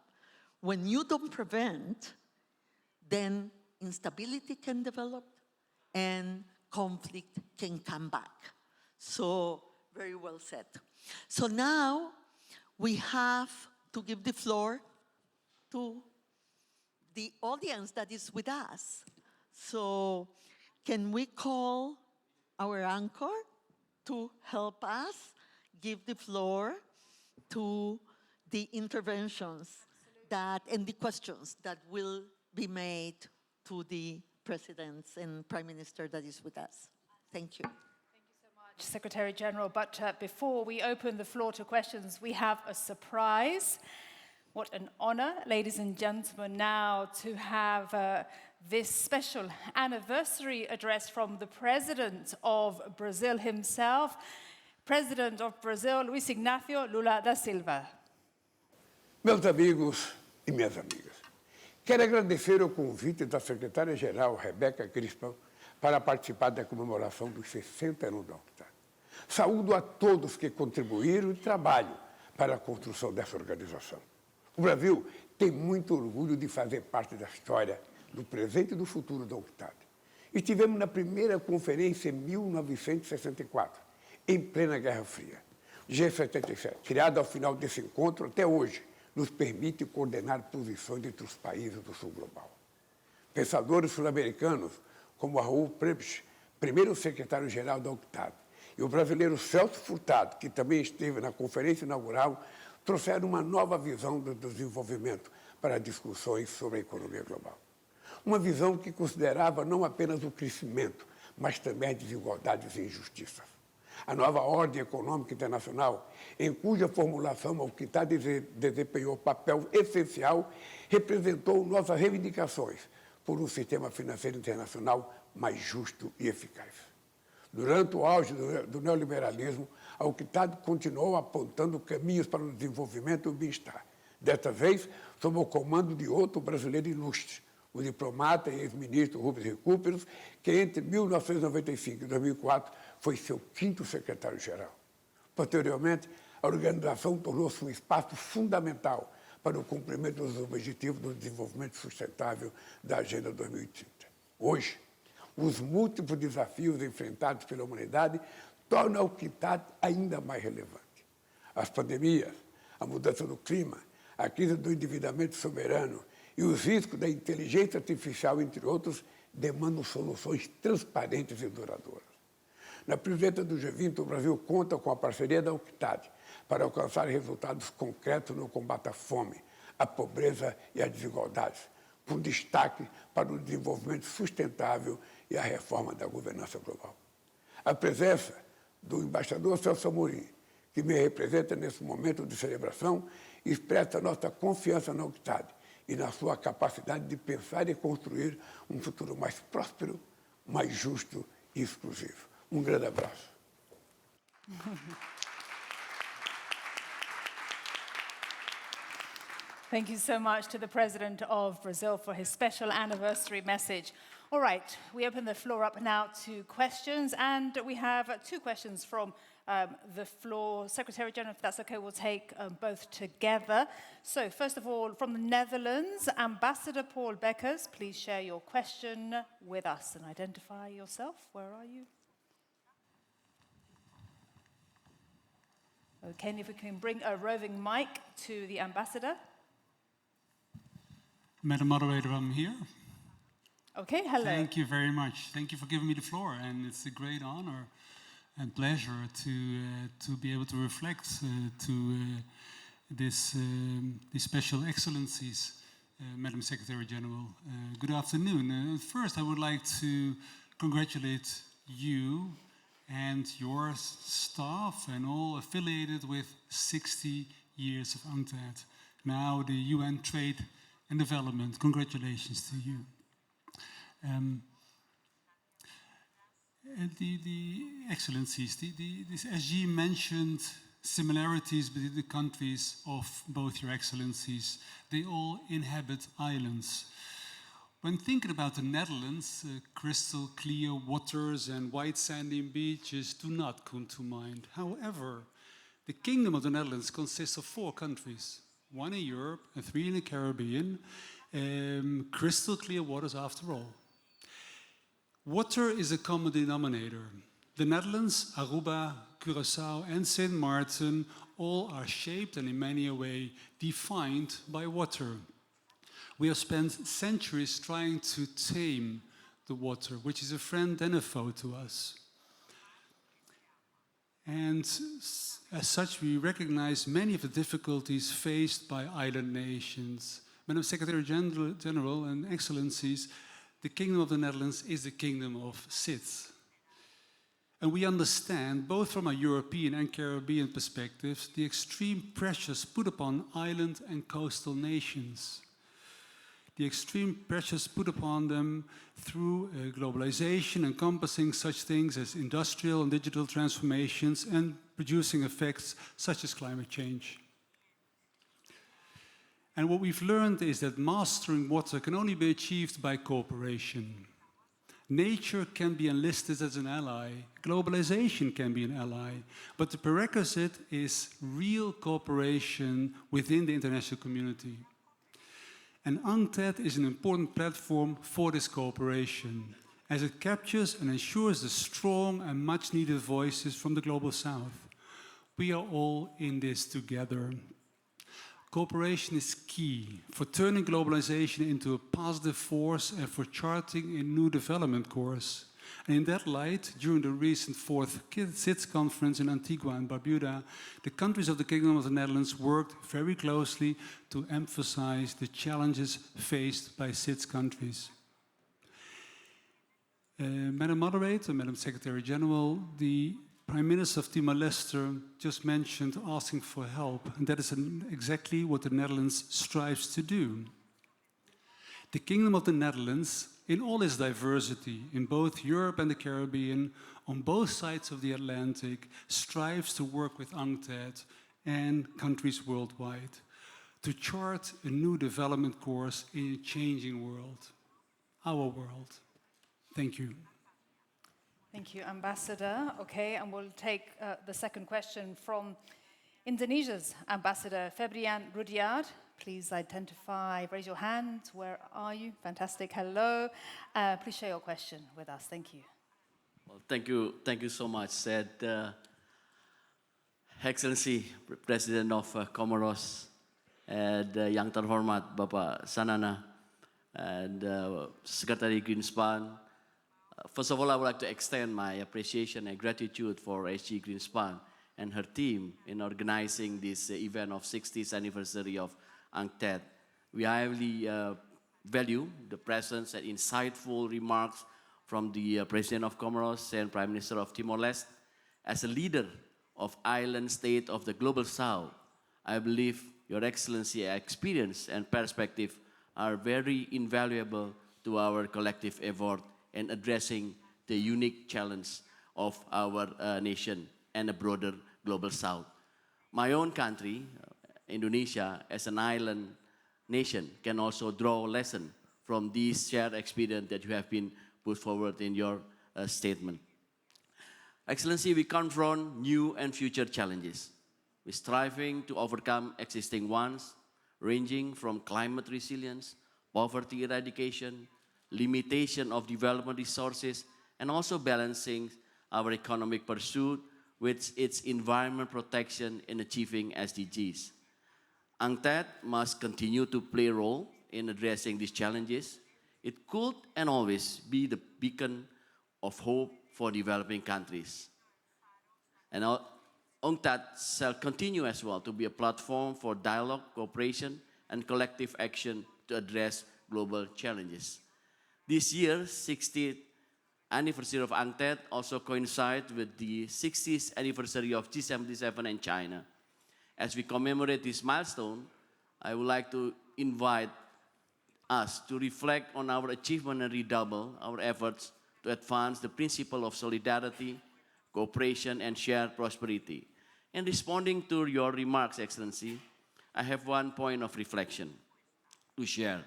When you don't prevent, then instability can develop and conflict can come back. So, very well said. So now we have to give the floor to the audience that is with us. So can we call our anchor to help us give the floor to the interventions and the questions that will be made to the presidents and prime minister that is with us? Thank you. Secretary General, but before we open the floor to questions, we have a surprise. What an honor, ladies and gentlemen, now to have this special anniversary address from the President of Brazil himself, President of Brazil, Luiz Inácio Lula da Silva. Meus amigos e minhas amigas, quero agradecer o convite da secretária-geral Rebeca Grynspan para participar da comemoração dos 60 anos da UNCTAD. Saúdo a todos que contribuíram e trabalham para a construção dessa organização. O Brasil tem muito orgulho de fazer parte da história, do presente e do futuro da UNCTAD. Estivemos na primeira conferência em 1964, em plena Guerra Fria. O G77, criado ao final desse encontro, até hoje, nos permite coordenar posições entre os países do sul global. Pensadores sul-americanos, como Raul Prebisch, primeiro secretário-geral da UNCTAD, e o brasileiro Celso Furtado, que também esteve na conferência inaugural, trouxeram uma nova visão do desenvolvimento para discussões sobre a economia global. Uma visão que considerava não apenas o crescimento, mas também as desigualdades e injustiças. A nova ordem econômica internacional, em cuja formulação a UNCTAD desempenhou papel essencial, representou nossas reivindicações por um sistema financeiro internacional mais justo e eficaz. Durante o auge do neoliberalismo, a UNCTAD continuou apontando caminhos para o desenvolvimento e o bem-estar. Desta vez, sob o comando de outro brasileiro ilustre, o diplomata e ex-ministro Rubens Recupero, que entre 1995 e 2004 foi seu 5º secretário-geral. Posteriormente, a organização tornou-se um espaço fundamental para o cumprimento dos objetivos do desenvolvimento sustentável da Agenda 2030. Hoje, os múltiplos desafios enfrentados pela humanidade tornam a UNCTAD ainda mais relevante. As pandemias, a mudança do clima, a crise do endividamento soberano e os riscos da inteligência artificial, entre outros, demandam soluções transparentes e duradouras. Na presidência do G20, o Brasil conta com a parceria da UNCTAD para alcançar resultados concretos no combate à fome, à pobreza e às desigualdades, com destaque para o desenvolvimento sustentável e a reforma da governança global. A presença do embaixador Celso Amorim, que me representa nesse momento de celebração, expressa nossa confiança na UNCTAD e na sua capacidade de pensar e construir um futuro mais próspero, mais justo e exclusivo. Um grande abraço. Thank you so much to the President of Brazil for his special anniversary message. All right, we open the floor up now to questions, and we have two questions from the floor. Secretary General, if that's okay, we'll take both together. So first of all, from the Netherlands, Ambassador Paul Beckers, please share your question with us and identify yourself. Where are you? Okay, and if we can bring a roving mic to the ambassador. Madam Moderator, I'm here. Okay, hello. Thank you very much. Thank you for giving me the floor, and it's a great honor and pleasure to be able to reflect to these special excellencies, Madam Secretary General. Good afternoon. First, I would like to congratulate you and your staff and all affiliated with 60 years of UNCTAD. Now the UN Trade and Development. Congratulations to you. The excellencies, this SG mentioned similarities between the countries of both your excellencies. They all inhabit islands. When thinking about the Netherlands, crystal clear waters and white sandy beaches do not come to mind. However, the Kingdom of the Netherlands consists of 4 countries, 1 in Europe and 3 in the Caribbean. Crystal clear waters after all. Water is a common denominator. The Netherlands, Aruba, Curaçao, and Sint Maarten all are shaped and in many a way defined by water. We have spent centuries trying to tame the water, which is a friend and a foe to us. And as such, we recognize many of the difficulties faced by island nations. Madam Secretary General and Excellencies, the Kingdom of the Netherlands is the Kingdom of SIDS. And we understand, both from a European and Caribbean perspectives, the extreme pressures put upon island and coastal nations. The extreme pressures put upon them through globalization, encompassing such things as industrial and digital transformations and producing effects such as climate change. And what we've learned is that mastering water can only be achieved by cooperation. Nature can be enlisted as an ally, globalization can be an ally, but the prerequisite is real cooperation within the international community. And UNCTAD is an important platform for this cooperation, as it captures and ensures the strong and much needed voices from the Global South. We are all in this together. Cooperation is key for turning globalization into a positive force and for charting a new development course. And in that light, during the recent 4th SIDS conference in Antigua and Barbuda, the countries of the Kingdom of the Netherlands worked very closely to emphasize the challenges faced by SIDS countries. Madam Moderator, Madam Secretary General, the Prime Minister of Timor-Leste just mentioned asking for help, and that is exactly what the Netherlands strives to do. The Kingdom of the Netherlands, in all its diversity, in both Europe and the Caribbean, on both sides of the Atlantic, strives to work with UNCTAD and countries worldwide to chart a new development course in a changing world, our world. Thank you. Thank you, Ambassador. Okay, and we'll take the second question from Indonesia's Ambassador, Febrian Rudyard. Please identify, raise your hand. Where are you? Fantastic, hello. Please share your question with us. Thank you. Well, thank you so much. Said Excellency President of Comoros, and Yang Terhormat Bapak Sanana, and Secretary Greenspan. First of all, I would like to extend my appreciation and gratitude for SG Greenspan and her team in organizing this event of 60th anniversary of UNCTAD. We highly value the presence and insightful remarks from the President of Comoros and Prime Minister of Timor-Leste. As a leader of island state of the Global South, I believe Your Excellency experience and perspective are very invaluable to our collective effort in addressing the unique challenge of our nation and a broader Global South. My own country, Indonesia, as an island nation, can also draw a lesson from this shared experience that you have been put forward in your statement. Excellency, we confront new and future challenges. We're striving to overcome existing ones, ranging from climate resilience, poverty eradication, limitation of development resources, and also balancing our economic pursuit with its environment protection in achieving SDGs. UNCTAD must continue to play a role in addressing these challenges. It could and always be the beacon of hope for developing countries. And UNCTAD shall continue as well to be a platform for dialogue, cooperation, and collective action to address global challenges. This year's 60th anniversary of UNCTAD also coincides with the 60th anniversary of G77 in China. As we commemorate this milestone, I would like to invite us to reflect on our achievement and redouble our efforts to advance the principle of solidarity, cooperation, and shared prosperity. In responding to your remarks, Excellency, I have one point of reflection to share.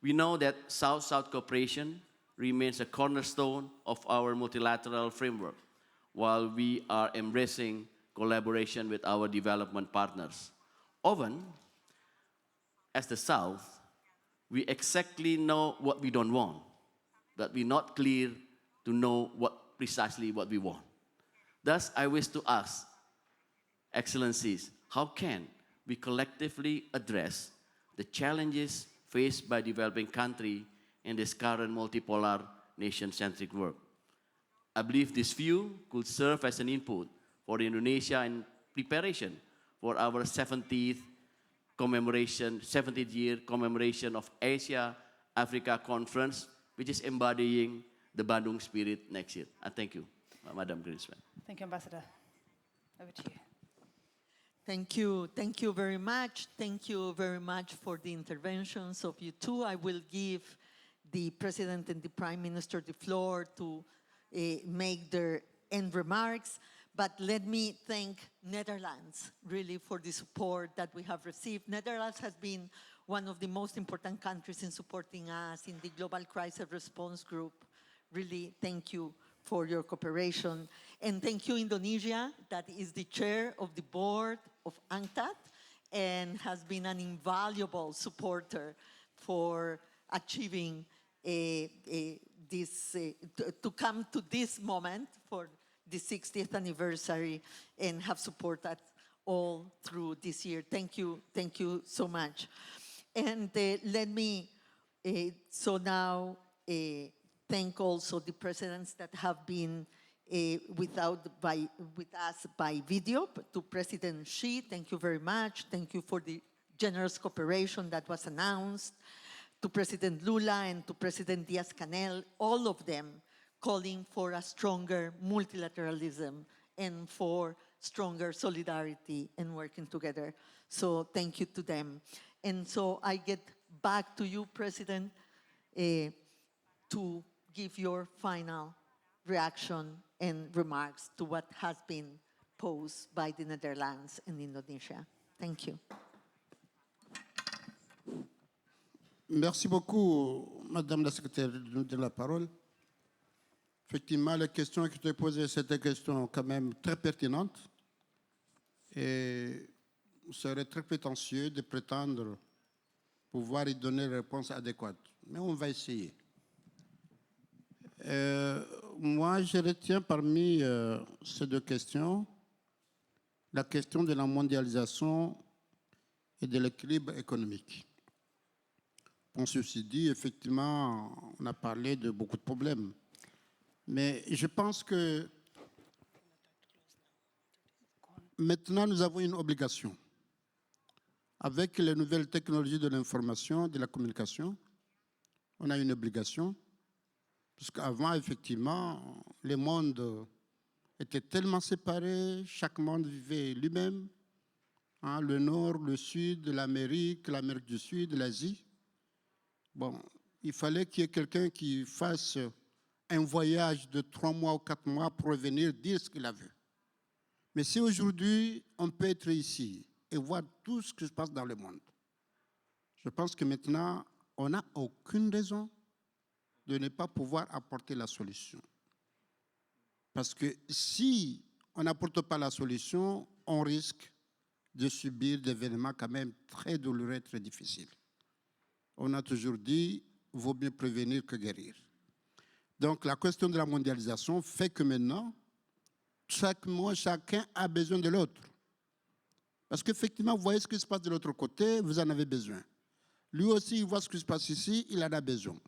We know that South-South cooperation remains a cornerstone of our multilateral framework, while we are embracing collaboration with our development partners. Often, as the South, we exactly know what we don't want, but we're not clear to know precisely what we want. Thus, I wish to ask, Excellencies, how can we collectively address the challenges faced by developing countries in this current multipolar nation-centric world? I believe this view could serve as an input for Indonesia in preparation for our 70th year commemoration of Asia-Africa Conference, which is embodying the Bandung spirit next year. Thank you, Madam Greenspan. Thank you, Ambassador. Over to you. Thank you. Thank you very much. Thank you very much for the interventions of you two. I will give the President and the Prime Minister the floor to make their end remarks. But let me thank Netherlands, really, for the support that we have received. Netherlands has been one of the most important countries in supporting us in the Global Crisis Response Group. Really, thank you for your cooperation. And thank you, Indonesia, that is the chair of the board of UNCTAD and has been an invaluable supporter for achieving to come to this moment for the 60th anniversary and have supported all through this year. Thank you so much. And let me now thank also the presidents that have been with us by video. To President Xi, thank you very much. Thank you for the generous cooperation that was announced. To President Lula and to President Diaz-Canel, all of them calling for a stronger multilateralism and for stronger solidarity and working together. So thank you to them. And so I get back to you, President, to give your final reaction and remarks to what has been posed by the Netherlands and Indonesia. Thank you. Merci beaucoup, Madame la Secrétaire, de nous donner la parole. Effectivement, les questions qui étaient posées, c'est des questions quand même très pertinentes. Et il serait très prétentieux de prétendre pouvoir y donner une réponse adéquate. Mais on va essayer. Moi, je retiens parmi ces deux questions la question de la mondialisation et de l'équilibre économique. Bon, ceci dit, effectivement, on a parlé de beaucoup de problèmes. Mais je pense que maintenant, nous avons une obligation. Avec les nouvelles technologies de l'information, de la communication, on a une obligation. Parce qu'avant, effectivement, les mondes étaient tellement séparés, chaque monde vivait lui-même. Hein, le Nord, le Sud, l'Amérique du Sud, l'Asie. Bon, il fallait qu'il y ait quelqu'un qui fasse un voyage de 3 mois ou 4 mois pour revenir dire ce qu'il a vu. Mais si aujourd'hui, on peut être ici et voir tout ce qui se passe dans le monde, je pense que maintenant, on n'a aucune raison de ne pas pouvoir apporter la solution. Parce que si on n'apporte pas la solution, on risque de subir des événements quand même très douloureux, très difficiles. On a toujours dit, vaut mieux prévenir que guérir. Donc la question de la mondialisation fait que maintenant, chacun a besoin de l'autre. Parce qu'effectivement, vous voyez ce qui se passe de l'autre côté, vous en avez besoin. Lui aussi, il voit ce qui se passe ici, il en a besoin.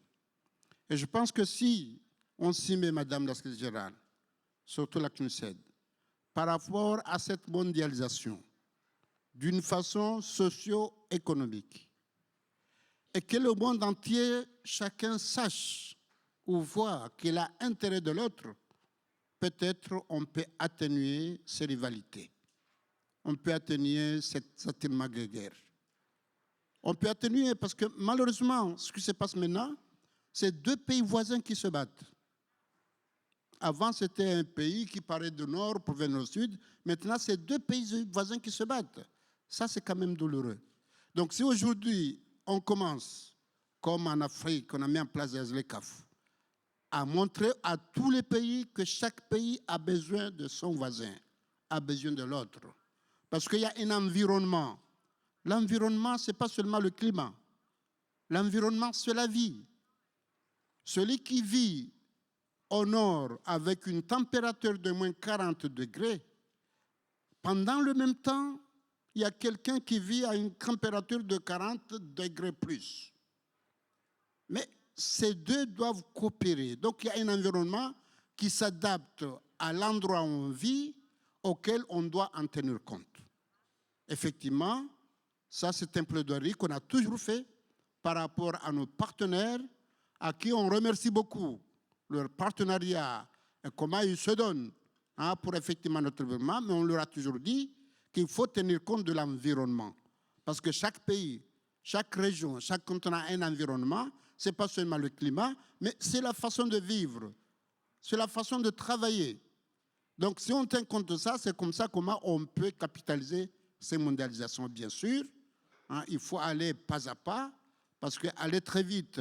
Et je pense que si on s'y met, Madame la Secrétaire générale, surtout la CNUSED, par rapport à cette mondialisation, d'une façon socio-économique, et que le monde entier, chacun sache ou voit qu'il a intérêt de l'autre, peut-être on peut atténuer ces rivalités. On peut atténuer cette guerre. On peut atténuer parce que malheureusement, ce qui se passe maintenant, c'est deux pays voisins qui se battent. Avant, c'était un pays qui parlait du nord pour venir au sud. Maintenant, c'est deux pays voisins qui se battent. Ça, c'est quand même douloureux. Donc, si aujourd'hui, on commence, comme en Afrique, on a mis en place les ZLECAf, à montrer à tous les pays que chaque pays a besoin de son voisin, a besoin de l'autre. Parce qu'il y a un environnement. L'environnement, ce n'est pas seulement le climat. L'environnement, c'est la vie. Celui qui vit au nord avec une température de moins 40 degrés, pendant le même temps, il y a quelqu'un qui vit à une température de 40 degrés plus. Mais ces deux doivent coopérer. Donc il y a un environnement qui s'adapte à l'endroit où on vit, auquel on doit en tenir compte. Effectivement, ça c'est un plaidoyer qu'on a toujours fait par rapport à nos partenaires, à qui on remercie beaucoup leur partenariat et comment ils se donnent pour effectivement notre développement, mais on leur a toujours dit qu'il faut tenir compte de l'environnement. Parce que chaque pays, chaque région, chaque continent a un environnement, ce n'est pas seulement le climat, mais c'est la façon de vivre, c'est la façon de travailler. Donc si on tient compte de ça, c'est comme ça comment on peut capitaliser ces mondialisations. Bien sûr, il faut aller pas à pas, parce qu'aller très vite,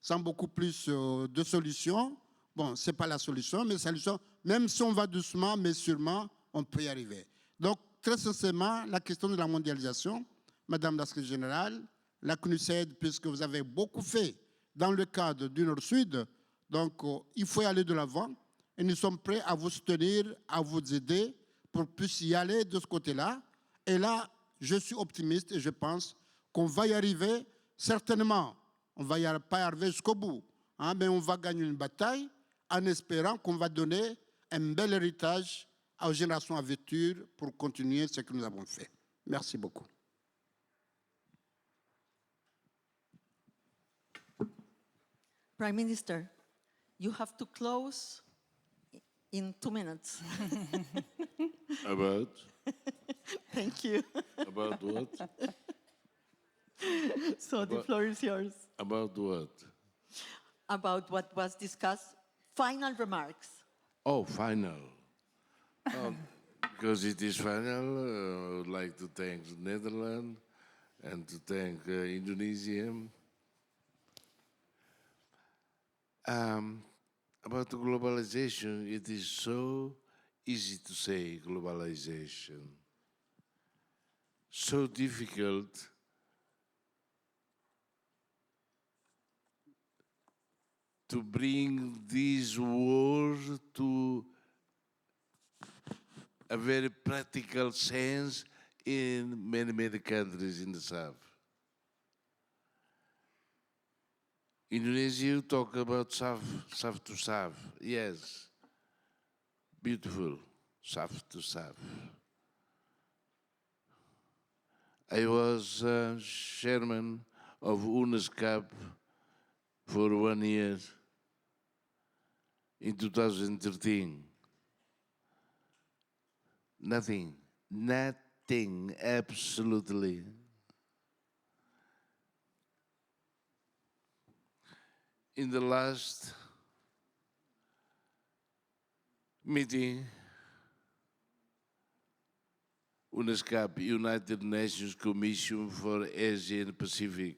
sans beaucoup plus de solutions, bon, ce n'est pas la solution, mais la solution, même si on va doucement, mais sûrement, on peut y arriver. Donc, très sincèrement, la question de la mondialisation, Madame la Secrétaire générale, la CNUSED, puisque vous avez beaucoup fait dans le cadre du Nord-Sud, donc il faut y aller de l'avant, et nous sommes prêts à vous soutenir, à vous aider pour puisse y aller de ce côté-là. Et là, je suis optimiste et je pense qu'on va y arriver, certainement. On ne va pas y arriver jusqu'au bout, mais on va gagner une bataille en espérant qu'on va donner un bel héritage aux générations à venir pour continuer ce que nous avons fait. Merci beaucoup. Prime Minister, you have to close in 2 minutes. About? Thank you. About what? So the floor is yours. About what? About what was discussed. Final remarks. Oh, final. Because it is final, I would like to thank the Netherlands and to thank Indonesia. About the globalization, it is so easy to say globalization. So difficult to bring these words to a very practical sense in many, many countries in the South. Indonesia, you talk about South to South. Yes, beautiful, South to South. I was chairman of UNESCAP for 1 year in 2013. Nothing, absolutely. In the last meeting, UNESCAP, United Nations Commission for Asia and Pacific,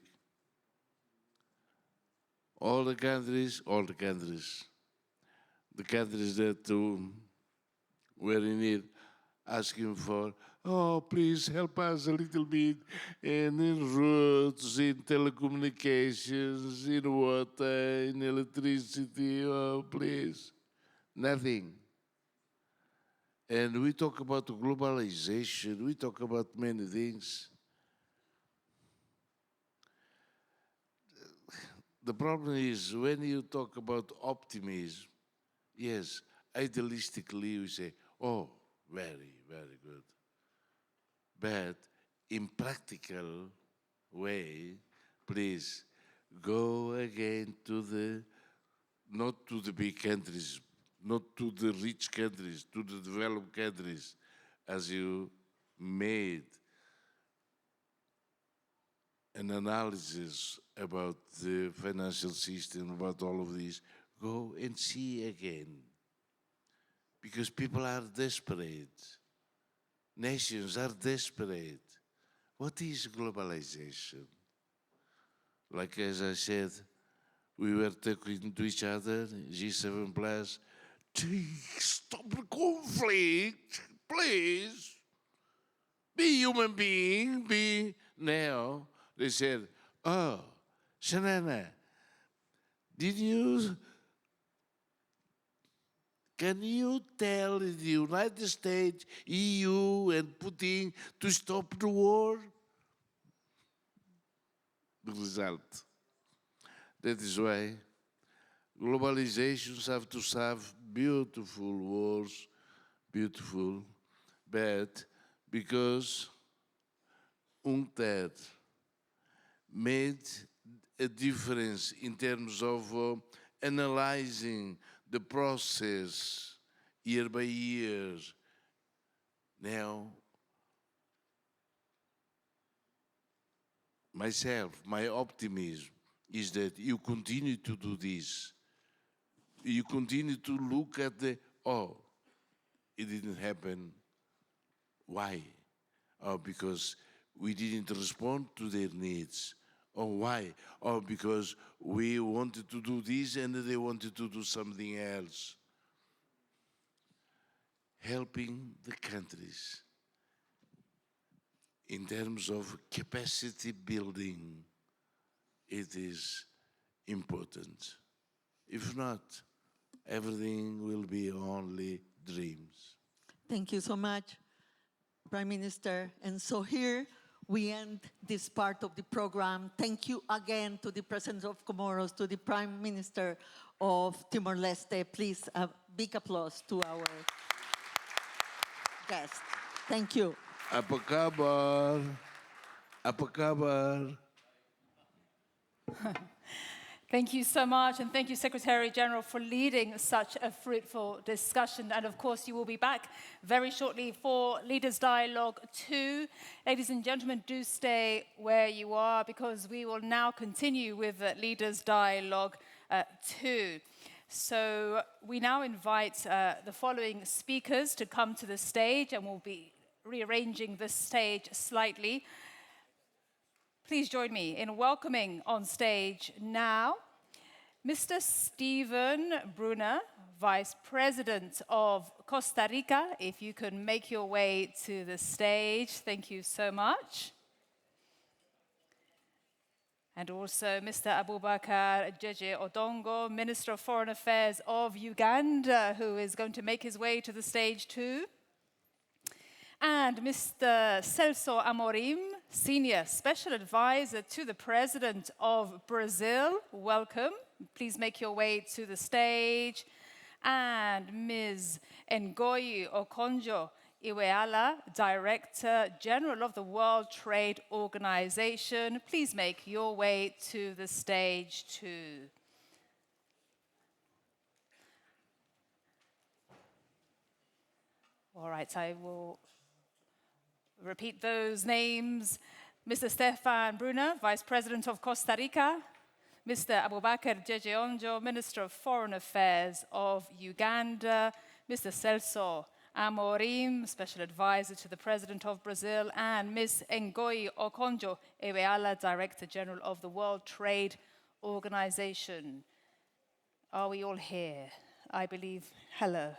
all the countries that were in need, asking for, oh, please help us a little bit in roads, in telecommunications, in water, in electricity, oh, please. Nothing. And we talk about globalization, we talk about many things. The problem is when you talk about optimism, yes, idealistically we say, oh, very, very good. But in practical way, please go again to not to the big countries, not to the rich countries, to the developed countries, as you made an analysis about the financial system, about all of this. Go and see again. Because people are desperate. Nations are desperate. What is globalization? Like as I said, we were talking to each other, G7 plus, stop the conflict, please. Be human being, be now. They said, oh, Shanana, can you tell the United States, EU, and Putin to stop the war? The result. That is why globalizations have to have beautiful wars, beautiful, but because UNCTAD made a difference in terms of analyzing the process year by year. Now, my optimism is that you continue to do this. You continue to look at it didn't happen. Why? Oh, because we didn't respond to their needs. Oh, why? Oh, because we wanted to do this and they wanted to do something else. Helping the countries in terms of capacity building, it is important. If not, everything will be only dreams. Thank you so much, Prime Minister. And so here we end this part of the program. Thank you again to the President of Comoros, to the Prime Minister of Timor-Leste. Please, a big applause to our guest. Thank you. Apa kabar? Apa kabar? Thank you so much, and thank you, Secretary General, for leading such a fruitful discussion. And of course, you will be back very shortly for Leaders Dialogue 2. Ladies and gentlemen, do stay where you are, because we will now continue with Leaders Dialogue 2. So we now invite the following speakers to come to the stage, and we'll be rearranging the stage slightly. Please join me in welcoming on stage now Mr. Steven Brunner, Vice President of Costa Rica. If you can make your way to the stage, thank you so much. And also Mr. Abubakar Jeje Odongo, Minister of Foreign Affairs of Uganda, who is going to make his way to the stage too. And Mr. Celso Amorim, Senior Special Advisor to the President of Brazil. Welcome. Please make your way to the stage. And Ms. Ngoyi Okonjo Iweala, Director General of the World Trade Organization. Please make your way to the stage too. All right, I will repeat those names. Mr. Stefan Brunner, Vice President of Costa Rica. Mr. Abubakar Jeje Onjo, Minister of Foreign Affairs of Uganda. Mr. Celso Amorim, Special Advisor to the President of Brazil. And Ms. Ngoyi Okonjo Iweala, Director General of the World Trade organization. Are we all here? I believe, hello.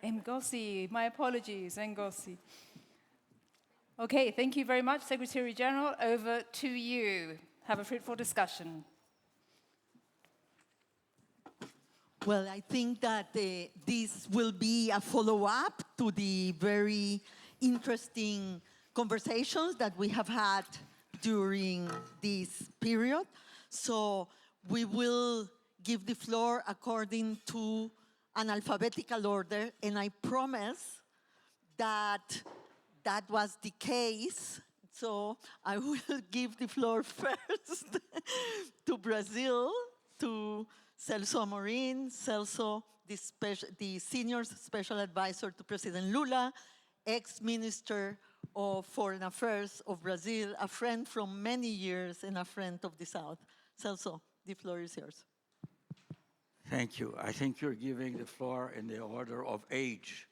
Ngozi, my apologies, Ngozi. Okay, thank you very much, Secretary General. Over to you. Have a fruitful discussion. Well, I think that this will be a follow-up to the very interesting conversations that we have had during this period. So we will give the floor according to an alphabetical order, and I promise that that was the case. So I will give the floor first to Brazil, to Celso Amorim. Celso, the senior special advisor to President Lula, ex-minister of Foreign Affairs of Brazil, a friend from many years and a friend of the South. Celso, the floor is yours. Thank you. I think you're giving the floor in the order of age,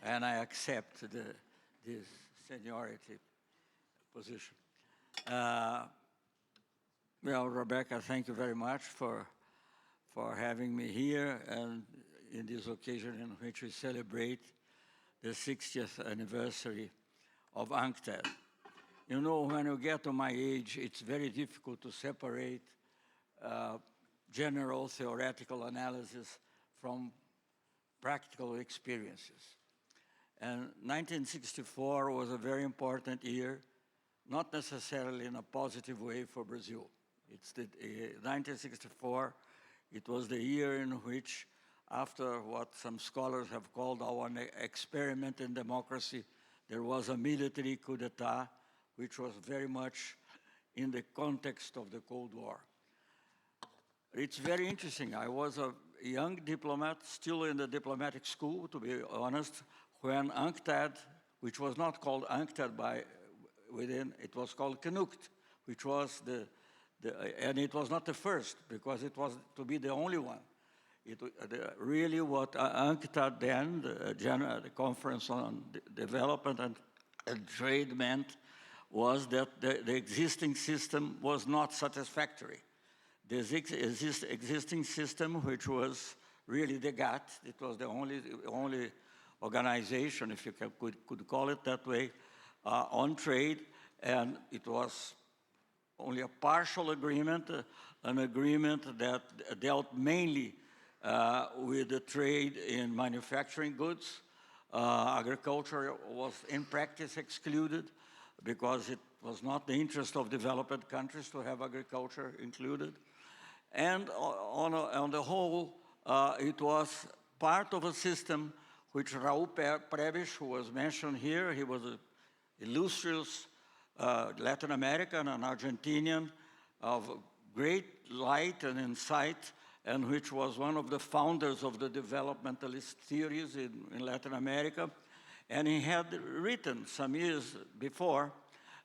and I accept this seniority position. Well, Rebecca, thank you very much for having me here and in this occasion in which we celebrate the 60th anniversary of UNCTAD. You know, when you get to my age, it's very difficult to separate general theoretical analysis from practical experiences. And 1964 was a very important year, not necessarily in a positive way for Brazil. It's 1964, it was the year in which, after what some scholars have called our experiment in democracy, there was a military coup d'etat, which was very much in the context of the Cold War. It's very interesting. I was a young diplomat, still in the diplomatic school, to be honest, when UNCTAD, which was not called UNCTAD within, it was called CNUCT, which was and it was not the first, because it was to be the only one. Really what UNCTAD then, the Conference on Development and Trade meant was that the existing system was not satisfactory. The existing system, which was really the GATT, it was the only organization, if you could call it that way, on trade, and it was only a partial agreement, an agreement that dealt mainly with the trade in manufacturing goods. Agriculture was in practice excluded because it was not the interest of developed countries to have agriculture included. And on the whole, it was part of a system which Raul Prebisch, who was mentioned here, he was an illustrious Latin American and Argentinian of great light and insight, and which was one of the founders of the developmentalist theories in Latin America. And he had written some years before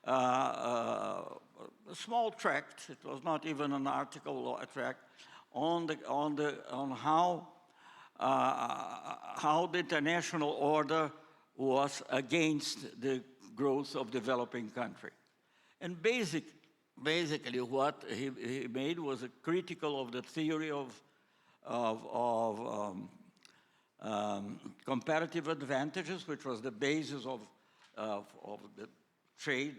a small tract, it was not even an article or a tract, on how the international order was against the growth of developing country. And basically what he made was a critical of the theory of comparative advantages, which was the basis of the trade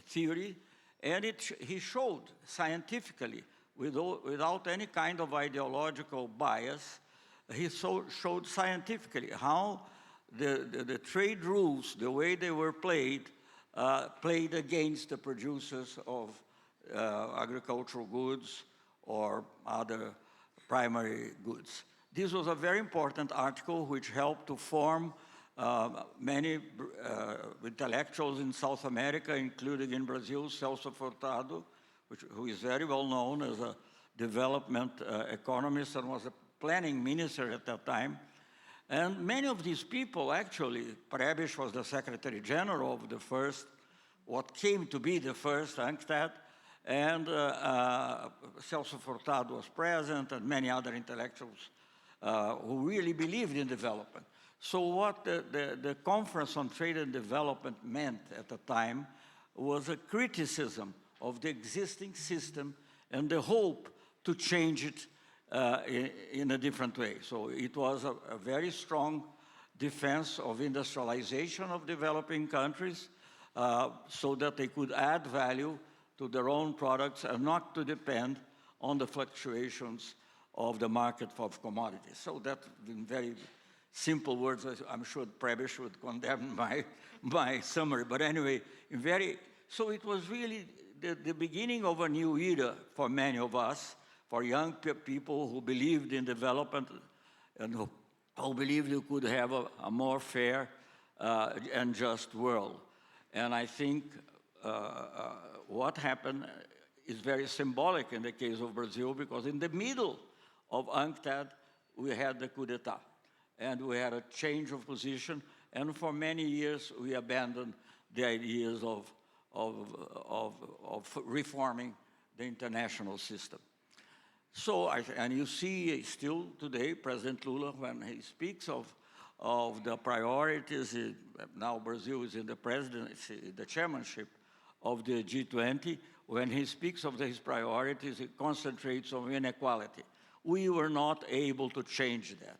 theory, and he showed scientifically, without any kind of ideological bias, he showed scientifically how the trade rules, the way they were played against the producers of agricultural goods or other primary goods. This was a very important article which helped to form many intellectuals in South America, including in Brazil, Celso Furtado, who is very well known as a development economist and was a planning minister at that time. And many of these people, actually, Prebisch was the Secretary General of the first, what came to be the first UNCTAD, and Celso Furtado was present, and many other intellectuals who really believed in development. So what the Conference on Trade and Development meant at the time was a criticism of the existing system and the hope to change it in a different way. So it was a very strong defense of industrialization of developing countries so that they could add value to their own products and not to depend on the fluctuations of the market of commodities. So that, in very simple words, I'm sure Prebisch would condemn my summary. But anyway, so it was really the beginning of a new era for many of us, for young people who believed in development and who believed you could have a more fair and just world. And I think what happened is very symbolic in the case of Brazil, because in the middle of UNCTAD, we had the coup d'etat, and we had a change of position, and for many years, we abandoned the ideas of reforming the international system. So, and you see still today, President Lula, when he speaks of the priorities, now Brazil is in the presidency, the chairmanship of the G20, when he speaks of his priorities, he concentrates on inequality. We were not able to change that.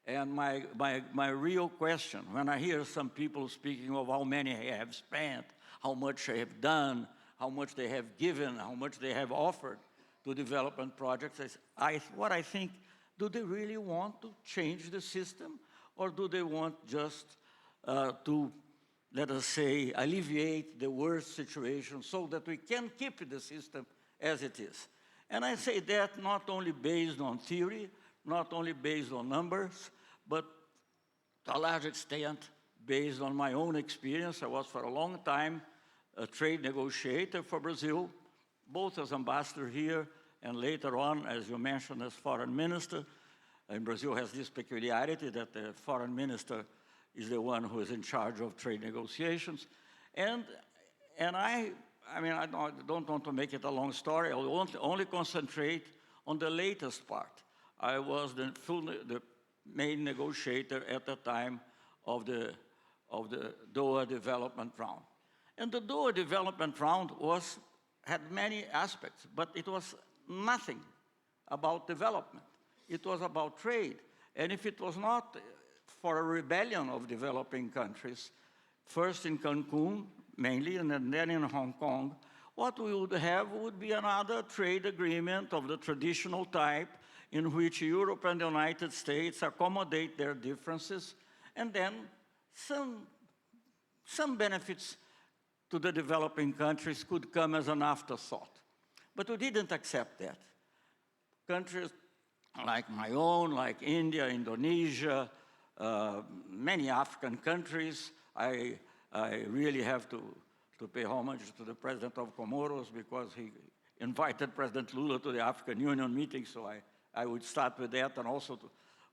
And my real question, when I hear some people speaking of how many they have spent, how much they have done, how much they have given, how much they have offered to development projects, what I think, do they really want to change the system, or do they want just to, let us say, alleviate the worst situation so that we can keep the system as it is? And I say that not only based on theory, not only based on numbers, but to a large extent based on my own experience. I was for a long time a trade negotiator for Brazil, both as ambassador here and later on, as you mentioned, as foreign minister. And Brazil has this peculiarity that the foreign minister is the one who is in charge of trade negotiations. And I don't want to make it a long story. I will only concentrate on the latest part. I was the main negotiator at the time of the Doha Development Round. And the Doha Development Round had many aspects, but it was nothing about development. It was about trade. And if it was not for a rebellion of developing countries, first in Cancun, mainly, and then in Hong Kong, what we would have would be another trade agreement of the traditional type in which Europe and the United States accommodate their differences, and then some benefits to the developing countries could come as an afterthought. But we didn't accept that. Countries like my own, like India, Indonesia, many African countries, I really have to pay homage to the president of Comoros because he invited President Lula to the African Union meeting, so I would start with that, and also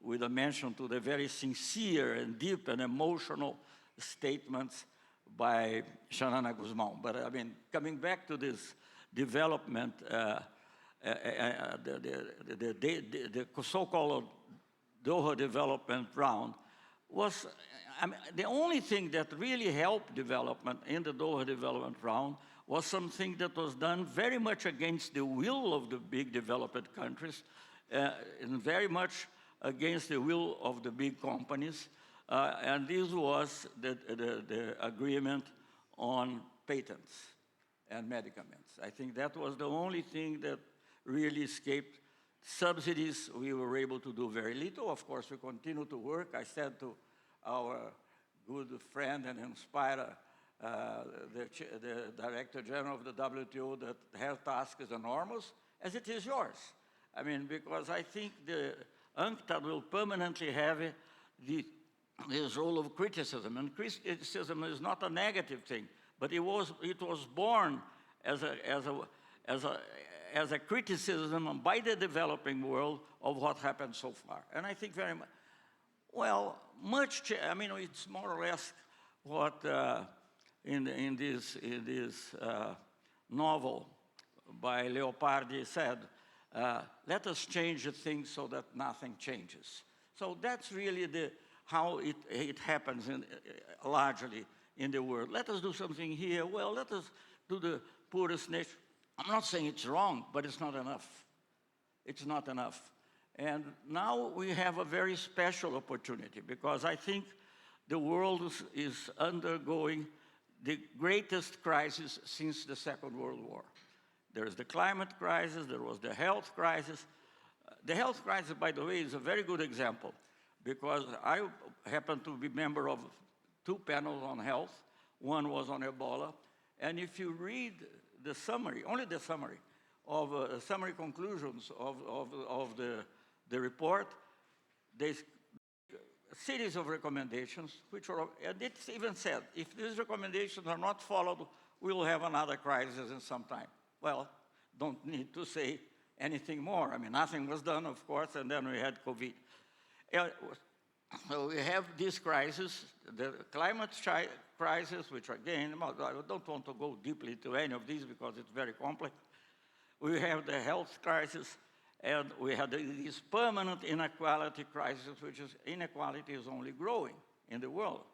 with a mention to the very sincere and deep and emotional statements by Xanana Guzmão. But I mean, coming back to this development, the so-called Doha Development Round was, the only thing that really helped development in the Doha Development Round was something that was done very much against the will of the big developed countries, and very much against the will of the big companies, and this was the agreement on patents and medicaments. I think that was the only thing that really escaped. Subsidies, we were able to do very little. Of course, we continue to work. I said to our good friend and inspirer, the Director General of the WTO, that her task is enormous, as it is yours. I mean, because I think the UNCTAD will permanently have this role of criticism, and criticism is not a negative thing, but it was born as a criticism by the developing world of what happened so far. And I think very much, Well, I mean, it's more or less what in this novel by Leopardi said, let us change the things so that nothing changes. So that's really how it happens largely in the world. Let us do something here. Well, let us do the poorest nation. I'm not saying it's wrong, but it's not enough. It's not enough. And now we have a very special opportunity because I think the world is undergoing the greatest crisis since the Second World War. There's the climate crisis, there was the health crisis. The health crisis, by the way, is a very good example because I happen to be member of 2 panels on health. One was on Ebola. And if you read the summary, only the summary, of summary conclusions of the report, there's a series of recommendations, and it's even said, if these recommendations are not followed, we will have another crisis in some time. Well, don't need to say anything more. I mean, nothing was done, of course, and then we had COVID. So we have this crisis, the climate crisis, which again, I don't want to go deeply into any of these because it's very complex. We have the health crisis, and we have this permanent inequality crisis, which is inequality is only growing in the world.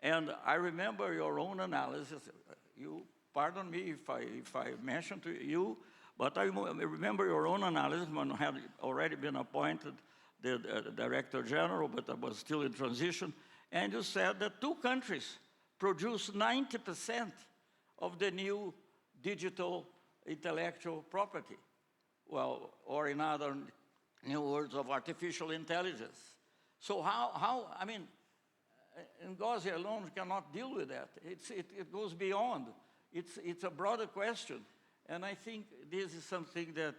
And I remember your own analysis. You pardon me if I mention to you, but I remember your own analysis when I had already been appointed the Director General, but I was still in transition, and you said that 2 countries produce 90% of the new digital intellectual property. Well, or in other new words, of artificial intelligence. So how I mean, Ngozi alone cannot deal with that. It goes beyond. It's a broader question. And I think this is something that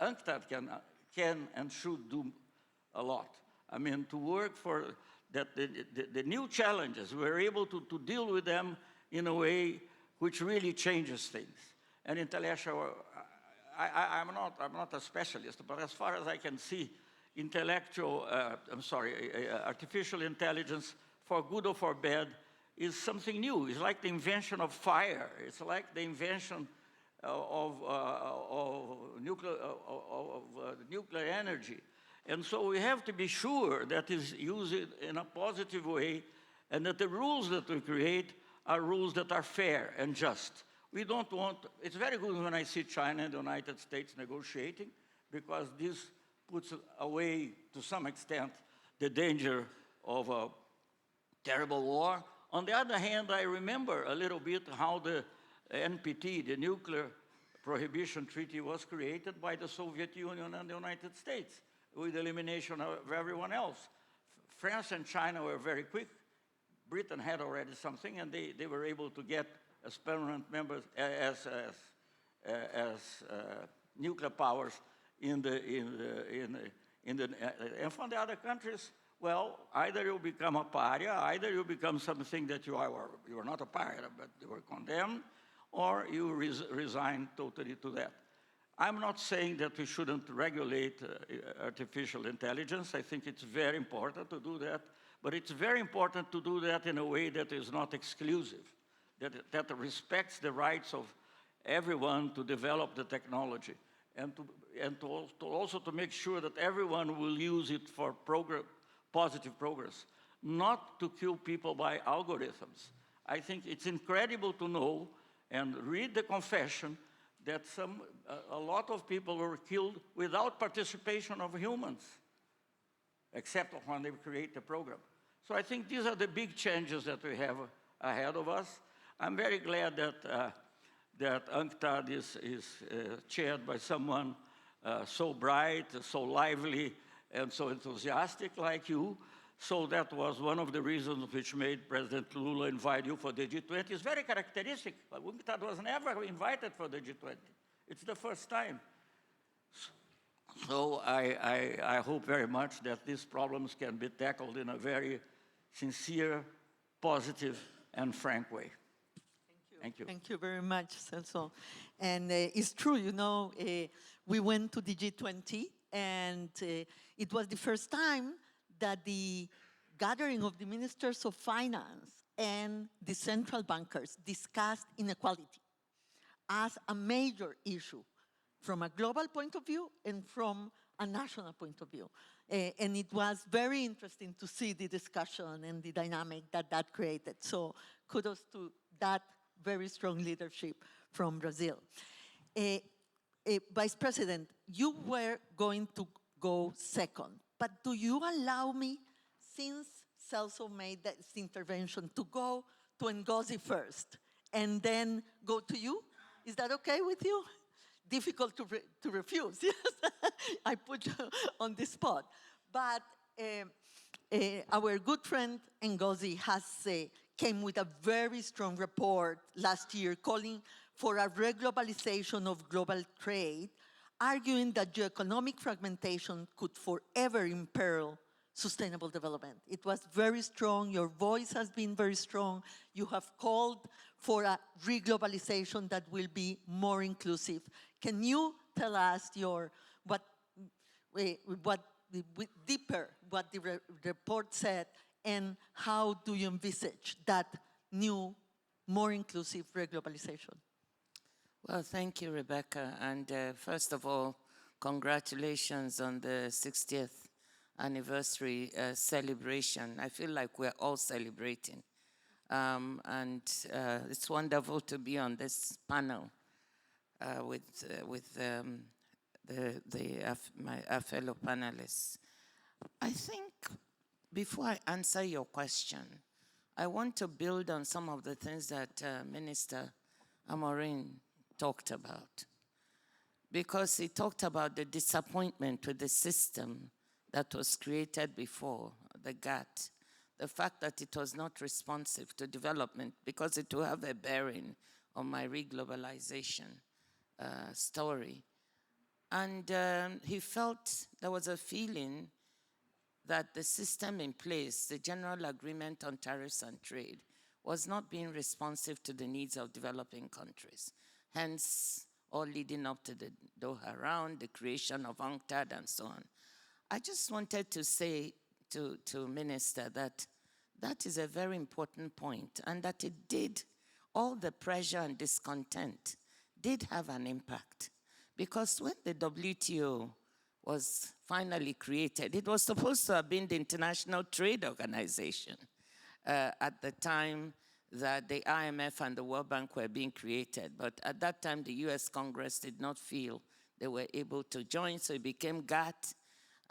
UNCTAD can and should do a lot. I mean, to work for that the new challenges, we're able to deal with them in a way which really changes things. And intellectual, I'm not a specialist, but as far as I can see, artificial intelligence, for good or for bad, is something new. It's like the invention of fire. It's like the invention of nuclear energy. And so we have to be sure that it's used in a positive way and that the rules that we create are rules that are fair and just. We don't want, it's very good when I see China and the United States negotiating because this puts away, to some extent, the danger of a terrible war. On the other hand, I remember a little bit how the NPT, the Nuclear Prohibition Treaty, was created by the Soviet Union and the United States with the elimination of everyone else. France and China were very quick. Britain had already something, and they were able to get as permanent members, as nuclear powers and from the other countries, well, either you become a pariah, either you become something that you are not a pariah, but you were condemned, or you resign totally to that. I'm not saying that we shouldn't regulate artificial intelligence. I think it's very important to do that, but it's very important to do that in a way that is not exclusive, that respects the rights of everyone to develop the technology, and also to make sure that everyone will use it for positive progress, not to kill people by algorithms. I think it's incredible to know and read the confession that a lot of people were killed without participation of humans, except when they create the program. So I think these are the big changes that we have ahead of us. I'm very glad that UNCTAD is chaired by someone so bright, so lively, and so enthusiastic like you. So that was one of the reasons which made President Lula invite you for the G20. It's very characteristic. UNCTAD was never invited for the G20. It's the first time. So I hope very much that these problems can be tackled in a very sincere, positive, and frank way. Thank you. Thank you very much, Celso. And it's true, you know, we went to the G20, and it was the first time that the gathering of the ministers of finance and the central bankers discussed inequality as a major issue from a global point of view and from a national point of view. And it was very interesting to see the discussion and the dynamic that that created. So kudos to that very strong leadership from Brazil. Vice President, you were going to go second, but do you allow me, since Celso made this intervention, to go to Ngozi first and then go to you? Is that okay with you? Difficult to refuse, yes. I put you on the spot. But our good friend Ngozi came with a very strong report last year calling for a reglobalization of global trade, arguing that geoeconomic fragmentation could forever imperil sustainable development. It was very strong. Your voice has been very strong. You have called for a reglobalization that will be more inclusive. Can you tell us what the report said, and how do you envisage that new, more inclusive reglobalization? Well, thank you, Rebecca. And first of all, congratulations on the 60th anniversary celebration. I feel like we're all celebrating. And it's wonderful to be on this panel with our fellow panelists. I think before I answer your question, I want to build on some of the things that Minister Amorim talked about. Because he talked about the disappointment with the system that was created before, the GATT, the fact that it was not responsive to development because it will have a bearing on my reglobalization story. And he felt there was a feeling that the system in place, the General Agreement on Tariffs and Trade, was not being responsive to the needs of developing countries. Hence, all leading up to the Doha round, the creation of UNCTAD and so on. I just wanted to say to Minister that that is a very important point, and that it did, all the pressure and discontent did have an impact. Because when the WTO was finally created, it was supposed to have been the International Trade Organization at the time that the IMF and the World Bank were being created. But at that time, the US Congress did not feel they were able to join, so it became GATT.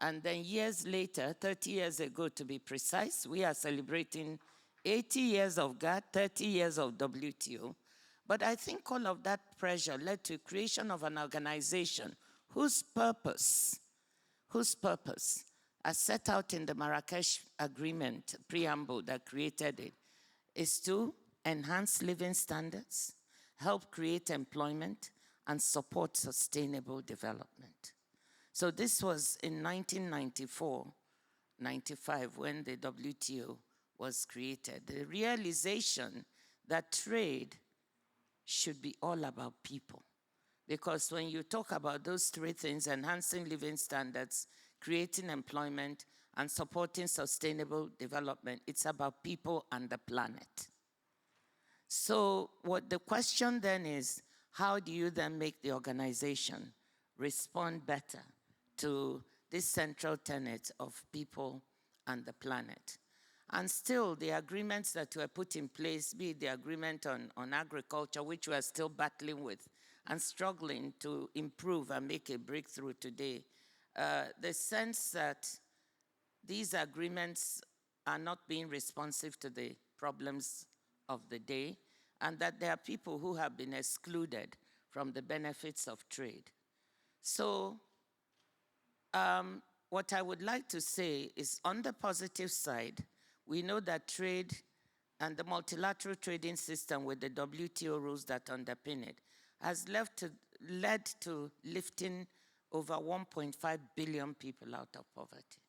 And then years later, 30 years ago to be precise, we are celebrating 80 years of GATT, 30 years of WTO. But I think all of that pressure led to creation of an organization whose purpose, as set out in the Marrakesh Agreement preamble that created it, is to enhance living standards, help create employment, and support sustainable development. So this was in 1994-95 when the WTO was created. The realization that trade should be all about people. Because when you talk about those three things, enhancing living standards, creating employment, and supporting sustainable development, it's about people and the planet. So what the question then is, how do you then make the organization respond better to this central tenet of people and the planet? And still, the agreements that were put in place, be it the agreement on agriculture, which we are still battling with and struggling to improve and make a breakthrough today, the sense that these agreements are not being responsive to the problems of the day, and that there are people who have been excluded from the benefits of trade. So what I would like to say is, on the positive side, we know that trade and the multilateral trading system with the WTO rules that underpin it has led to lifting over 1.5 billion people out of poverty.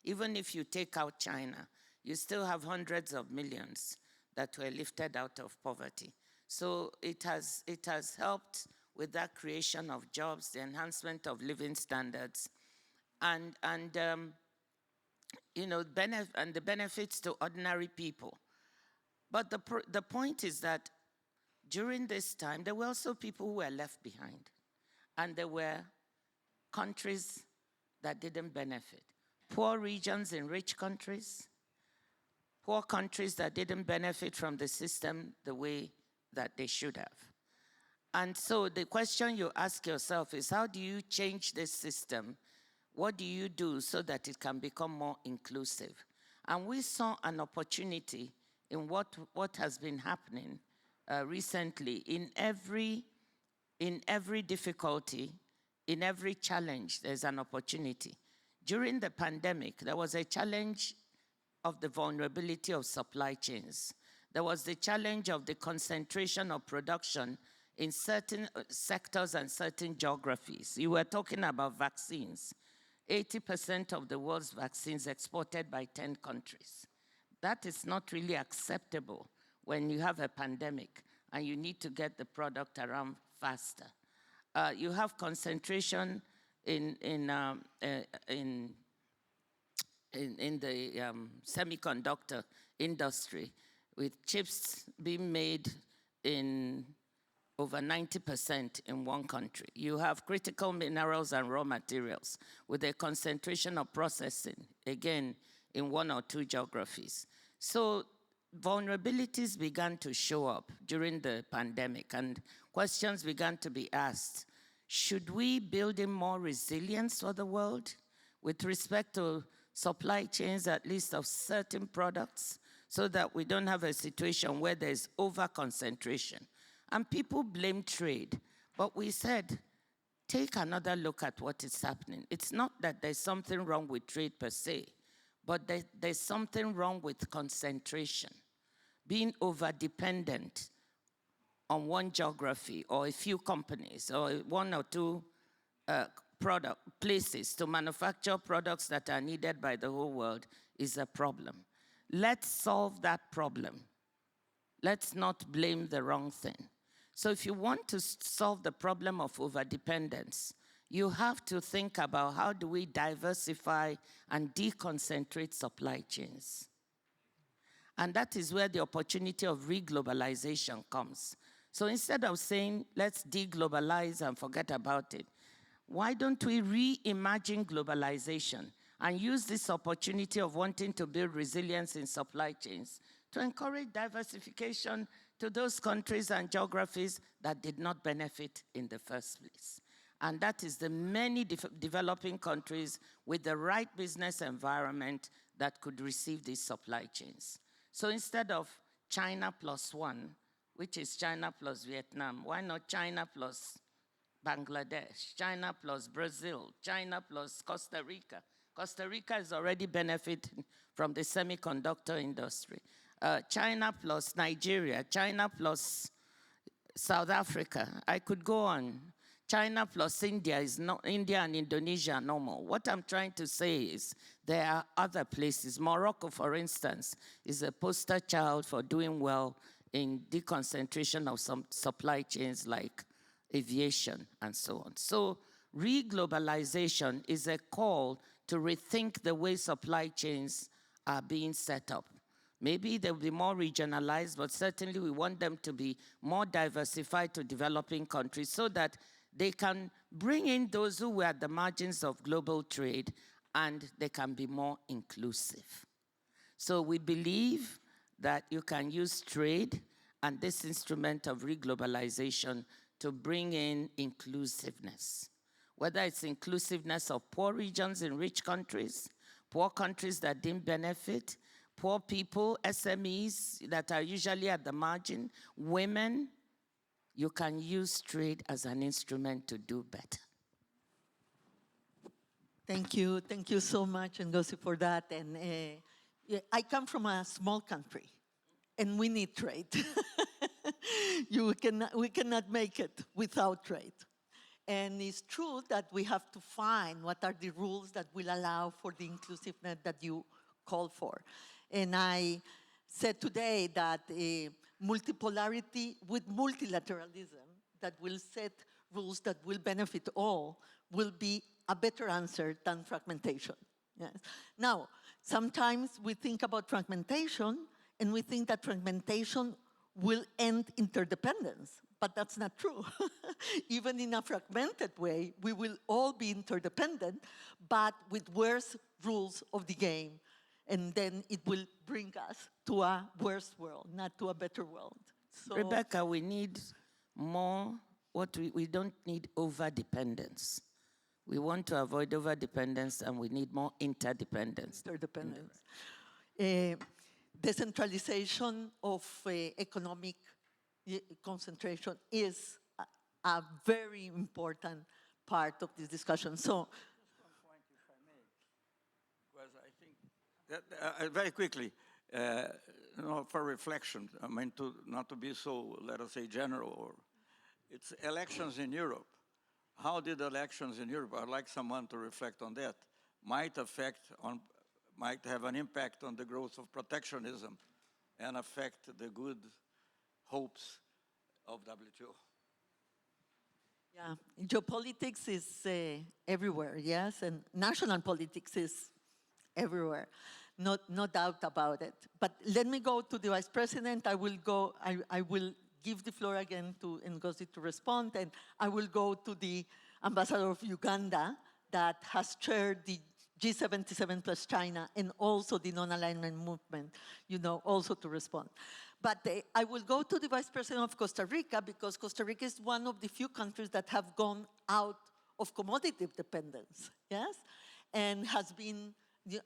Even if you take out China, you still have hundreds of millions that were lifted out of poverty. So it has helped with that creation of jobs, the enhancement of living standards. And and the benefits to ordinary people. But the point is that during this time, there were also people who were left behind. And there were countries that didn't benefit. Poor regions in rich countries, poor countries that didn't benefit from the system the way that they should have. And so the question you ask yourself is, how do you change this system? What do you do so that it can become more inclusive? And we saw an opportunity in what has been happening recently. In every difficulty, in every challenge, there's an opportunity. During the pandemic, there was a challenge of the vulnerability of supply chains. There was the challenge of the concentration of production in certain sectors and certain geographies. You were talking about vaccines. 80% of the world's vaccines exported by 10 countries. That is not really acceptable when you have a pandemic and you need to get the product around faster. You have concentration in the semiconductor industry, with chips being made in over 90% in one country. You have critical minerals and raw materials with a concentration of processing, again, in one or two geographies. So vulnerabilities began to show up during the pandemic, and questions began to be asked. Should we build in more resilience for the world with respect to supply chains, at least of certain products, so that we don't have a situation where there's over-concentration? And people blame trade, but we said, take another look at what is happening. It's not that there's something wrong with trade per se, but there's something wrong with concentration, being over-dependent on one geography or a few companies or one or two places to manufacture products that are needed by the whole world is a problem. Let's solve that problem. Let's not blame the wrong thing. So if you want to solve the problem of overdependence, you have to think about how do we diversify and deconcentrate supply chains. And that is where the opportunity of reglobalization comes. So instead of saying, let's deglobalize and forget about it, why don't we reimagine globalization and use this opportunity of wanting to build resilience in supply chains to encourage diversification to those countries and geographies that did not benefit in the first place. And that is the many developing countries with the right business environment that could receive these supply chains. So instead of China plus one, which is China plus Vietnam, why not China plus Bangladesh, China plus Brazil, China plus Costa Rica? Costa Rica is already benefiting from the semiconductor industry. China plus Nigeria, China plus South Africa. I could go on. China plus India is not, India and Indonesia are normal. What I'm trying to say is there are other places. Morocco, for instance, is a poster child for doing well in deconcentration of some supply chains like aviation and so on. So reglobalization is a call to rethink the way supply chains are being set up. Maybe they'll be more regionalized, but certainly we want them to be more diversified to developing countries so that they can bring in those who were at the margins of global trade and they can be more inclusive. So we believe that you can use trade and this instrument of reglobalization to bring in inclusiveness. Whether it's inclusiveness of poor regions in rich countries, poor countries that didn't benefit, poor people, SMEs that are usually at the margin, women, you can use trade as an instrument to do better. Thank you so much, Ngozi, for that. And I come from a small country, and we need trade. We cannot make it without trade. And it's true that we have to find what are the rules that will allow for the inclusiveness that you call for. And I said today that multipolarity with multilateralism that will set rules that will benefit all will be a better answer than fragmentation. Yes. Now, sometimes we think about fragmentation, and we think that fragmentation will end interdependence, but that's not true. Even in a fragmented way, we will all be interdependent, but with worse rules of the game. And then it will bring us to a worse world, not to a better world. So, Rebecca, we need more, we don't need over-dependence. We want to avoid over-dependence, and we need more interdependence. Interdependence. Decentralization of economic concentration is a very important part of this discussion. So, because I think that, very quickly, for reflection, I mean, not to be so, let us say, general, or it's elections in Europe. How did elections in Europe, I'd like someone to reflect on that, might have an impact on the growth of protectionism and affect the good hopes of WTO? Yeah, geopolitics is everywhere, yes, and national politics is everywhere, no doubt about it. But let me go to the Vice President. I will give the floor again to Ngozi to respond, and I will go to the Ambassador of Uganda that has chaired the G77 plus China and also the non-alignment movement, also to respond. But I will go to the Vice President of Costa Rica because Costa Rica is one of the few countries that have gone out of commodity dependence, yes? And has been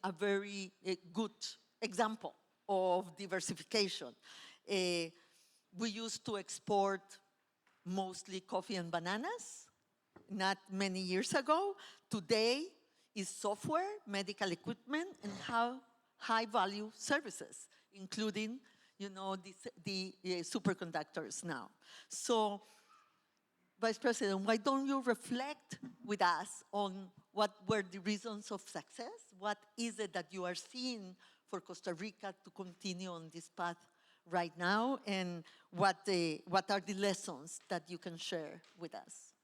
a very good example of diversification. We used to export mostly coffee and bananas not many years ago. Today is software, medical equipment, and high-value services, including, the superconductors now. So, Vice President, why don't you reflect with us on what were the reasons of success? What is it that you are seeing for Costa Rica to continue on this path right now, and what are the lessons that you can share with us?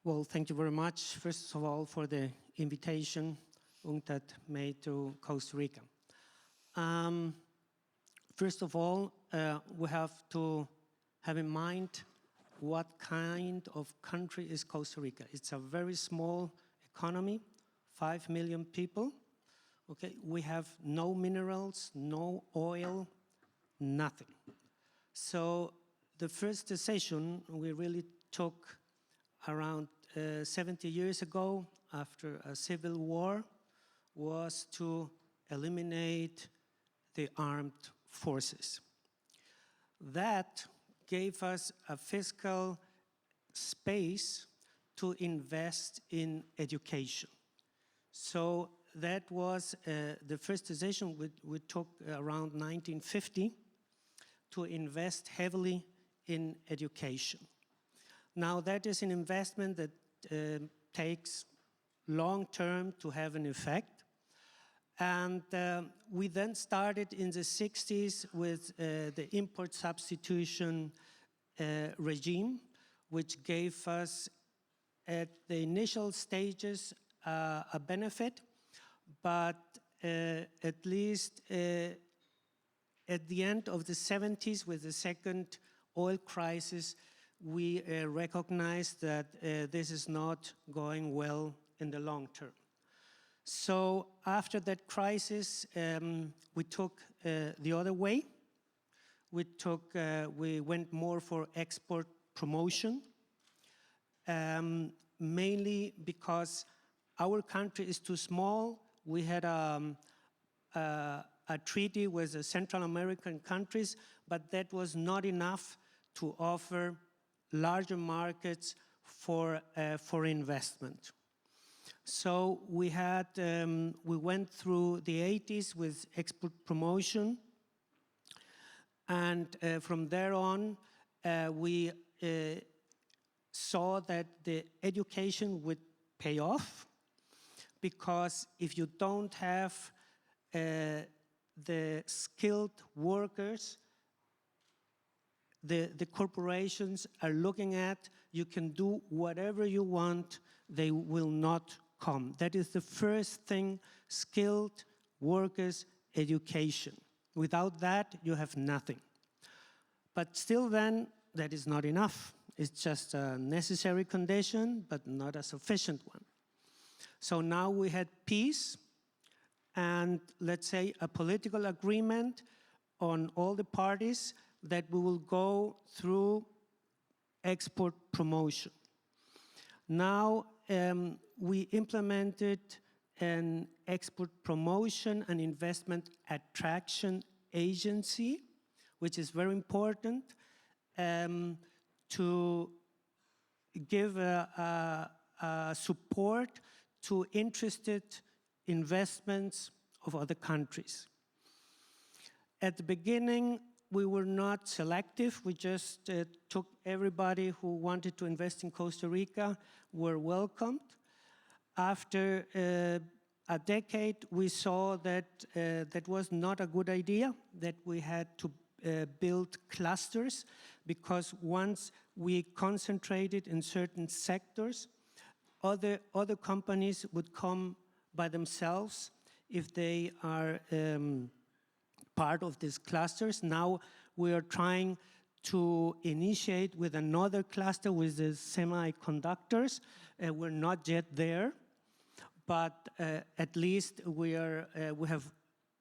Well, thank you very much, first of all, for the invitation UNCTAD made to Costa Rica. First of all, we have to have in mind what kind of country is Costa Rica. It's a very small economy, 5 million people. Okay, we have no minerals, no oil, nothing. So the first decision we really took around 70 years ago, after a civil war, was to eliminate the armed forces. That gave us a fiscal space to invest in education. So that was the first decision we took around 1950 to invest heavily in education. Now that is an investment that takes long term to have an effect. And we then started in the 60s with the import substitution regime, which gave us at the initial stages a benefit, but at least at the end of the 70s with the second oil crisis, we recognized that this is not going well in the long term. So after that crisis, we took the other way. We went more for export promotion, mainly because our country is too small. We had a treaty with the Central American countries, but that was not enough to offer larger markets for investment. So we went through the 80s with export promotion, and from there on, we saw that the education would pay off, because if you don't have the skilled workers, the corporations are looking at, you can do whatever you want, they will not come. That is the first thing, skilled workers' education. Without that, you have nothing. But still then, that is not enough. It's just a necessary condition, but not a sufficient one. So now we had peace and, let's say, a political agreement on all the parties that we will go through export promotion. Now we implemented an export promotion and investment attraction agency, which is very important to give support to interested investments of other countries. At the beginning, we were not selective. We just took everybody who wanted to invest in Costa Rica were welcomed. After a decade, we saw that that was not a good idea, that we had to build clusters, because once we concentrated in certain sectors, other companies would come by themselves if they are part of these clusters. Now we are trying to initiate with another cluster with the semiconductors. We're not yet there, but at least we have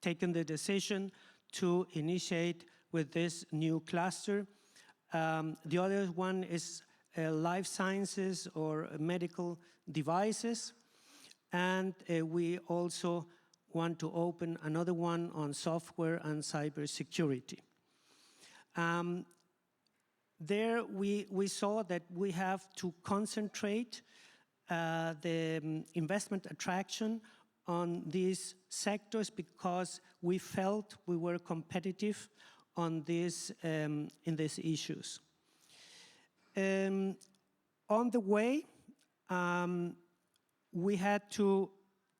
taken the decision to initiate with this new cluster. The other one is life sciences or medical devices, and we also want to open another one on software and cybersecurity. There we saw that we have to concentrate the investment attraction on these sectors because we felt we were competitive on this, in these issues. On the way, we had to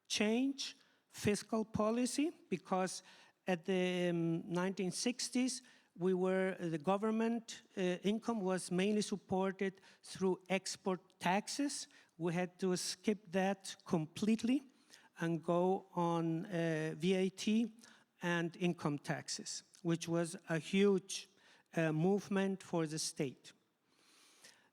change fiscal policy because at the 1960s, the government income was mainly supported through export taxes. We had to skip that completely and go on VAT and income taxes, which was a huge movement for the state.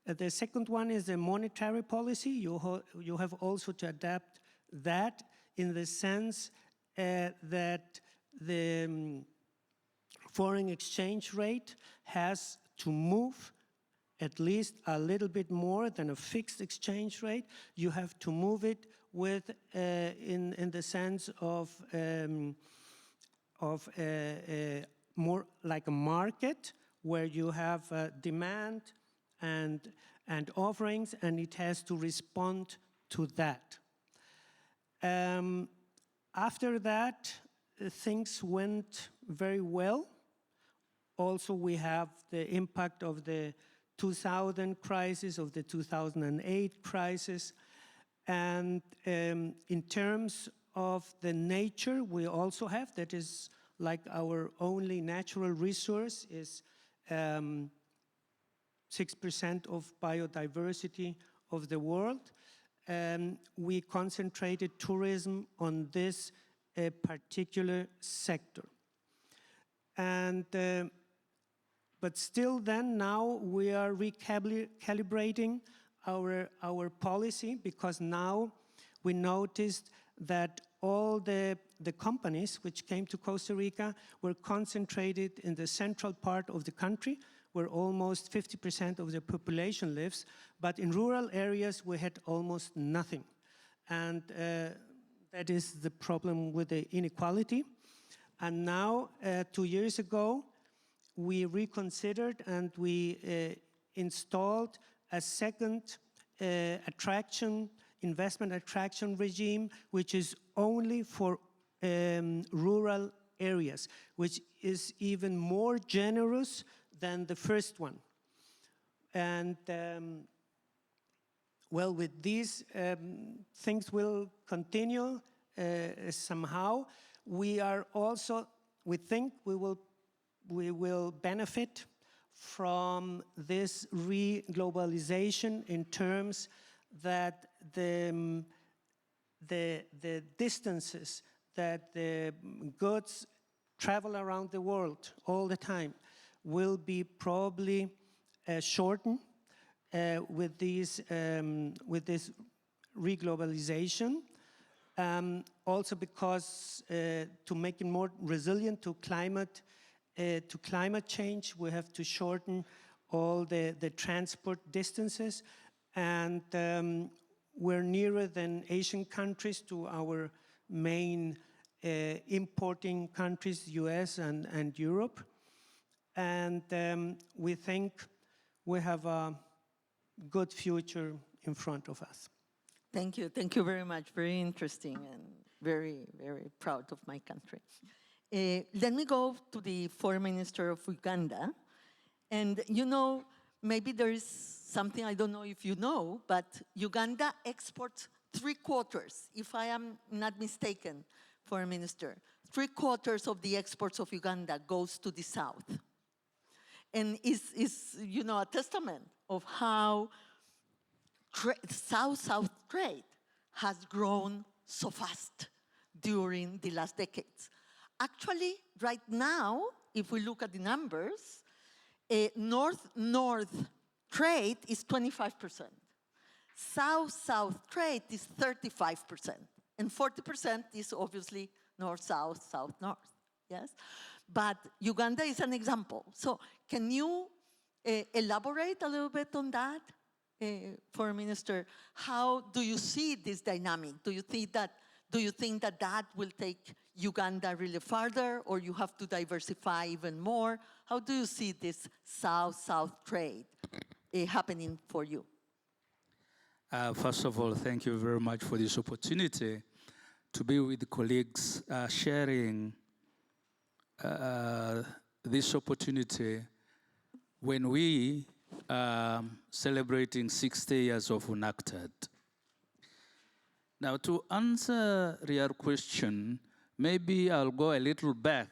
The second one is the monetary policy. You have also to adapt that in the sense that the foreign exchange rate has to move at least a little bit more than a fixed exchange rate. You have to move it with, in the sense of more like a market where you have demand and offerings, and it has to respond to that. After that, things went very well. Also, we have the impact of the 2000 crisis, of the 2008 crisis. And in terms of the nature, we also have, that is like our only natural resource is 6% of biodiversity of the world. We concentrated tourism on this particular sector. And but still then now we are recalibrating our policy, because now we noticed that all the companies which came to Costa Rica were concentrated in the central part of the country, where almost 50% of the population lives, but in rural areas we had almost nothing. And that is the problem with the inequality. And now, 2 years ago, we reconsidered and we installed a second investment attraction regime, which is only for rural areas, which is even more generous than the first one. And well, with these things will continue somehow. We think we will benefit from this re-globalization in terms that the the distances that the goods travel around the world all the time will be probably shortened with this reglobalization. Also because to make it more resilient to climate change, we have to shorten all the transport distances. And we're nearer than Asian countries to our main importing countries, US and Europe. And we think we have a good future in front of us. Thank you very much. Very interesting and very, very proud of my country. Let me go to the Foreign Minister of Uganda. And you know, maybe there is something I don't know if you know, but Uganda exports 3/4, if I am not mistaken, Foreign Minister, 3/4 of the exports of Uganda goes to the South. And is you know, a testament of how South-South trade has grown so fast during the last decades. Actually, right now, if we look at the numbers, North-North trade is 25%. South-South trade is 35%. And 40% is obviously North-South, South-North, yes? But Uganda is an example. So can you elaborate a little bit on that? Foreign Minister, how do you see this dynamic? Do you think that that will take Uganda really farther, or you have to diversify even more? How do you see this South-South trade happening for you? First of all, thank you very much for this opportunity to be with colleagues sharing this opportunity when we celebrating 60 years of UNACTAD. Now, to answer your question, maybe I'll go a little back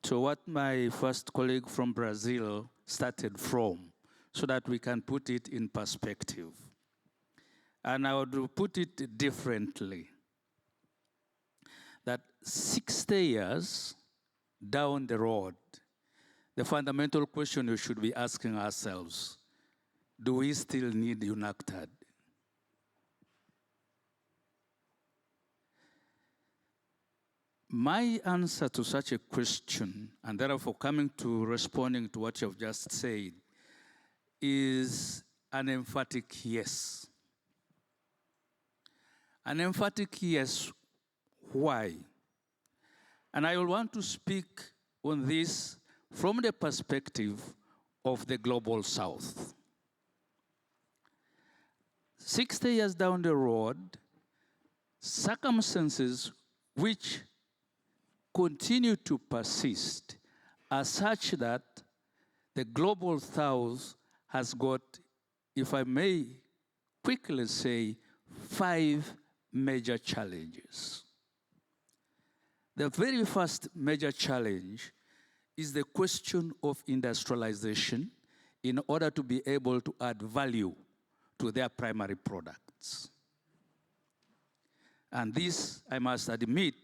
to what my first colleague from Brazil started from, so that we can put it in perspective. And I would put it differently, that 60 years down the road, the fundamental question we should be asking ourselves, do we still need UNACTAD? My answer to such a question, and therefore coming to responding to what you've just said, is an emphatic yes. An emphatic yes. Why? And I will want to speak on this from the perspective of the Global South. 60 years down the road, circumstances which continue to persist are such that the Global South has got, if I may quickly say, 5 major challenges. The very first major challenge is the question of industrialization in order to be able to add value to their primary products. And this, I must admit,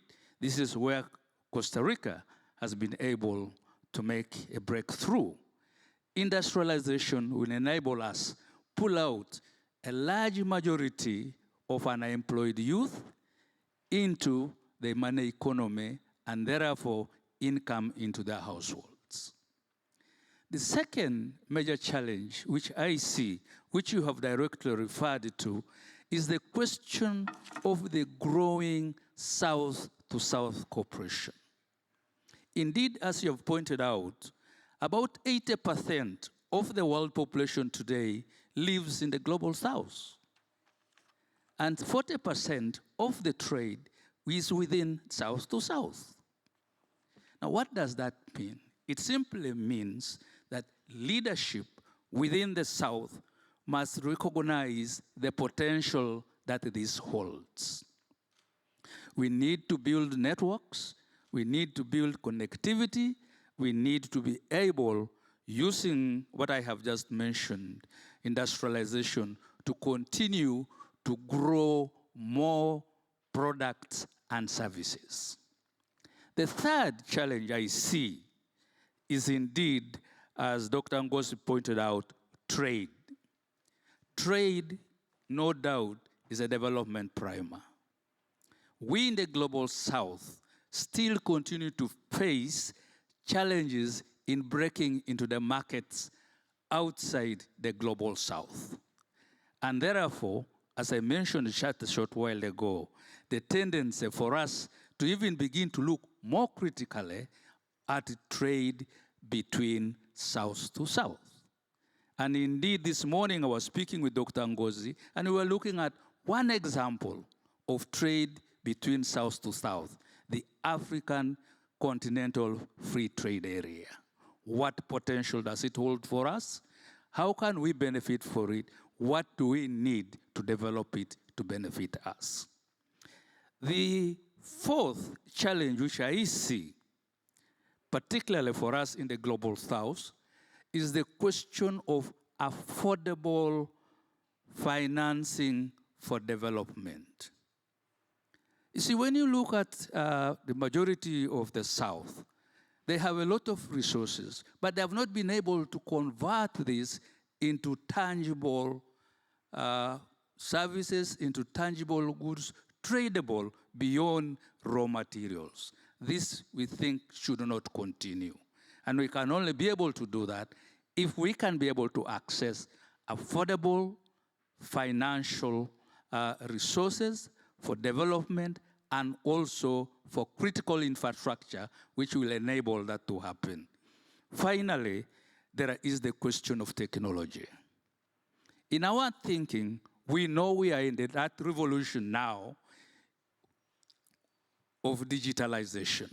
this is where Costa Rica has been able to make a breakthrough. Industrialization will enable us to pull out a large majority of unemployed youth into the money economy and therefore income into their households. The second major challenge which I see, which you have directly referred to, is the question of the growing South-to-South cooperation. Indeed, as you have pointed out, about 80% of the world population today lives in the Global South. And 40% of the trade is within South-to-South. Now, what does that mean? It simply means that leadership within the South must recognize the potential that this holds. We need to build networks, we need to build connectivity, we need to be able, using what I have just mentioned, industrialization, to continue to grow more products and services. The third challenge I see is indeed, as Dr. Ngozi pointed out, trade. Trade, no doubt, is a development primer. We in the Global South still continue to face challenges in breaking into the markets outside the Global South. And therefore, as I mentioned just a short while ago, the tendency for us to even begin to look more critically at trade between South to South. And indeed, this morning I was speaking with Dr. Ngozi, and we were looking at one example of trade between South to South, the African Continental Free Trade Area. What potential does it hold for us? How can we benefit for it? What do we need to develop it to benefit us? The fourth challenge which I see, particularly for us in the Global South, is the question of affordable financing for development. You see, when you look at the majority of the South, they have a lot of resources, but they have not been able to convert this into tangible services, into tangible goods, tradable beyond raw materials. This, we think, should not continue. And we can only be able to do that if we can be able to access affordable financial resources for development and also for critical infrastructure, which will enable that to happen. Finally, there is the question of technology. In our thinking, we know we are in that revolution now of digitalization.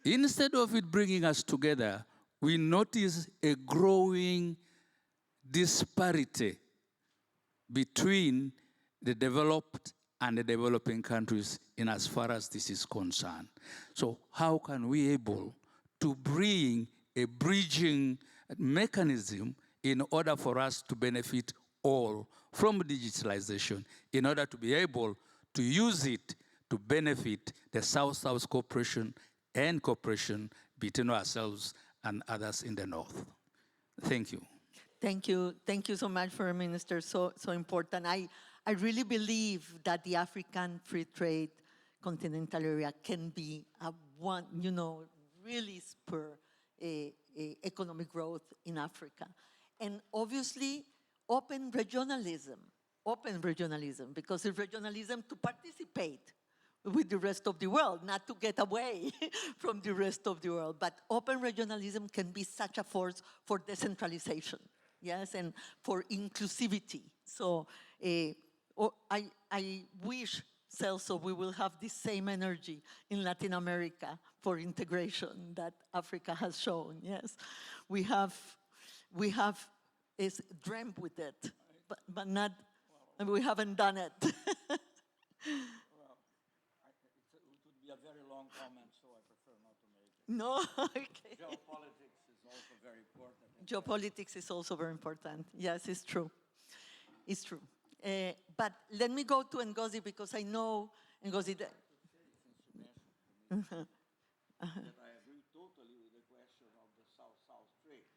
Instead of it bringing us together, we notice a growing disparity between the developed and the developing countries in as far as this is concerned. So how can we be able to bring a bridging mechanism in order for us to benefit all from digitalization, in order to be able to use it to benefit the South-South cooperation and cooperation between ourselves and others in the North? Thank you. Thank you. Thank you so much, Foreign Minister. So important. I really believe that the African free trade continental area can be a one, really spur economic growth in Africa. And obviously, open regionalism, because it's regionalism to participate with the rest of the world, not to get away from the rest of the world. But open regionalism can be such a force for decentralization, yes, and for inclusivity. So I wish, Celso, we will have the same energy in Latin America for integration that Africa has shown, yes. We have dreamt with it, but not, we haven't done it. It would be a very long comment, so I prefer not to make it. No, okay. Geopolitics is also very important. Geopolitics is also very important. Yes, it's true. It's true. But let me go to Ngozi, because I know Ngozi. That I agree totally with the question of the South-South trade.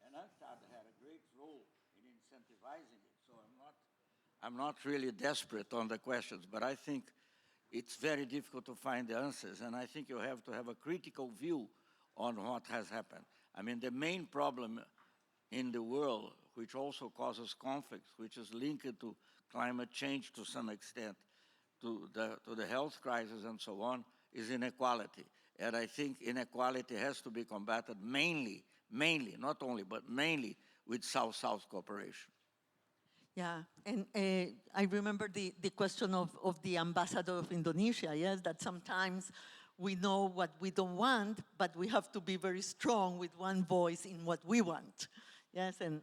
And UNCTAD had a great role in incentivizing it. So I'm not really desperate on the questions, but I think it's very difficult to find the answers. And I think you have to have a critical view on what has happened. I mean, the main problem in the world, which also causes conflicts, which is linked to climate change to some extent, to the health crisis and so on, is inequality. And I think inequality has to be combated mainly, not only, but mainly with South-South cooperation. Yeah, and I remember the question of the ambassador of Indonesia, yes, that sometimes we know what we don't want, but we have to be very strong with one voice in what we want. Yes, and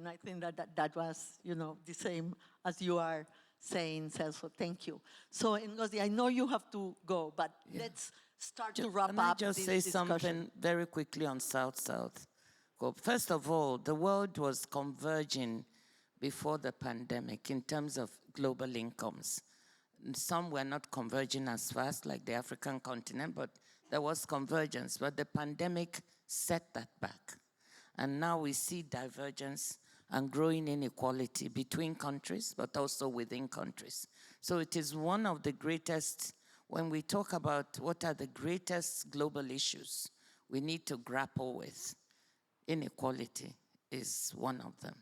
I think that was, the same as you are saying, Celso. Thank you. So, Ngozi, I know you have to go, but let's start to wrap up Can I just say something very quickly on South-South? First of all, the world was converging before the pandemic in terms of global incomes. Some were not converging as fast like the African continent, but there was convergence. But the pandemic set that back. And now we see divergence and growing inequality between countries, but also within countries. So it is one of the greatest, when we talk about what are the greatest global issues we need to grapple with, inequality is one of them.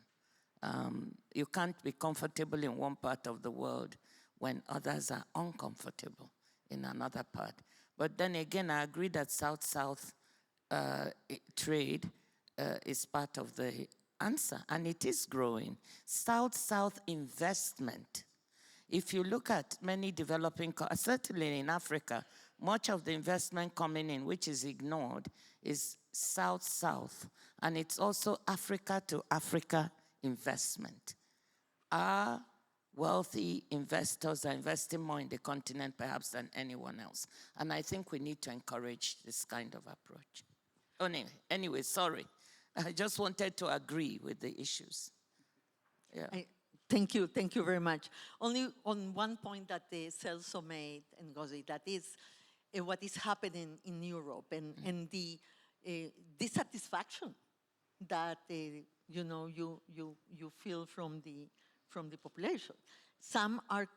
You can't be comfortable in one part of the world when others are uncomfortable in another part. But then again, I agree that South-South trade is part of the answer, and it is growing. South-South investment. If you look at many developing, certainly in Africa, much of the investment coming in, which is ignored, is South-South, and it's also Africa to Africa investment. Our wealthy investors are investing more in the continent perhaps than anyone else, and I think we need to encourage this kind of approach. Anyway, sorry. I just wanted to agree with the issues. Yeah. Thank you very much. Only on one point that Celso made, Ngozi, that is what is happening in Europe and the dissatisfaction that you feel from the population. Some are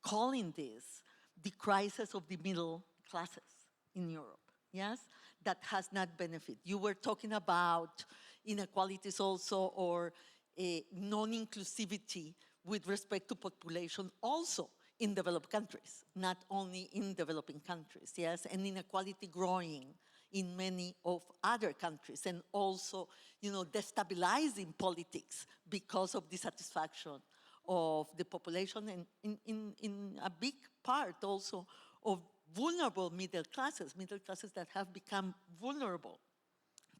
calling this the crisis of the middle classes in Europe. Yes, that has not benefited. You were talking about inequalities also, or non-inclusivity with respect to population also in developed countries, not only in developing countries, yes, and inequality growing in many of other countries, and also, destabilizing politics because of dissatisfaction of the population, and in a big part also of vulnerable middle classes that have become vulnerable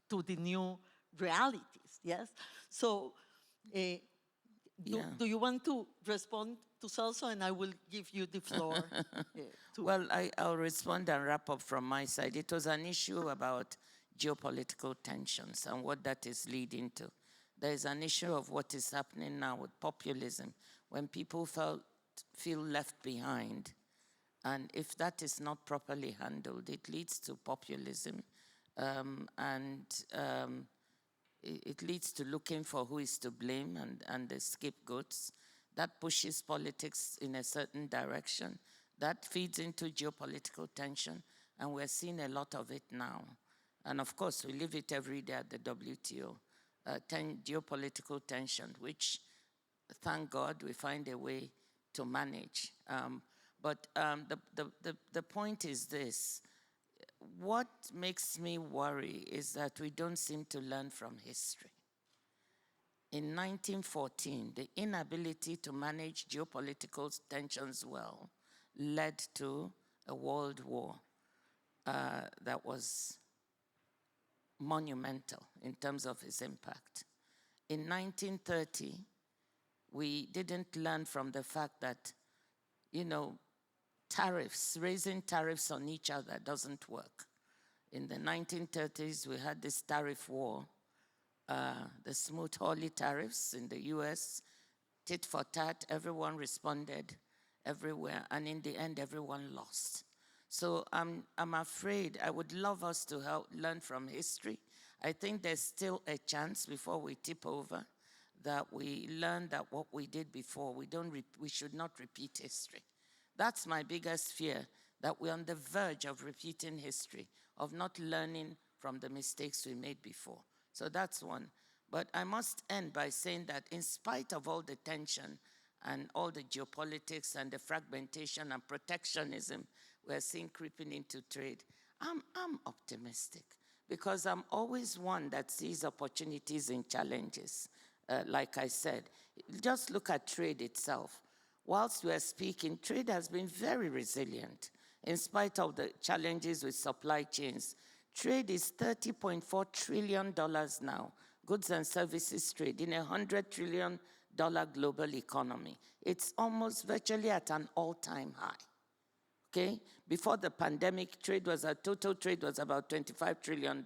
to the new realities, yes? So, do you want to respond to Celso, and I will give you the floor? Well, I'll respond and wrap up from my side. It was an issue about geopolitical tensions and what that is leading to. There is an issue of what is happening now with populism, when people feel left behind. And if that is not properly handled, it leads to populism, it leads to looking for who is to blame and the scapegoats. That pushes politics in a certain direction. That feeds into geopolitical tension, and we're seeing a lot of it now. And of course, we live it every day at the WTO. Geopolitical tension, which, thank God, we find a way to manage. But the point is this. What makes me worry is that we don't seem to learn from history. In 1914, the inability to manage geopolitical tensions well led to a world war that was monumental in terms of its impact. In 1930, we didn't learn from the fact that, raising tariffs on each other doesn't work. In the 1930s, we had this tariff war, the Smoot-Hawley tariffs in the US, tit for tat, everyone responded everywhere, and in the end, everyone lost. So I'm afraid, I would love us to learn from history. I think there's still a chance before we tip over that we learn that what we did before, we should not repeat history. That's my biggest fear, that we're on the verge of repeating history, of not learning from the mistakes we made before. So that's one. But I must end by saying that in spite of all the tension and all the geopolitics and the fragmentation and protectionism we're seeing creeping into trade, I'm optimistic, because I'm always one that sees opportunities in challenges. Like I said, just look at trade itself. Whilst we're speaking, trade has been very resilient in spite of the challenges with supply chains. Trade is $30.4 trillion now, goods and services trade, in a $100 trillion global economy. It's almost virtually at an all-time high. Okay? Before the pandemic, total trade was about $25 trillion.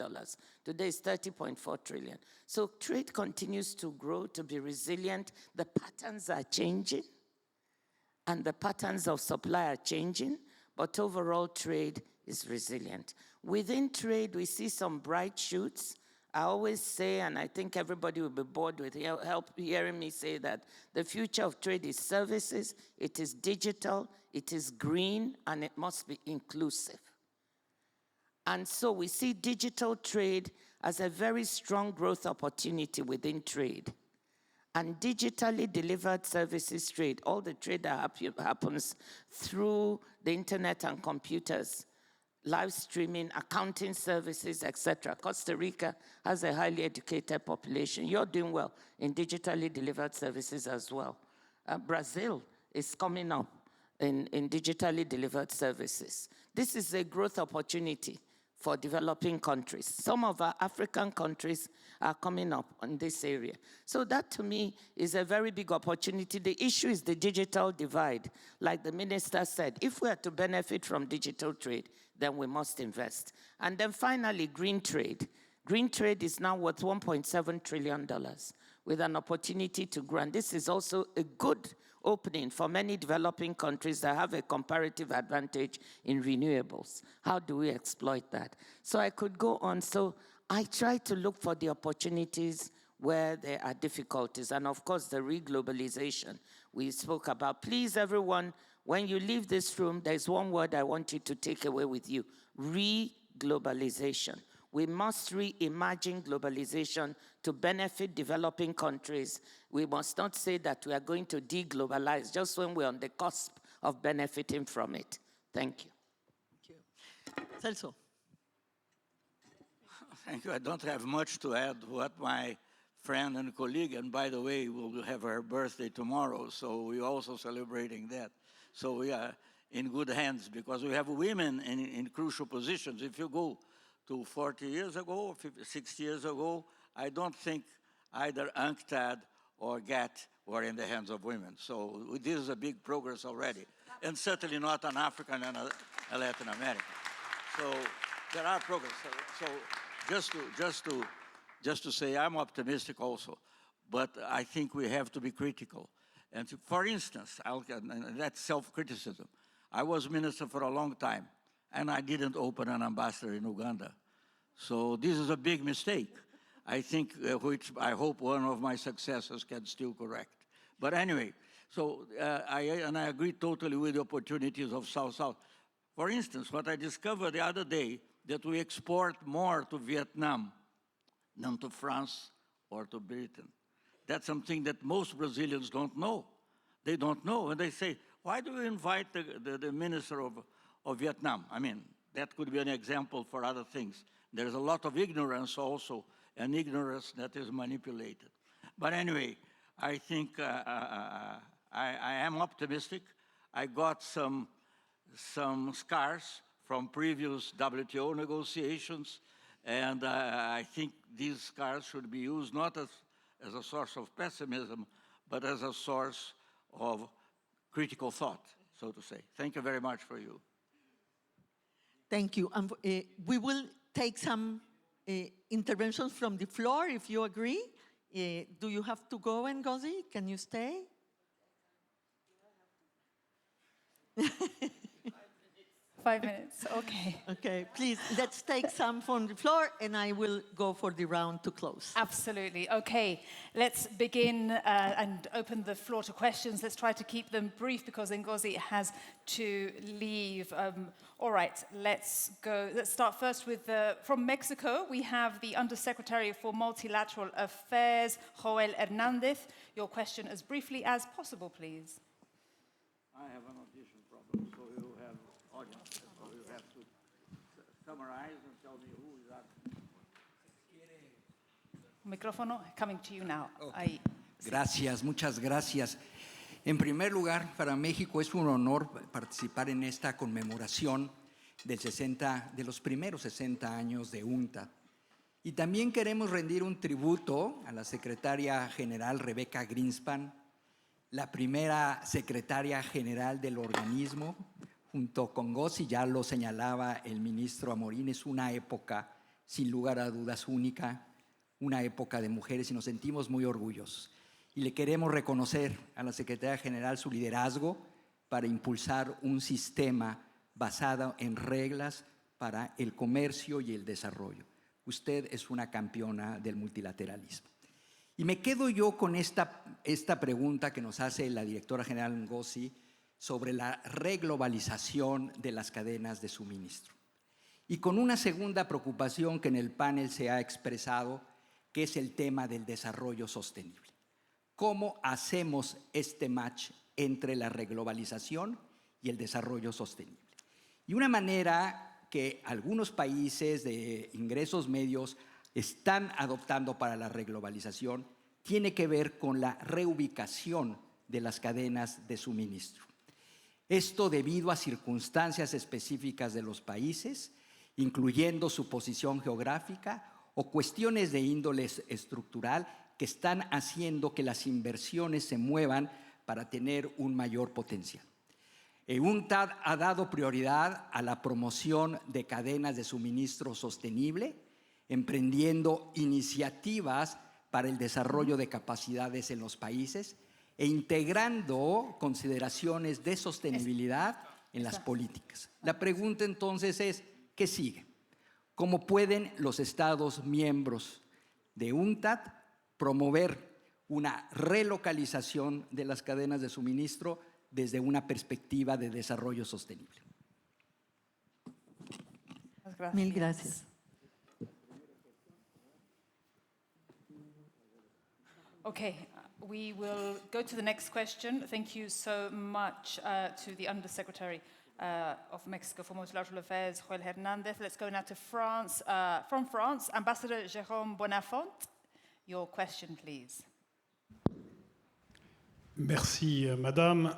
Today it's $30.4 trillion. So trade continues to grow, to be resilient. The patterns are changing. and the patterns of supply are changing, but overall trade is resilient. Within trade, we see some bright shoots. I always say, and I think everybody will be bored with hearing me say that the future of trade is services, it is digital, it is green, and it must be inclusive. And so we see digital trade as a very strong growth opportunity within trade. And digitally delivered services trade, all the trade that happens through the internet and computers, live streaming, accounting services, etc. Costa Rica has a highly educated population. You're doing well in digitally delivered services as well. Brazil is coming up in digitally delivered services. This is a growth opportunity for developing countries. Some of our African countries are coming up in this area. So that, to me, is a very big opportunity. The issue is the digital divide. Like the minister said, if we are to benefit from digital trade, then we must invest. And then finally, green trade. Green trade is now worth $1.7 trillion with an opportunity to grow. And this is also a good opening for many developing countries that have a comparative advantage in renewables. How do we exploit that? So I could go on. So I try to look for the opportunities where there are difficulties. And of course, the reglobalization we spoke about. Please, everyone, when you leave this room, there's one word I want you to take away with you: reglobalization. We must reimagine globalization to benefit developing countries. We must not say that we are going to deglobalize just when we're on the cusp of benefiting from it. Thank you. Thank you. Celso. Thank you. I don't have much to add to what my friend and colleague, and by the way, we'll have her birthday tomorrow, so we're also celebrating that. So we are in good hands because we have women in crucial positions. If you go to 40 years ago, or 50, 60 years ago, I don't think either UNCTAD or GATT were in the hands of women. So this is a big progress already, and certainly not on African and Latin America. So there are progress. So just to say, I'm optimistic also, but I think we have to be critical. And for instance, and that's self-criticism. I was minister for a long time, and I didn't open an ambassador in Uganda. So this is a big mistake, I think, which I hope one of my successors can still correct. But anyway, so I agree totally with the opportunities of South-South. For instance, what I discovered the other day, that we export more to Vietnam than to France or to Britain. That's something that most Brazilians don't know. They don't know, and they say, why do we invite the minister of Vietnam? I mean, that could be an example for other things. There's a lot of ignorance also, and ignorance that is manipulated. But anyway, I think I am optimistic. I got some scars from previous WTO negotiations, and I think these scars should be used not as a source of pessimism, but as a source of critical thought, so to say. Thank you very much for you. Thank you. We will take some interventions from the floor, if you agree. Do you have to go, Ngozi? Can you stay? 5 minutes, okay. Okay, please, let's take some from the floor, and I will go for the round to close. Absolutely. Okay, let's begin and open the floor to questions. Let's try to keep them brief because Ngozi has to leave. All right, let's go. Let's start first with, from Mexico, we have the Undersecretary for Multilateral Affairs, Joel Hernandez. Your question as briefly as possible, please. I have an audition problem, so you have audience. So you have to summarize and tell me who is that. Micrófono coming to you now. Okay. Gracias, muchas gracias. En primer lugar, para México es un honor participar en esta conmemoración de los primeros 60 años de UNCTAD. Y también queremos rendir un tributo a la secretaria general Rebecca Greenspan, la primera secretaria general del organismo, junto con Ngozi, ya lo señalaba el ministro Amorín, es una época, sin lugar a dudas, única, una época de mujeres y nos sentimos muy orgullosos. Y le queremos reconocer a la secretaria general su liderazgo, para impulsar un sistema basado en reglas para el comercio y el desarrollo. Usted es una campeona del multilateralismo. Y me quedo yo con esta pregunta que nos hace la directora general Ngozi sobre la reglobalización de las cadenas de suministro. Y con una segunda preocupación que en el panel se ha expresado, que es el tema del desarrollo sostenible. ¿Cómo hacemos este match entre la reglobalización y el desarrollo sostenible? Y una manera que algunos países de ingresos medios están adoptando para la reglobalización tiene que ver con la reubicación de las cadenas de suministro. Esto debido a circunstancias específicas de los países, incluyendo su posición geográfica o cuestiones de índole estructural que están haciendo que las inversiones se muevan para tener un mayor potencial. UNCTAD ha dado prioridad a la promoción de cadenas de suministro sostenible, emprendiendo iniciativas para el desarrollo de capacidades en los países e integrando consideraciones de sostenibilidad en las políticas. La pregunta entonces es, ¿qué sigue? ¿Cómo pueden los Estados miembros de UNCTAD promover una relocalización de las cadenas de suministro desde una perspectiva de desarrollo sostenible? Mil gracias. Okay, we will go to the next question. Thank you so much to the Undersecretary of Mexico for Multilateral Affairs, Joel Hernandez. Let's go now to France. From France, Ambassador Jérôme Bonafont, your question, please. Merci, Madame.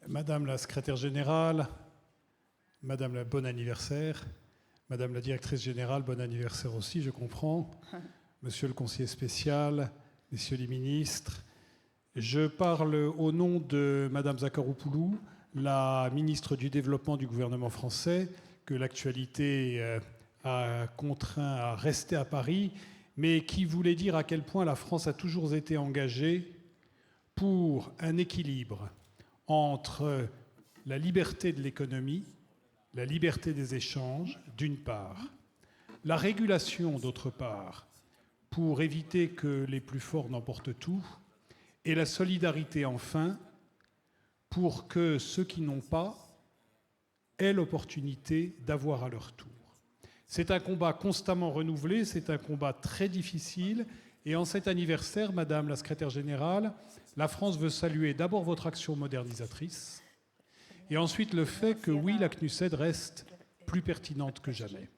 Madame la Secrétaire Générale, Madame la Bon Anniversaire, Madame la Directrice Générale, bon anniversaire aussi, je comprends. Monsieur le Conseiller spécial, Messieurs les ministres, je parle au nom de Madame Zakharopoulou, la ministre du Développement du gouvernement français, que l'actualité a contraint à rester à Paris, mais qui voulait dire à quel point la France a toujours été engagée pour un équilibre entre la liberté de l'économie, la liberté des échanges, d'une part, la régulation, d'autre part, pour éviter que les plus forts n'emportent tout, et la solidarité, enfin, pour que ceux qui n'ont pas aient l'opportunité d'avoir à leur tour. C'est un combat constamment renouvelé, c'est un combat très difficile, et en cet anniversaire, Madame la Secrétaire Générale, la France veut saluer d'abord votre action modernisatrice, et ensuite le fait que, oui, la CNUSED reste plus pertinente que jamais.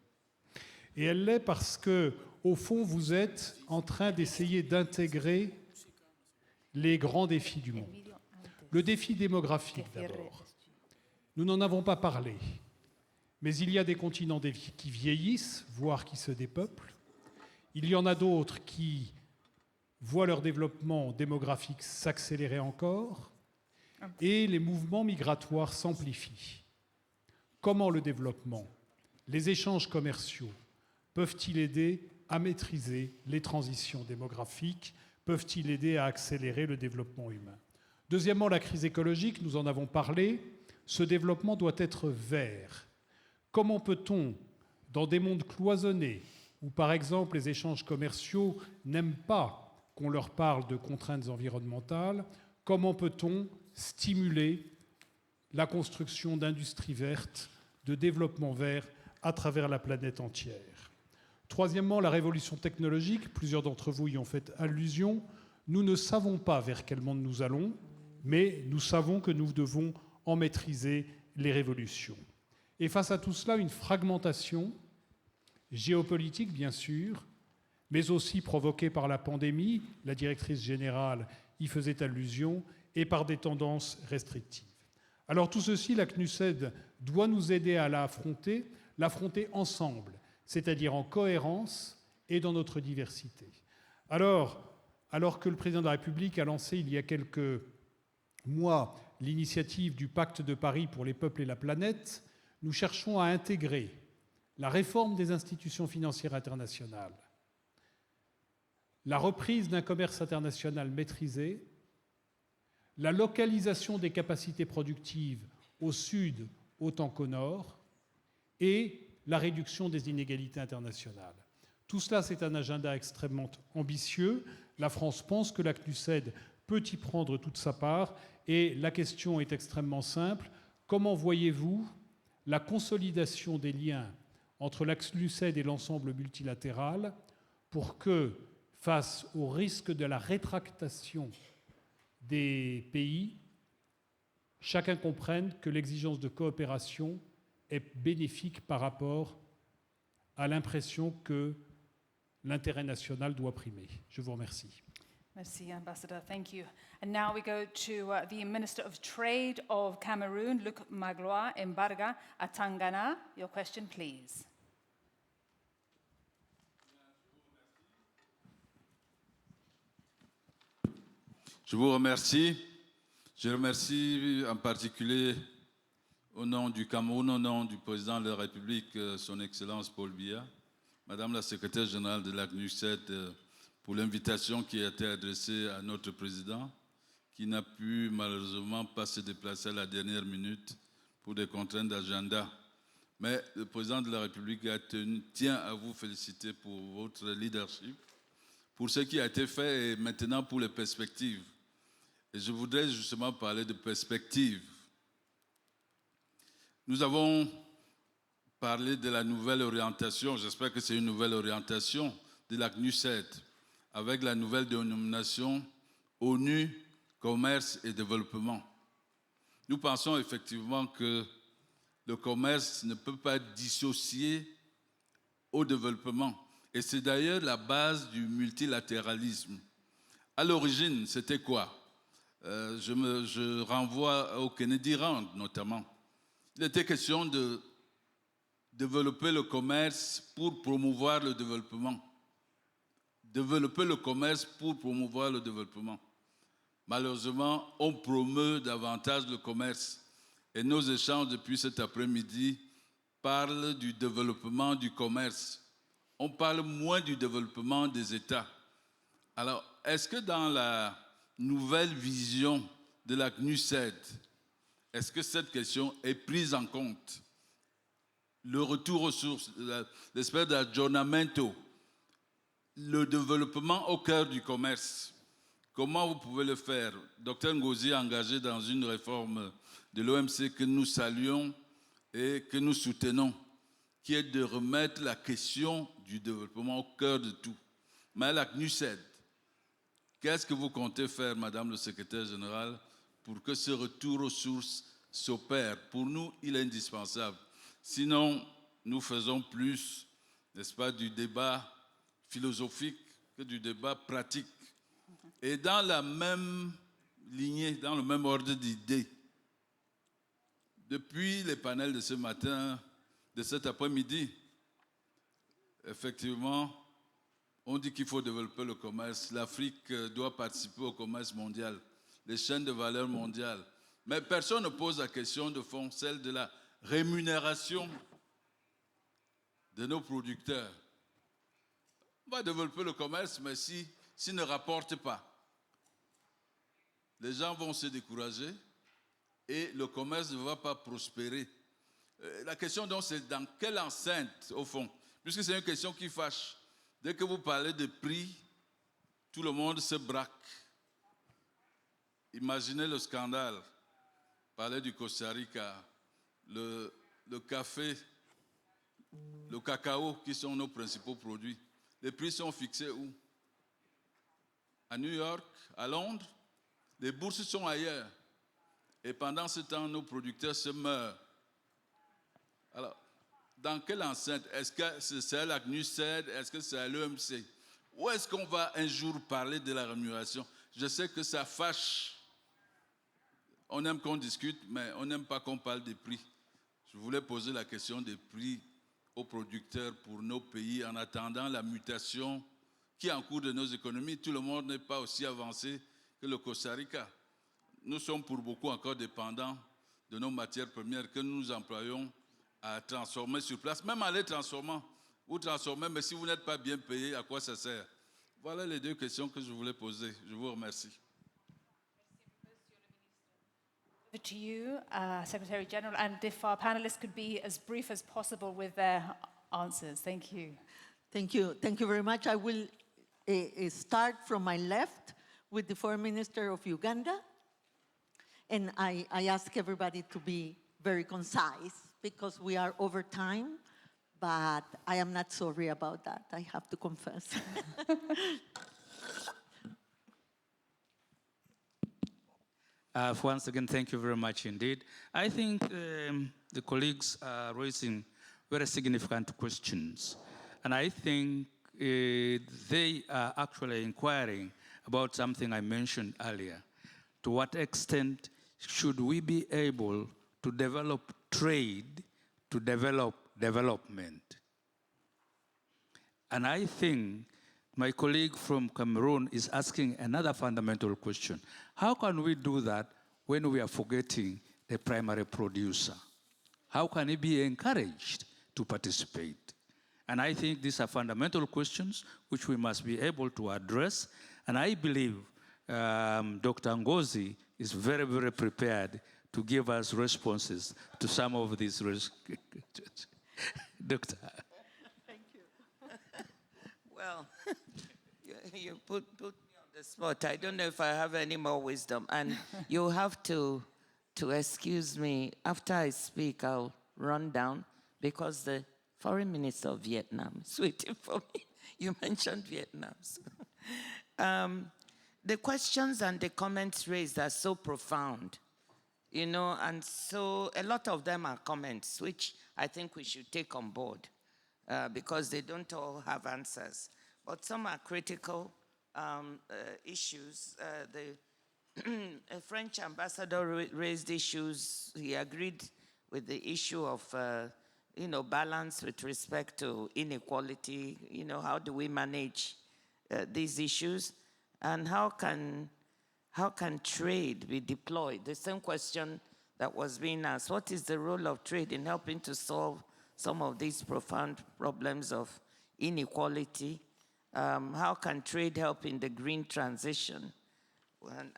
Et elle l'est parce que, au fond, vous êtes en train d'essayer d'intégrer les grands défis du monde. Le défi démographique, d'abord. Nous n'en avons pas parlé, mais il y a des continents qui vieillissent, voire qui se dépeuplent. Il y en a d'autres qui voient leur développement démographique s'accélérer encore, et les mouvements migratoires s'amplifient. Comment le développement, les échanges commerciaux peuvent-ils aider à maîtriser les transitions démographiques? Peuvent-ils aider à accélérer le développement humain? Deuxièmement, la crise écologique, nous en avons parlé. Ce développement doit être vert. Comment peut-on, dans des mondes cloisonnés, où par exemple les échanges commerciaux n'aiment pas qu'on leur parle de contraintes environnementales, comment peut-on stimuler la construction d'industries vertes, de développement vert à travers la planète entière? Troisièmement, la révolution technologique, plusieurs d'entre vous y ont fait allusion. Nous ne savons pas vers quel monde nous allons, mais nous savons que nous devons en maîtriser les révolutions. Et face à tout cela, une fragmentation géopolitique, bien sûr, mais aussi provoquée par la pandémie, la directrice générale y faisait allusion, et par des tendances restrictives. Alors tout ceci, la CNUSED doit nous aider à l'affronter ensemble, c'est-à-dire en cohérence et dans notre diversité. Alors que le président de la République a lancé il y a quelques mois l'initiative du Pacte de Paris pour les peuples et la planète, nous cherchons à intégrer la réforme des institutions financières internationales, la reprise d'un commerce international maîtrisé, la localisation des capacités productives au sud autant qu'au nord et la réduction des inégalités internationales. Tout cela, c'est un agenda extrêmement ambitieux. La France pense que la CNUSED peut y prendre toute sa part et la question est extrêmement simple. Comment voyez-vous la consolidation des liens entre la CNUSED et l'ensemble multilatéral pour que, face au risque de la rétractation des pays, chacun comprenne que l'exigence de coopération est bénéfique par rapport à l'impression que l'intérêt national doit primer. Je vous remercie. Merci, Ambassador. Thank you. And now we go to the Minister of Trade of Cameroon, Luc Magloire Mbarga Atangana. Your question, please. Je vous remercie. Je remercie en particulier au nom du Cameroun, au nom du président de la République, son Excellence Paul Biya, Madame la secrétaire générale de la CNUSED, pour l'invitation qui a été adressée à notre président, qui n'a pu malheureusement pas se déplacer à la dernière minute pour des contraintes d'agenda. Mais le président de la République tient à vous féliciter pour votre leadership, pour ce qui a été fait et maintenant pour les perspectives. Et je voudrais justement parler de perspectives. Nous avons parlé de la nouvelle orientation, j'espère que c'est une nouvelle orientation de la CNUSED, avec la nouvelle dénomination ONU, Commerce et Développement. Nous pensons effectivement que le commerce ne peut pas être dissocié au développement. Et c'est d'ailleurs la base du multilatéralisme. À l'origine, c'était quoi ? Je renvoie au Kennedy Round notamment. Il était question de développer le commerce pour promouvoir le développement. Développer le commerce pour promouvoir le développement. Malheureusement, on promeut davantage le commerce. Et nos échanges depuis cet après-midi parlent du développement du commerce. On parle moins du développement des États. Alors, est-ce que dans la nouvelle vision de la CNUSED, est-ce que cette question est prise en compte? Le retour aux sources, l'espèce d'aggiornamento, le développement au cœur du commerce. Comment vous pouvez le faire? Dr Ngozi est engagé dans une réforme de l'OMC que nous saluons et que nous soutenons, qui est de remettre la question du développement au cœur de tout. Mais la CNUSED, qu'est-ce que vous comptez faire, Madame le Secrétaire général, pour que ce retour aux sources s'opère? Pour nous, il est indispensable. Sinon, nous faisons plus, n'est-ce pas, du débat philosophique que du débat pratique. Et dans la même lignée, dans le même ordre d'idées, depuis les panels de ce matin, de cet après-midi, effectivement, on dit qu'il faut développer le commerce. L'Afrique doit participer au commerce mondial, les chaînes de valeur mondiales. Mais personne ne pose la question de fond, celle de la rémunération de nos producteurs. On va développer le commerce, mais s'il ne rapporte pas, les gens vont se décourager et le commerce ne va pas prospérer. La question donc, c'est dans quelle enceinte, au fond, puisque c'est une question qui fâche. Dès que vous parlez de prix, tout le monde se braque. Imaginez le scandale. Parler du Costa Rica, le café, le cacao, qui sont nos principaux produits. Les prix sont fixés où? À New York, à Londres. Les bourses sont ailleurs. Et pendant ce temps, nos producteurs se meurent. Alors, dans quelle enceinte? Est-ce que c'est à la CNUSED? Est-ce que c'est à l'OMC? Où est-ce qu'on va un jour parler de la rémunération? Je sais que ça fâche. On aime qu'on discute, mais on n'aime pas qu'on parle des prix. Je voulais poser la question des prix aux producteurs pour nos pays en attendant la mutation qui est en cours de nos économies. Tout le monde n'est pas aussi avancé que le Costa Rica. Nous sommes pour beaucoup encore dépendants de nos matières premières que nous employons à transformer sur place, même en les transformant. Vous transformez, mais si vous n'êtes pas bien payé, à quoi ça sert? Voilà les deux questions que je voulais poser. Je vous remercie. Over to you, Secretary General, and if our panelists could be as brief as possible with their answers. Thank you. Thank you. Thank you very much. I will start from my left with the Foreign Minister of Uganda. And I ask everybody to be very concise because we are over time, but I am not sorry about that, I have to confess. Once again, thank you very much indeed. I think the colleagues are raising very significant questions. And I think they are actually inquiring about something I mentioned earlier. To what extent should we be able to develop trade to develop development? And I think my colleague from Cameroon is asking another fundamental question. How can we do that when we are forgetting the primary producer? How can he be encouraged to participate? And I think these are fundamental questions which we must be able to address. And I believe Dr. Ngozi is very, very prepared to give us responses to some of these questions. Doctor. Thank you. Well, you put me on the spot. I don't know if I have any more wisdom. And you have to excuse me. After I speak, I'll run down because the Foreign Minister of Vietnam is waiting for me. You mentioned Vietnam. So. The questions and the comments raised are so profound, you know, and so a lot of them are comments, which I think we should take on board because they don't all have answers. But some are critical issues. The French ambassador raised issues. He agreed with the issue of, you know, balance with respect to inequality. You know, how do we manage these issues? And how can trade be deployed? The same question that was being asked. What is the role of trade in helping to solve some of these profound problems of inequality? How can trade help in the green transition?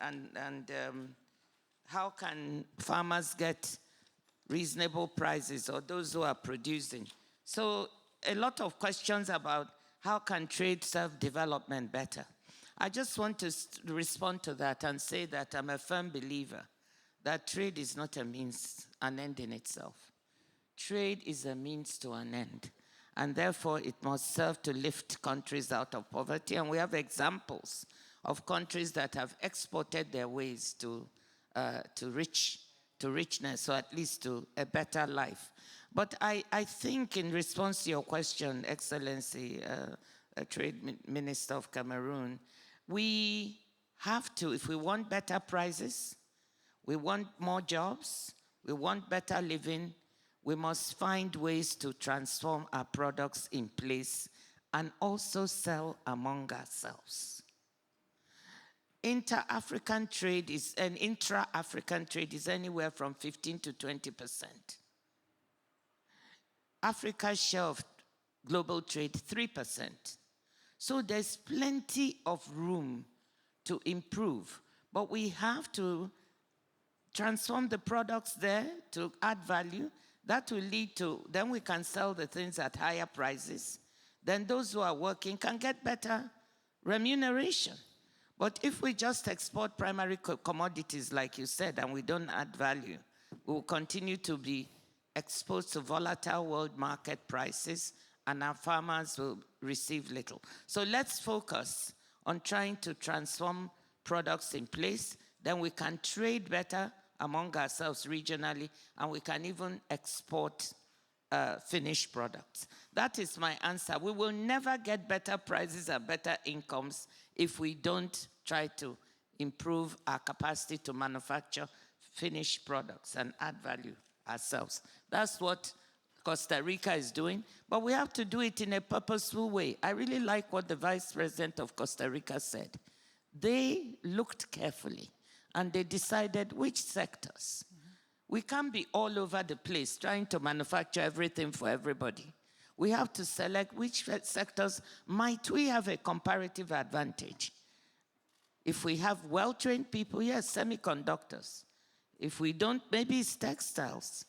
And how can farmers get reasonable prices, or those who are producing? So a lot of questions about how can trade serve development better. I just want to respond to that and say that I'm a firm believer that trade is not a means, an end in itself. Trade is a means to an end, and therefore it must serve to lift countries out of poverty. And we have examples of countries that have exported their ways to richness, or at least to a better life. But I think in response to your question, Excellency, Trade Minister of Cameroon, we have to, if we want better prices, we want more jobs, we want better living, we must find ways to transform our products in place and also sell among ourselves. Inter-African trade is, and intra-African trade is anywhere from 15 to 20%. Africa's share of global trade, 3%. So there's plenty of room to improve, but we have to transform the products there to add value. That will lead to, then we can sell the things at higher prices. Then those who are working can get better remuneration. But if we just export primary commodities, like you said, and we don't add value, we will continue to be exposed to volatile world market prices, and our farmers will receive little. So let's focus on trying to transform products in place. Then we can trade better among ourselves regionally, and we can even export finished products. That is my answer. We will never get better prices and better incomes if we don't try to improve our capacity to manufacture finished products and add value ourselves. That's what Costa Rica is doing, but we have to do it in a purposeful way. I really like what the Vice President of Costa Rica said. They looked carefully and they decided which sectors. We can't be all over the place trying to manufacture everything for everybody. We have to select which sectors might we have a comparative advantage. If we have well-trained people, yes, semiconductors. If we don't, maybe it's textiles.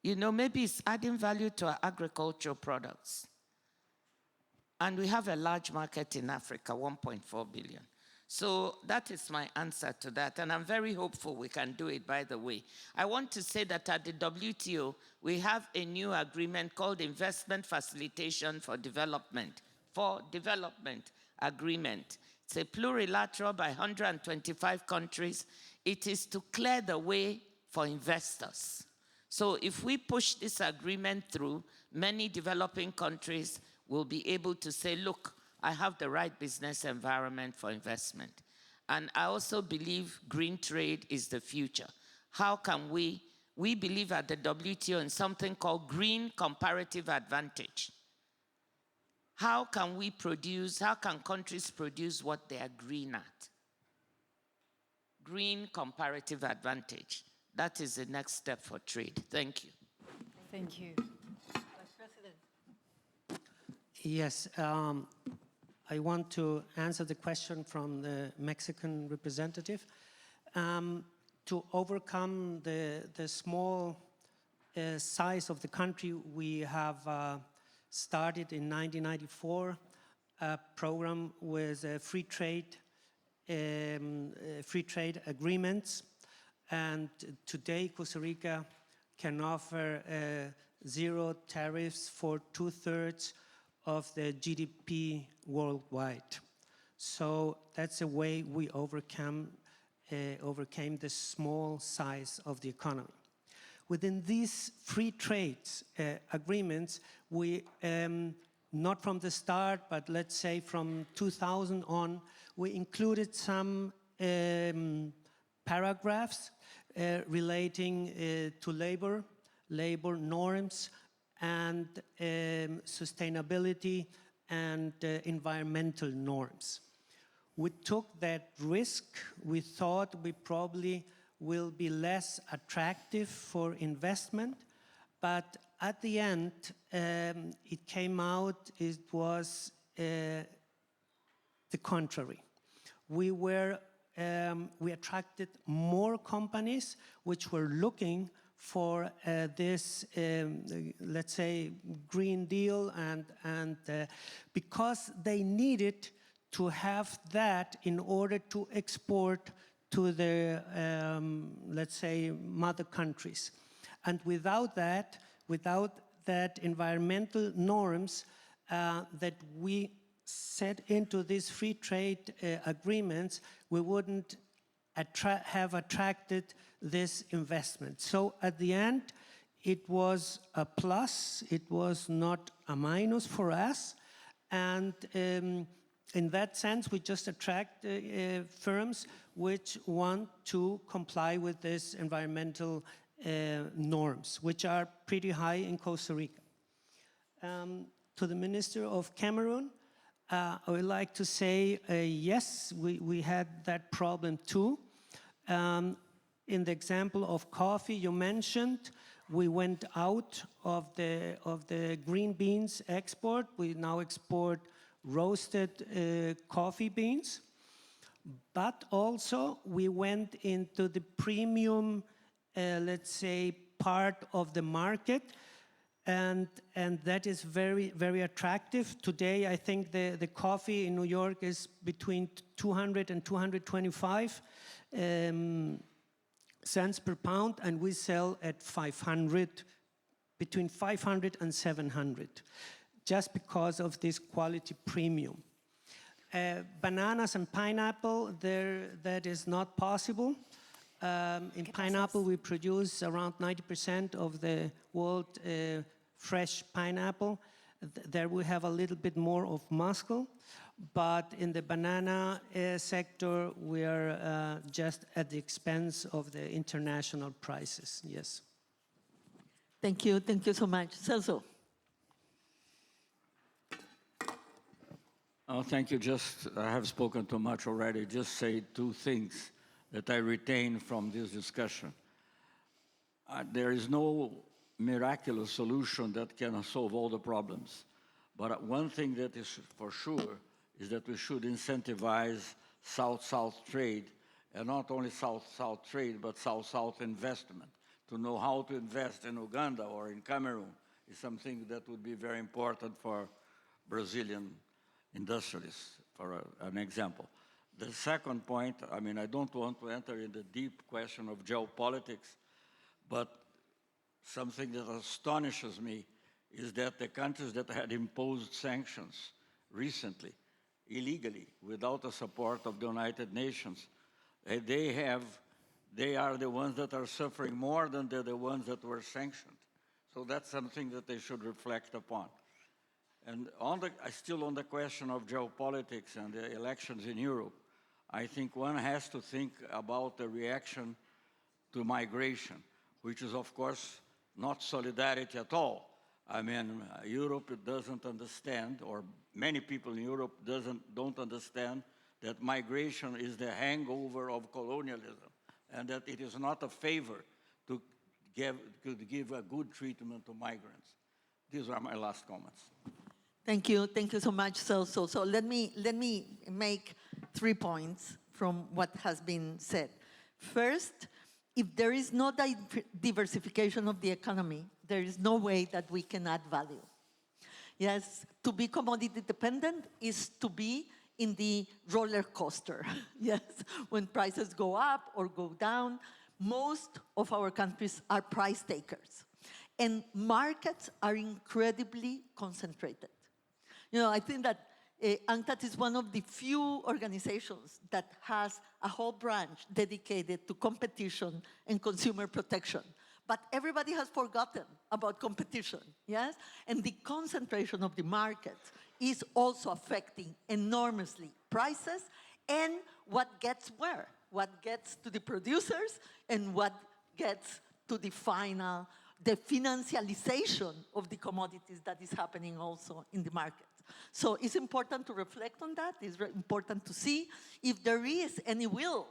You know, maybe it's adding value to our agricultural products. And we have a large market in Africa, 1.4 billion. So that is my answer to that, and I'm very hopeful we can do it, by the way. I want to say that at the WTO, we have a new agreement called Investment Facilitation for Development Agreement. It's a plurilateral by 125 countries. It is to clear the way for investors. So if we push this agreement through, many developing countries will be able to say, look, I have the right business environment for investment. And I also believe green trade is the future. How can we believe at the WTO in something called green comparative advantage. How can countries produce what they are green at? Green comparative advantage. That is the next step for trade. Thank you. Thank you. Vice President. Yes, I want to answer the question from the Mexican representative. To overcome the small size of the country, we have started in 1994 a program with free trade agreements, and today Costa Rica can offer zero tariffs for 2/3 of the GDP worldwide. So that's a way we overcame the small size of the economy. Within these free trade agreements, we, not from the start, but let's say from 2000 on, we included some paragraphs relating to labor norms, and sustainability and environmental norms. We took that risk. We thought we probably will be less attractive for investment, but at the end, it came out it was the contrary. We attracted more companies which were looking for this, let's say, Green Deal, and because they needed to have that in order to export to the, let's say, mother countries. And without that environmental norms that we set into these free trade agreements, we wouldn't have attracted this investment. So at the end, it was a plus, it was not a minus for us. And in that sense, we just attract firms which want to comply with these environmental norms, which are pretty high in Costa Rica. To the Minister of Cameroon, I would like to say, yes, we had that problem too. In the example of coffee you mentioned, we went out of the green beans export. We now export roasted coffee beans. But also we went into the premium, let's say, part of the market. And that is very, very attractive. Today, I think the coffee in New York is between 200 and 225 cents per pound, and we sell at 500, between 500 and 700, just because of this quality premium. Bananas and pineapple, that is not possible. In pineapple, we produce around 90% of the world fresh pineapple. There we have a little bit more of muscle, but in the banana sector, we are just at the expense of the international prices, yes. Thank you so much. Celso. Oh, thank you. I have spoken too much already. Just say two things that I retain from this discussion. There is no miraculous solution that can solve all the problems. But one thing that is for sure is that we should incentivize South-South trade and not only South-South trade, but South-South investment. To know how to invest in Uganda or in Cameroon is something that would be very important for Brazilian industrialists, for an example. The second point, I mean, I don't want to enter in the deep question of geopolitics, but something that astonishes me is that the countries that had imposed sanctions recently, illegally, without the support of the United Nations, they are the ones that are suffering more than the ones that were sanctioned. So that's something that they should reflect upon. And still on the question of geopolitics and the elections in Europe, I think one has to think about the reaction to migration, which is, of course, not solidarity at all. I mean, Europe doesn't understand, or many people in Europe don't understand that migration is the hangover of colonialism, and that it is not a favor to give a good treatment to migrants. These are my last comments. Thank you so much, Celso. So let me make 3 points from what has been said. First, if there is no diversification of the economy, there is no way that we can add value. Yes, to be commodity dependent is to be in the roller coaster. Yes, when prices go up or go down, most of our countries are price takers. And markets are incredibly concentrated. You know, I think that UNCTAD is one of the few organizations that has a whole branch dedicated to competition and consumer protection. But everybody has forgotten about competition, yes? And the concentration of the market is also affecting enormously prices and what gets where, what gets to the producers and what gets to the financialization of the commodities that is happening also in the market. So it's important to reflect on that. It's important to see if there is any will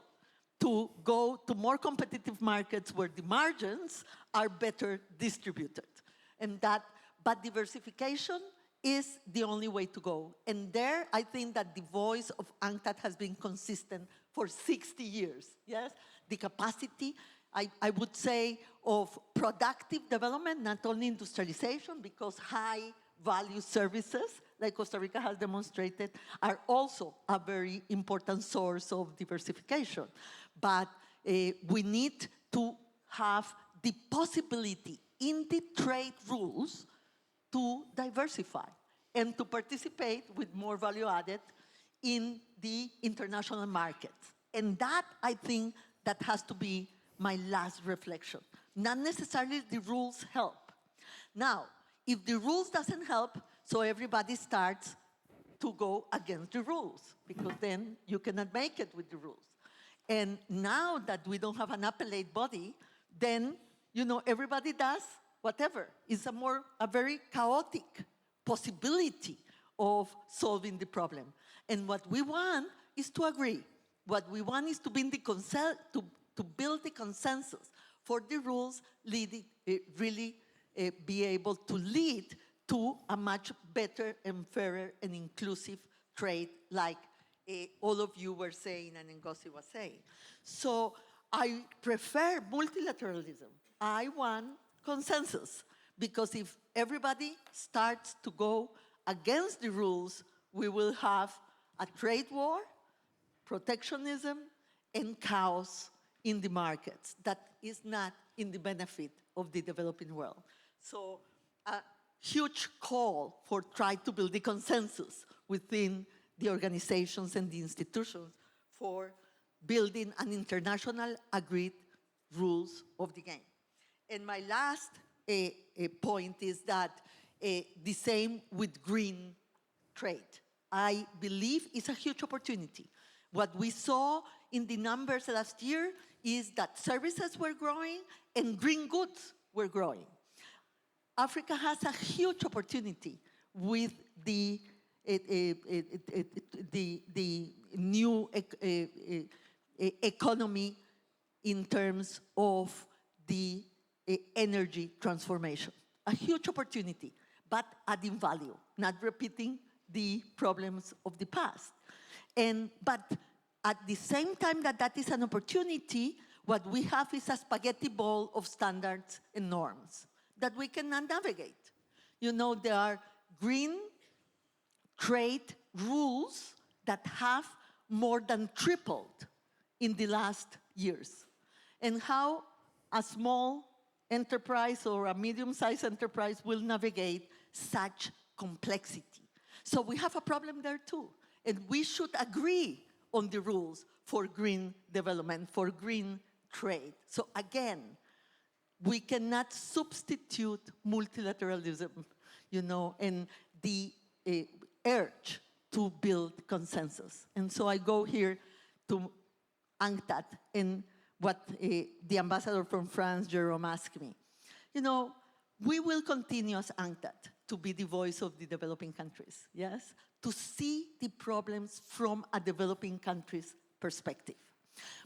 to go to more competitive markets where the margins are better distributed. And but diversification is the only way to go. And there, I think that the voice of UNCTAD has been consistent for 60 years, yes? The capacity, I would say, of productive development, not only industrialization, because high-value services, like Costa Rica has demonstrated, are also a very important source of diversification. But we need to have the possibility in the trade rules to diversify and to participate with more value added in the international market. And that, I think, that has to be my last reflection. Not necessarily the rules help. Now, if the rules doesn't help, so everybody starts to go against the rules, because then you cannot make it with the rules. And now that we don't have an appellate body, then, you know, everybody does whatever. It's a very chaotic possibility of solving the problem. And what we want is to agree. What we want is to build the consensus for the rules really be able to lead to a much better and fairer and inclusive trade, like all of you were saying and Ngozi was saying. So I prefer multilateralism. I want consensus, because if everybody starts to go against the rules, we will have a trade war, protectionism, and chaos in the markets that is not in the benefit of the developing world. So a huge call for trying to build the consensus within the organizations and the institutions for building an international agreed rules of the game. And my last point is that the same with green trade. I believe it's a huge opportunity. What we saw in the numbers last year is that services were growing and green goods were growing. Africa has a huge opportunity with the new economy in terms of the energy transformation. A huge opportunity, but adding value, not repeating the problems of the past. But at the same time that that is an opportunity, what we have is a spaghetti ball of standards and norms that we cannot navigate. You know, there are green trade rules that have more than tripled in the last years. And how a small enterprise or a medium-sized enterprise will navigate such complexity. So we have a problem there too. And we should agree on the rules for green development, for green trade. So again, we cannot substitute multilateralism, you know, and the urge to build consensus. And so I go here to UNCTAD and what the ambassador from France, Jerome, asked me. You know, we will continue as UNCTAD to be the voice of the developing countries, yes? To see the problems from a developing country's perspective.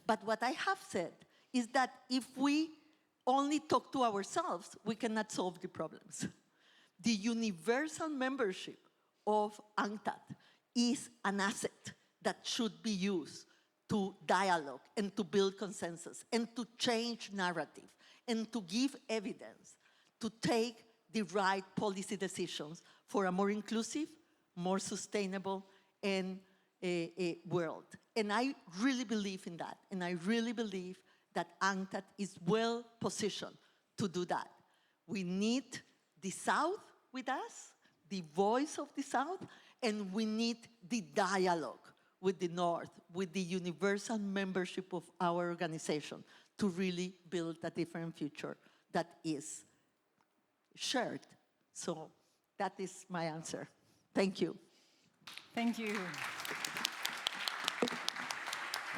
But what I have said is that if we only talk to ourselves, we cannot solve the problems. The universal membership of UNCTAD is an asset that should be used to dialogue and to build consensus and to change narrative and to give evidence to take the right policy decisions for a more inclusive, more sustainable and a world. And I really believe in that. And I really believe that UNCTAD is well positioned to do that. We need the South with us, the voice of the South, and we need the dialogue with the North, with the universal membership of our organization to really build a different future that is shared. So that is my answer. Thank you. Thank you.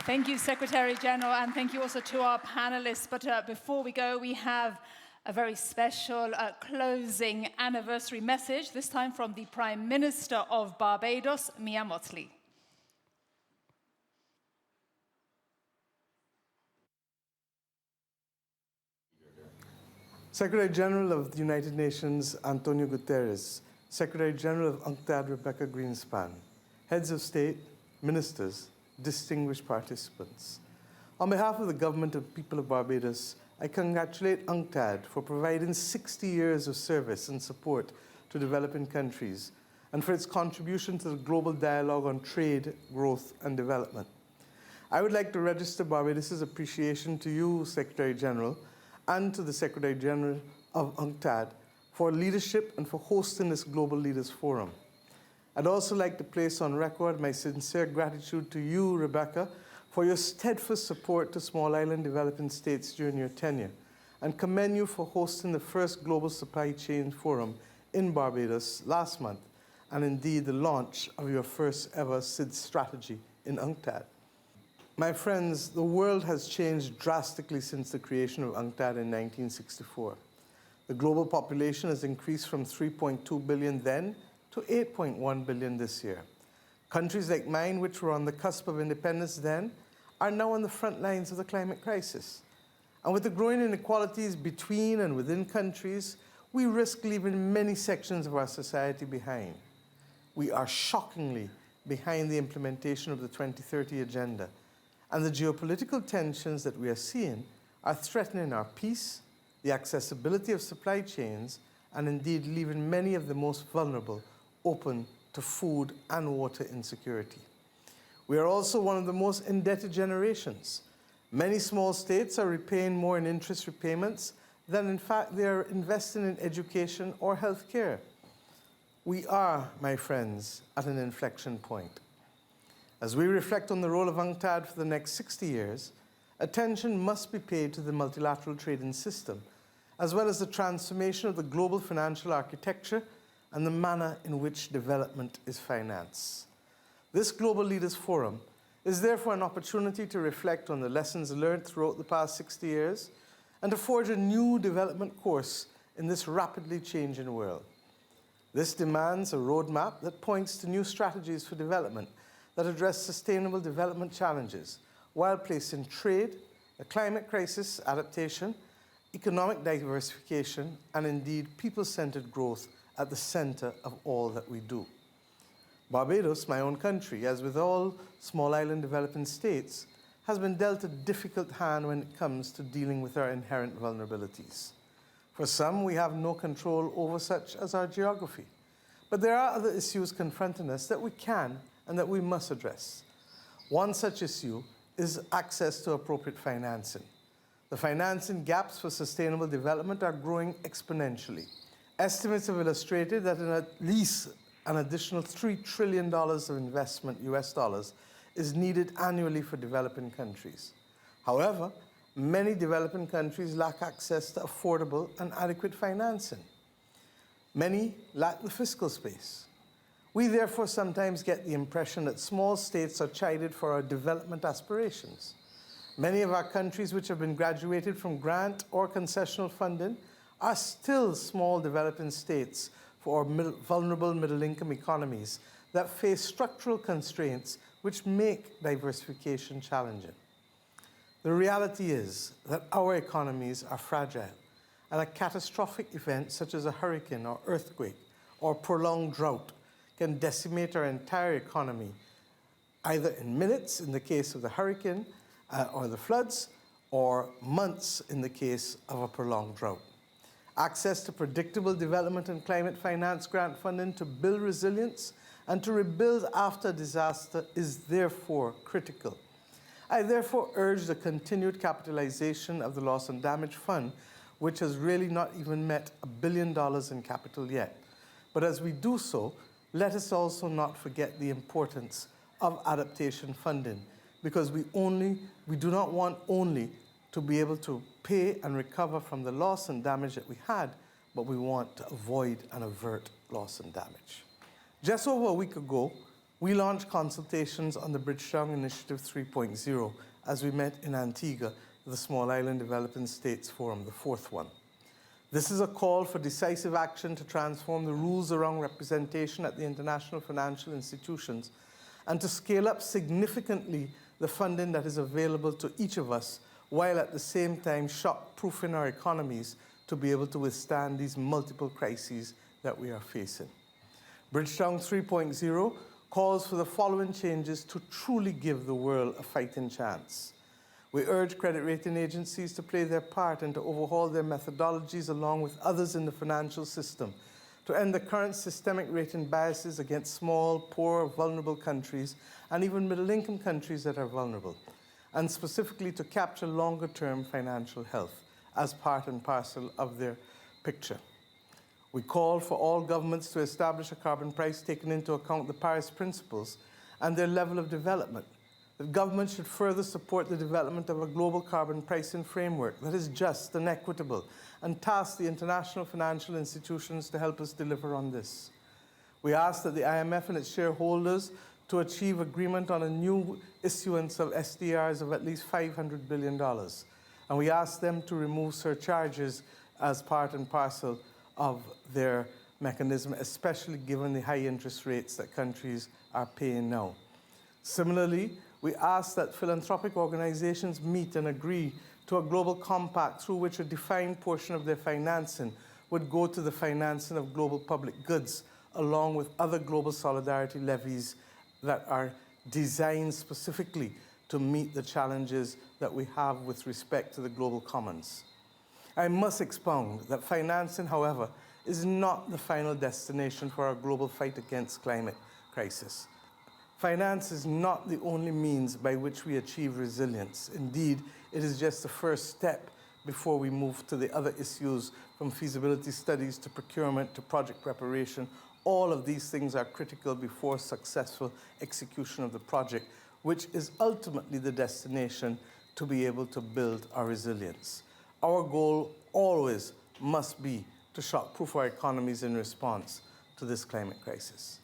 Thank you, Secretary General, and thank you also to our panelists. But before we go, we have a very special closing anniversary message, this time from the Prime Minister of Barbados, Mia Mottley. Secretary General of the United Nations, Antonio Guterres, Secretary General of UNCTAD, Rebecca Greenspan, heads of state, ministers, distinguished participants. On behalf of the government and people of Barbados, I congratulate UNCTAD for providing 60 years of service and support to developing countries and for its contribution to the global dialogue on trade, growth, and development. I would like to register Barbados' appreciation to you, Secretary General, and to the Secretary General of UNCTAD for leadership and for hosting this Global Leaders Forum. I'd also like to place on record my sincere gratitude to you, Rebecca, for your steadfast support to small island developing states during your tenure, and commend you for hosting the first Global Supply Chain Forum in Barbados last month, and indeed the launch of your first ever SID strategy in UNCTAD. My friends, the world has changed drastically since the creation of UNCTAD in 1964. The global population has increased from 3.2 billion then to 8.1 billion this year. Countries like mine, which were on the cusp of independence then, are now on the front lines of the climate crisis. And with the growing inequalities between and within countries, we risk leaving many sections of our society behind. We are shockingly behind the implementation of the 2030 Agenda, and the geopolitical tensions that we are seeing are threatening our peace, the accessibility of supply chains, and indeed leaving many of the most vulnerable open to food and water insecurity. We are also one of the most indebted generations. Many small states are repaying more in interest repayments than in fact they are investing in education or health care. We are, my friends, at an inflection point. As we reflect on the role of UNCTAD for the next 60 years, attention must be paid to the multilateral trading system, as well as the transformation of the global financial architecture and the manner in which development is financed. This Global Leaders Forum is therefore an opportunity to reflect on the lessons learned throughout the past 60 years and to forge a new development course in this rapidly changing world. This demands a roadmap that points to new strategies for development that address sustainable development challenges while placing trade, the climate crisis adaptation, economic diversification, and indeed people-centered growth at the center of all that we do. Barbados, my own country, as with all small island developing states, has been dealt a difficult hand when it comes to dealing with our inherent vulnerabilities. For some, we have no control over such as our geography. But there are other issues confronting us that we can and that we must address. One such issue is access to appropriate financing. The financing gaps for sustainable development are growing exponentially. Estimates have illustrated that in at least an additional $3 trillion of investment, US dollars, is needed annually for developing countries. However, many developing countries lack access to affordable and adequate financing. Many lack the fiscal space. We therefore sometimes get the impression that small states are chided for our development aspirations. Many of our countries which have been graduated from grant or concessional funding are still small developing states for vulnerable middle-income economies that face structural constraints which make diversification challenging. The reality is that our economies are fragile, and a catastrophic event such as a hurricane or earthquake or prolonged drought can decimate our entire economy, either in minutes in the case of the hurricane or the floods, or months in the case of a prolonged drought. Access to predictable development and climate finance grant funding to build resilience and to rebuild after disaster is therefore critical. I therefore urge the continued capitalization of the Loss and Damage Fund, which has really not even met $1 billion in capital yet. But as we do so, let us also not forget the importance of adaptation funding, because we do not want only to be able to pay and recover from the loss and damage that we had, but we want to avoid and avert loss and damage. Just over a week ago, we launched consultations on the Bridgetown Initiative 3.0 as we met in Antigua, the Small Island Developing States Forum, the fourth one. This is a call for decisive action to transform the rules around representation at the international financial institutions and to scale up significantly the funding that is available to each of us, while at the same time shock-proofing our economies to be able to withstand these multiple crises that we are facing. Bridgetown 3.0 calls for the following changes to truly give the world a fighting chance. We urge credit rating agencies to play their part and to overhaul their methodologies along with others in the financial system to end the current systemic rating biases against small, poor, vulnerable countries and even middle-income countries that are vulnerable, and specifically to capture longer-term financial health as part and parcel of their picture. We call for all governments to establish a carbon price taking into account the Paris Principles and their level of development. The government should further support the development of a global carbon pricing framework that is just and equitable, and task the international financial institutions to help us deliver on this. We ask that the IMF and its shareholders to achieve agreement on a new issuance of SDRs of at least $500 billion. And we ask them to remove surcharges as part and parcel of their mechanism, especially given the high interest rates that countries are paying now. Similarly, we ask that philanthropic organizations meet and agree to a global compact through which a defined portion of their financing would go to the financing of global public goods, along with other global solidarity levies that are designed specifically to meet the challenges that we have with respect to the global commons. I must expound that financing, however, is not the final destination for our global fight against climate crisis. Finance is not the only means by which we achieve resilience. Indeed, it is just the first step before we move to the other issues, from feasibility studies to procurement to project preparation. All of these things are critical before successful execution of the project, which is ultimately the destination to be able to build our resilience. Our goal always must be to shock-proof our economies in response to this climate crisis.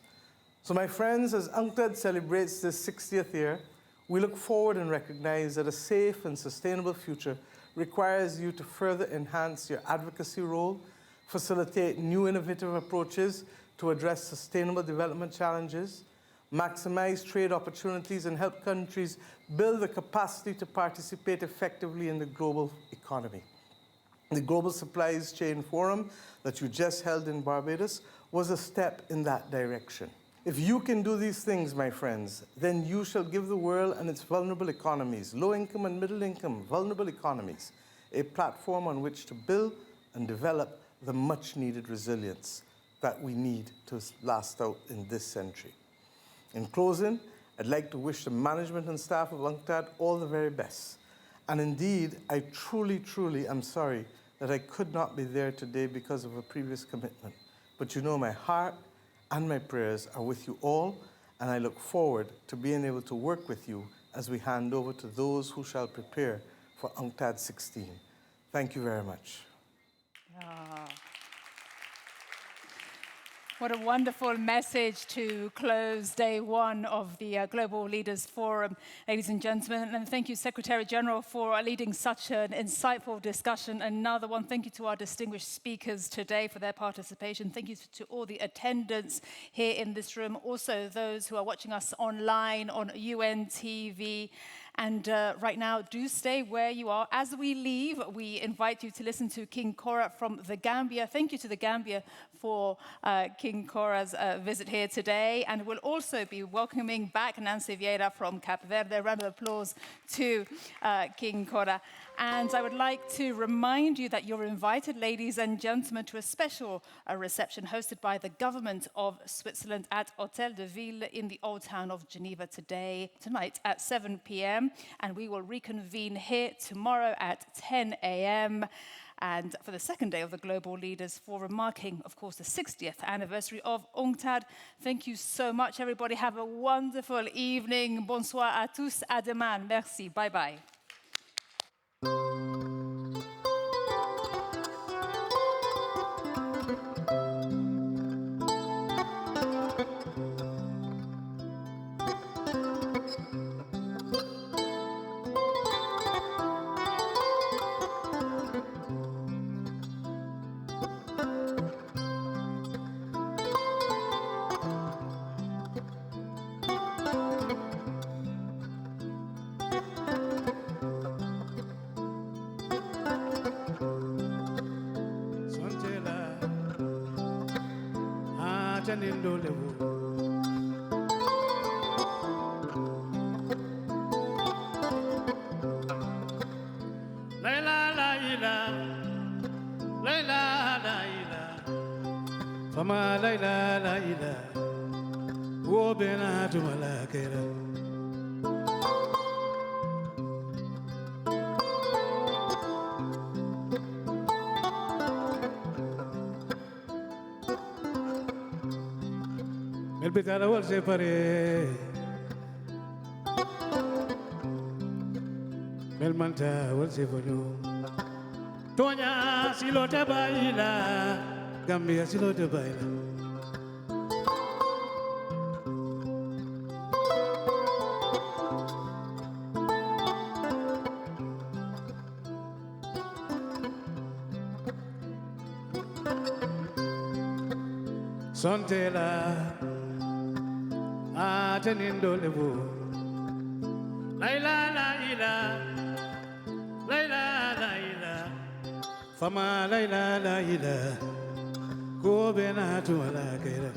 So my friends, as UNCTAD celebrates this 60th year, we look forward and recognize that a safe and sustainable future requires you to further enhance your advocacy role, facilitate new innovative approaches to address sustainable development challenges, maximize trade opportunities, and help countries build the capacity to participate effectively in the global economy. The Global Supplies Chain Forum that you just held in Barbados was a step in that direction. If you can do these things, my friends, then you shall give the world and its vulnerable economies, low-income and middle-income vulnerable economies, a platform on which to build and develop the much-needed resilience that we need to last out in this century. In closing, I'd like to wish the management and staff of UNCTAD all the very best. And indeed, I truly, truly am sorry that I could not be there today because of a previous commitment. But you know, my heart and my prayers are with you all, and I look forward to being able to work with you as we hand over to those who shall prepare for UNCTAD 16. Thank you very much. What a wonderful message to close day one of the Global Leaders Forum, ladies and gentlemen. And thank you, Secretary General, for leading such an insightful discussion. Another one, thank you to our distinguished speakers today for their participation. Thank you to all the attendants here in this room, also those who are watching us online on UN TV. And right now, do stay where you are. As we leave, we invite you to listen to King Kora from the Gambia. Thank you to the Gambia for King Kora's visit here today. And we'll also be welcoming back Nancy Vieira from Cape Verde. A round of applause to King Kora. And I would like to remind you that you're invited, ladies and gentlemen, to a special reception hosted by the government of Switzerland at Hôtel de Ville in the Old Town of Geneva tonight at 7 p.m. And we will reconvene here tomorrow at 10 a.m. and for the second day of the Global Leaders Forum, marking, of course, the 60th anniversary of UNCTAD. Thank you so much, everybody. Have a wonderful evening. Bonsoir à tous. À demain. Merci. Bye-bye. El pitara wal se pare Mel manta wal se fonyo Tonya silo te baila Gambia silo te baila Sontela Atenindo levo Laila laila Laila laila Fama laila laila Go benatu ala kera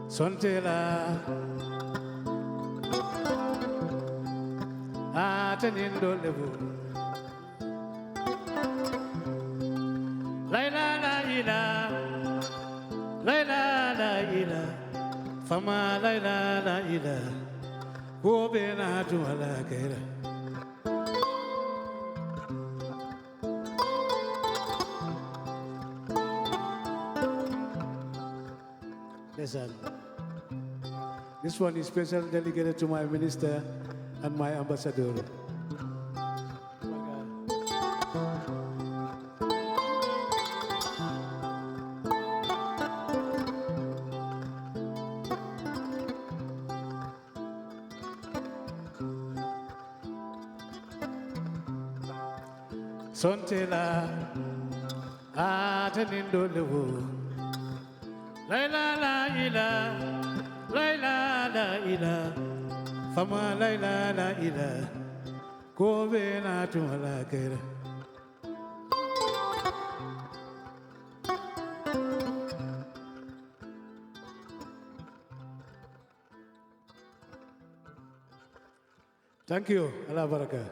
Sontela Atenindo levo Laila laila Laila laila Fama laila laila Go benatu ala kera Listen. This one is special dedicated to my minister and my ambassador. Sontela atenindo levo Laila la ila, Laila la ila, Fama Laila la ila, Kobe na tumala kera. Thank you. Allah barakah.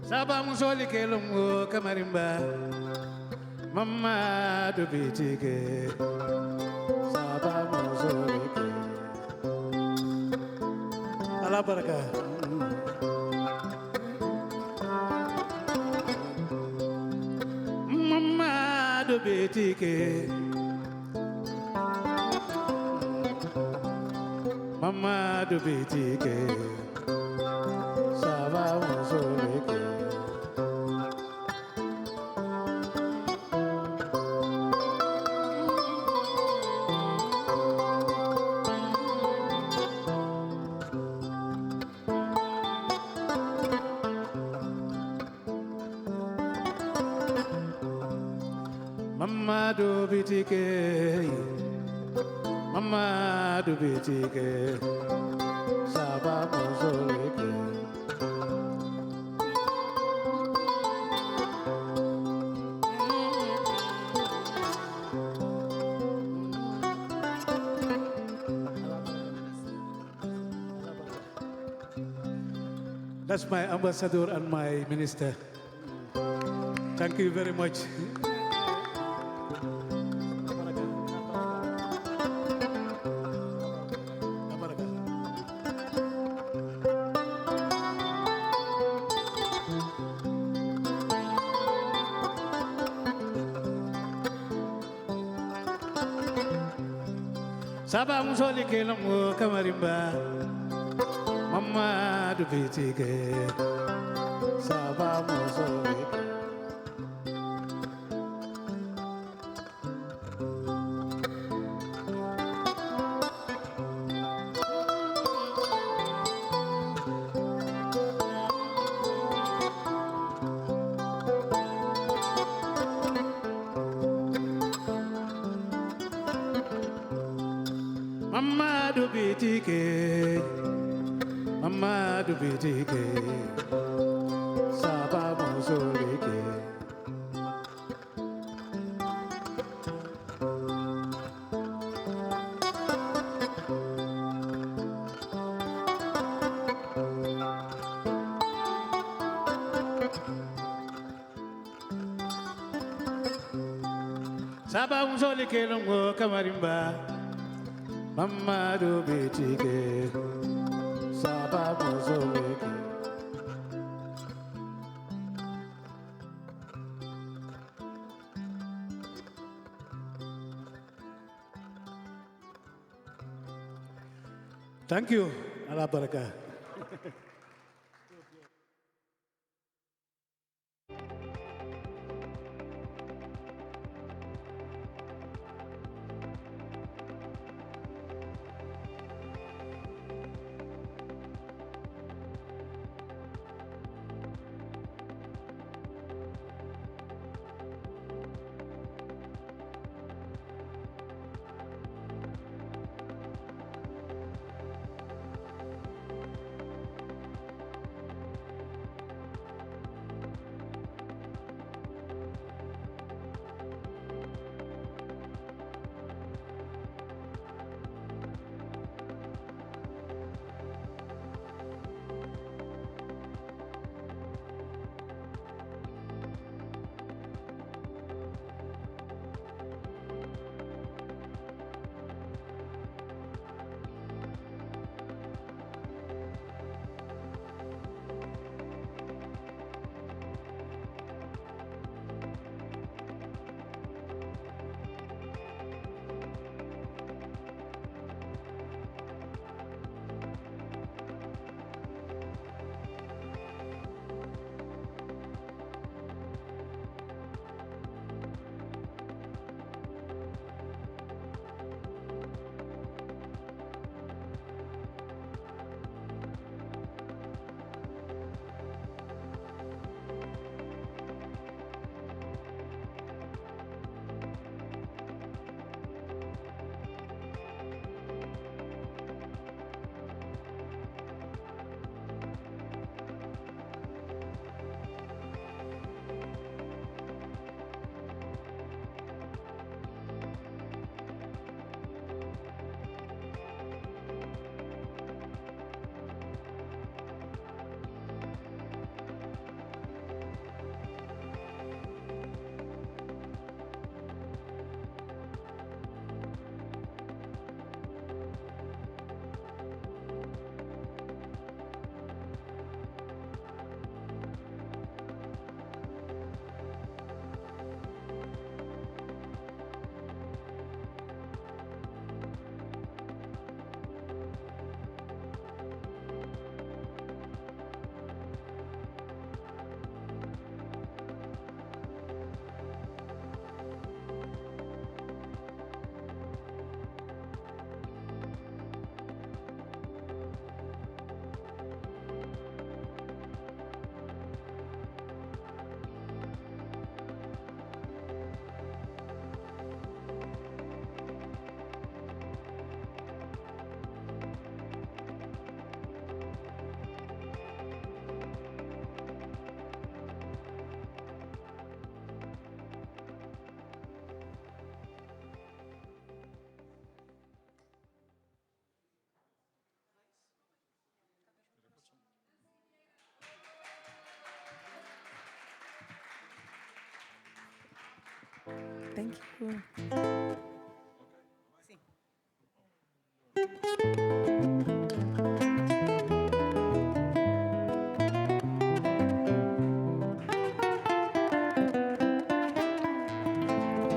Saba musoli kelongo kamarimba, mama do bitike. Saba musoli ke. Allah barakah. Mama do bitike. Mama do bitike. Saba musoli ke. Mama do bitike, Mama do bitike, Saba mozoleke. That's my ambassador and my minister. Thank you very much. Saba musoli kelongo kamarimba, Mama do bitike. Saba musoli ke. Mama do bitike, Mama do bitike, Saba mozoleke. Saba mozoleke longo kamarimba. Mama do bitike, Saba mozoleke. Thank you. Allah barakah.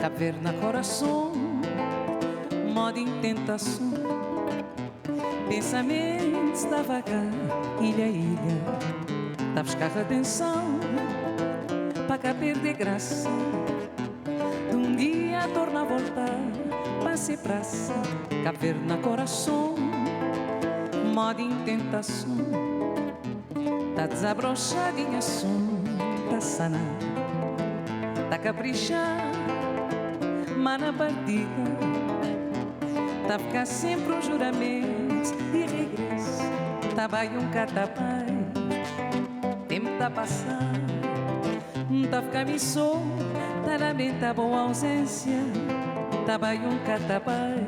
Caverna coração, moda em tentação, pensamentos da vagar, ilha a ilha, da buscar atenção, para cá perder graça, de um dia torna a voltar, passe praça, caverna coração, moda em tentação, tá desabrochadinha som, tá sanar, tá caprichar. Mas na partida tá ficar sempre um juramento e regresso, tá vai um catapai, tempo tá passar, tá ficar missão, tá lamenta boa ausência, tá vai um catapai,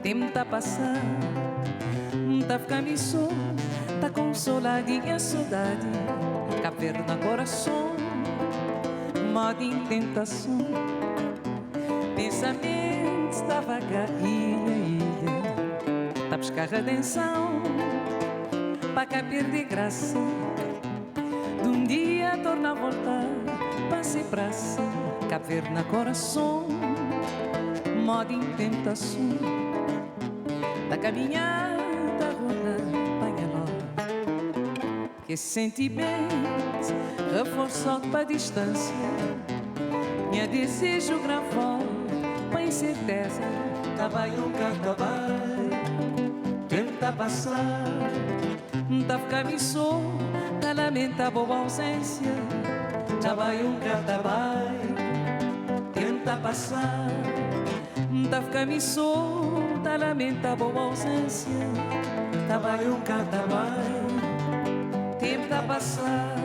tempo tá passar, tá ficar missão, tá consoladinha saudade, caverna coração, moda em tentação. Pensamentos da vaga, ilha, tá buscar redenção, para cá perder graça, de um dia torna a voltar, passe praça, caverna coração, moda em tentação, da caminhada roda, panhaló, que sentimento reforçado para a distância, minha desejo gravou. Incerteza, tabai um catabai, tenta passar, tá ficar missão, tá lamenta boa ausência, tabai um catabai, tenta passar, tá ficar missão, tá lamenta boa ausência, tabai um catabai, tenta passar,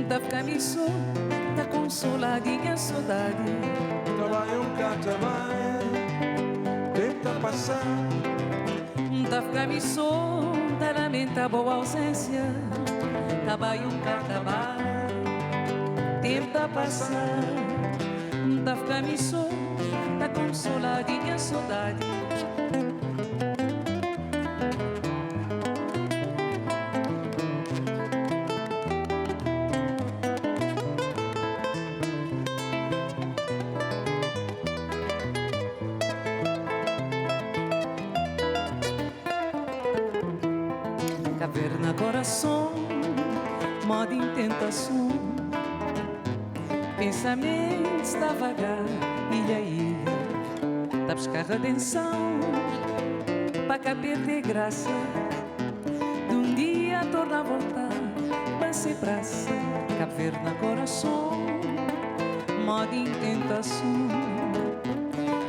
tá ficar missão, tá consoladinha saudade. Trabalho um catabai, tenta passar, tá ficar missão, tá lamenta boa ausência, trabalho um catabai, tenta passar, tá ficar missão, tá consoladinha saudade. Caverna coração, moda em tentação, pensamentos da vagar, ilha a ilha, tá buscar redenção, para cá perder graça, de um dia torna a voltar, passe praça, caverna coração, moda em tentação,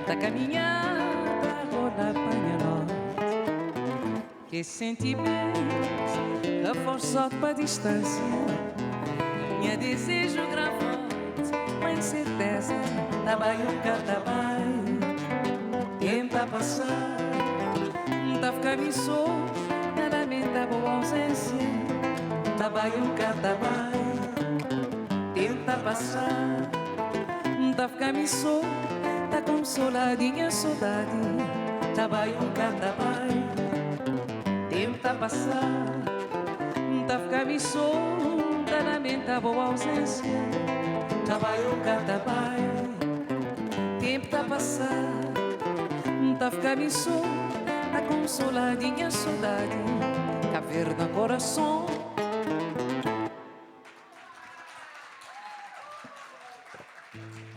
tá caminhada, roda panhaló. Que sentimentos reforçado para a distância, minha desejo gravado, uma incerteza, tabai um catabai, tenta passar, tá ficar missão, tá lamenta boa ausência, tabai um catabai, tenta passar, tá ficar missão, tá consoladinha saudade, tabai um catabai. Tenta passar, tá ficar missão, tá lamenta boa ausência, trabalho um catabai. Tempo tá passar, tá ficar missão, tá consoladinha saudade, caverna coração.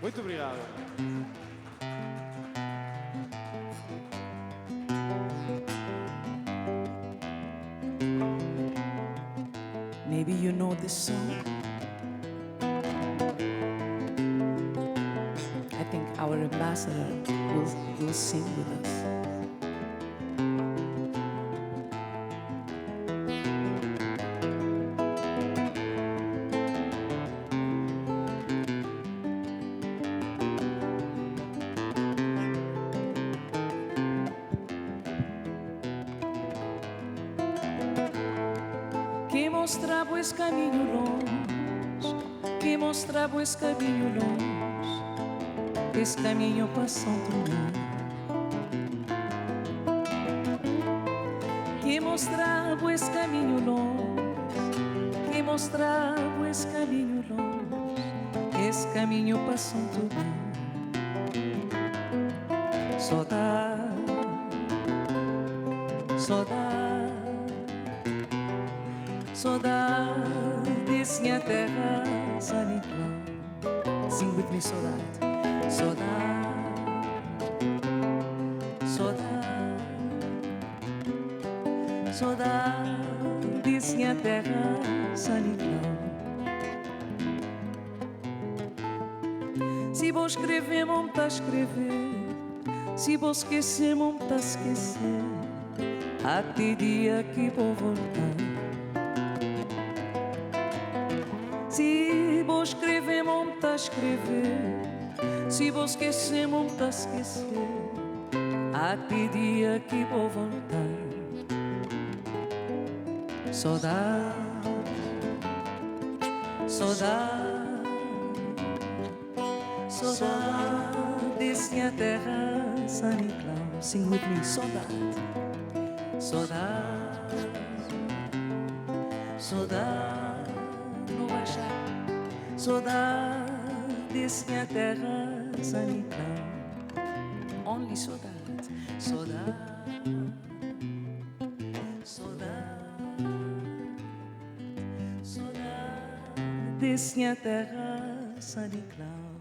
Muito obrigado. Maybe you know this song. I think our ambassador will sing with us. Que mostrava esse caminho longe, que mostrava esse caminho longe, esse caminho para São Tomé. Que mostrava esse caminho longe, que mostrava esse caminho longe, esse caminho para São Tomé. Saudade, saudade, saudade desse minha terra, San Nicolau. Sing with me, saudade, saudade, saudade, saudade desse minha terra, San Nicolau. Se vou escrever, não tá escrever. Se vou esquecer, não tá esquecer. Até dia que vou voltar. Se vou escrever, não tá escrever. Se vou esquecer, não tá esquecer. Até dia que vou voltar. Saudade, saudade, saudade desse minha terra, San Nicolau. Sing with me, saudade, saudade, saudade, não baixar. Saudade desse minha terra, San Nicolau. Only saudade, saudade, saudade, saudade desse minha terra, San Nicolau.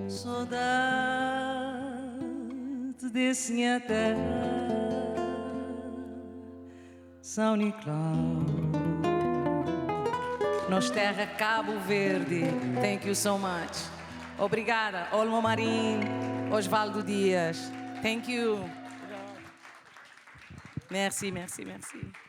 Saudade desse minha terra, São Nicolau. Nossa terra, Cabo Verde. Thank you so much. Obrigada, Olmo Marim, Osvaldo Dias. Thank you. Merci, merci, merci.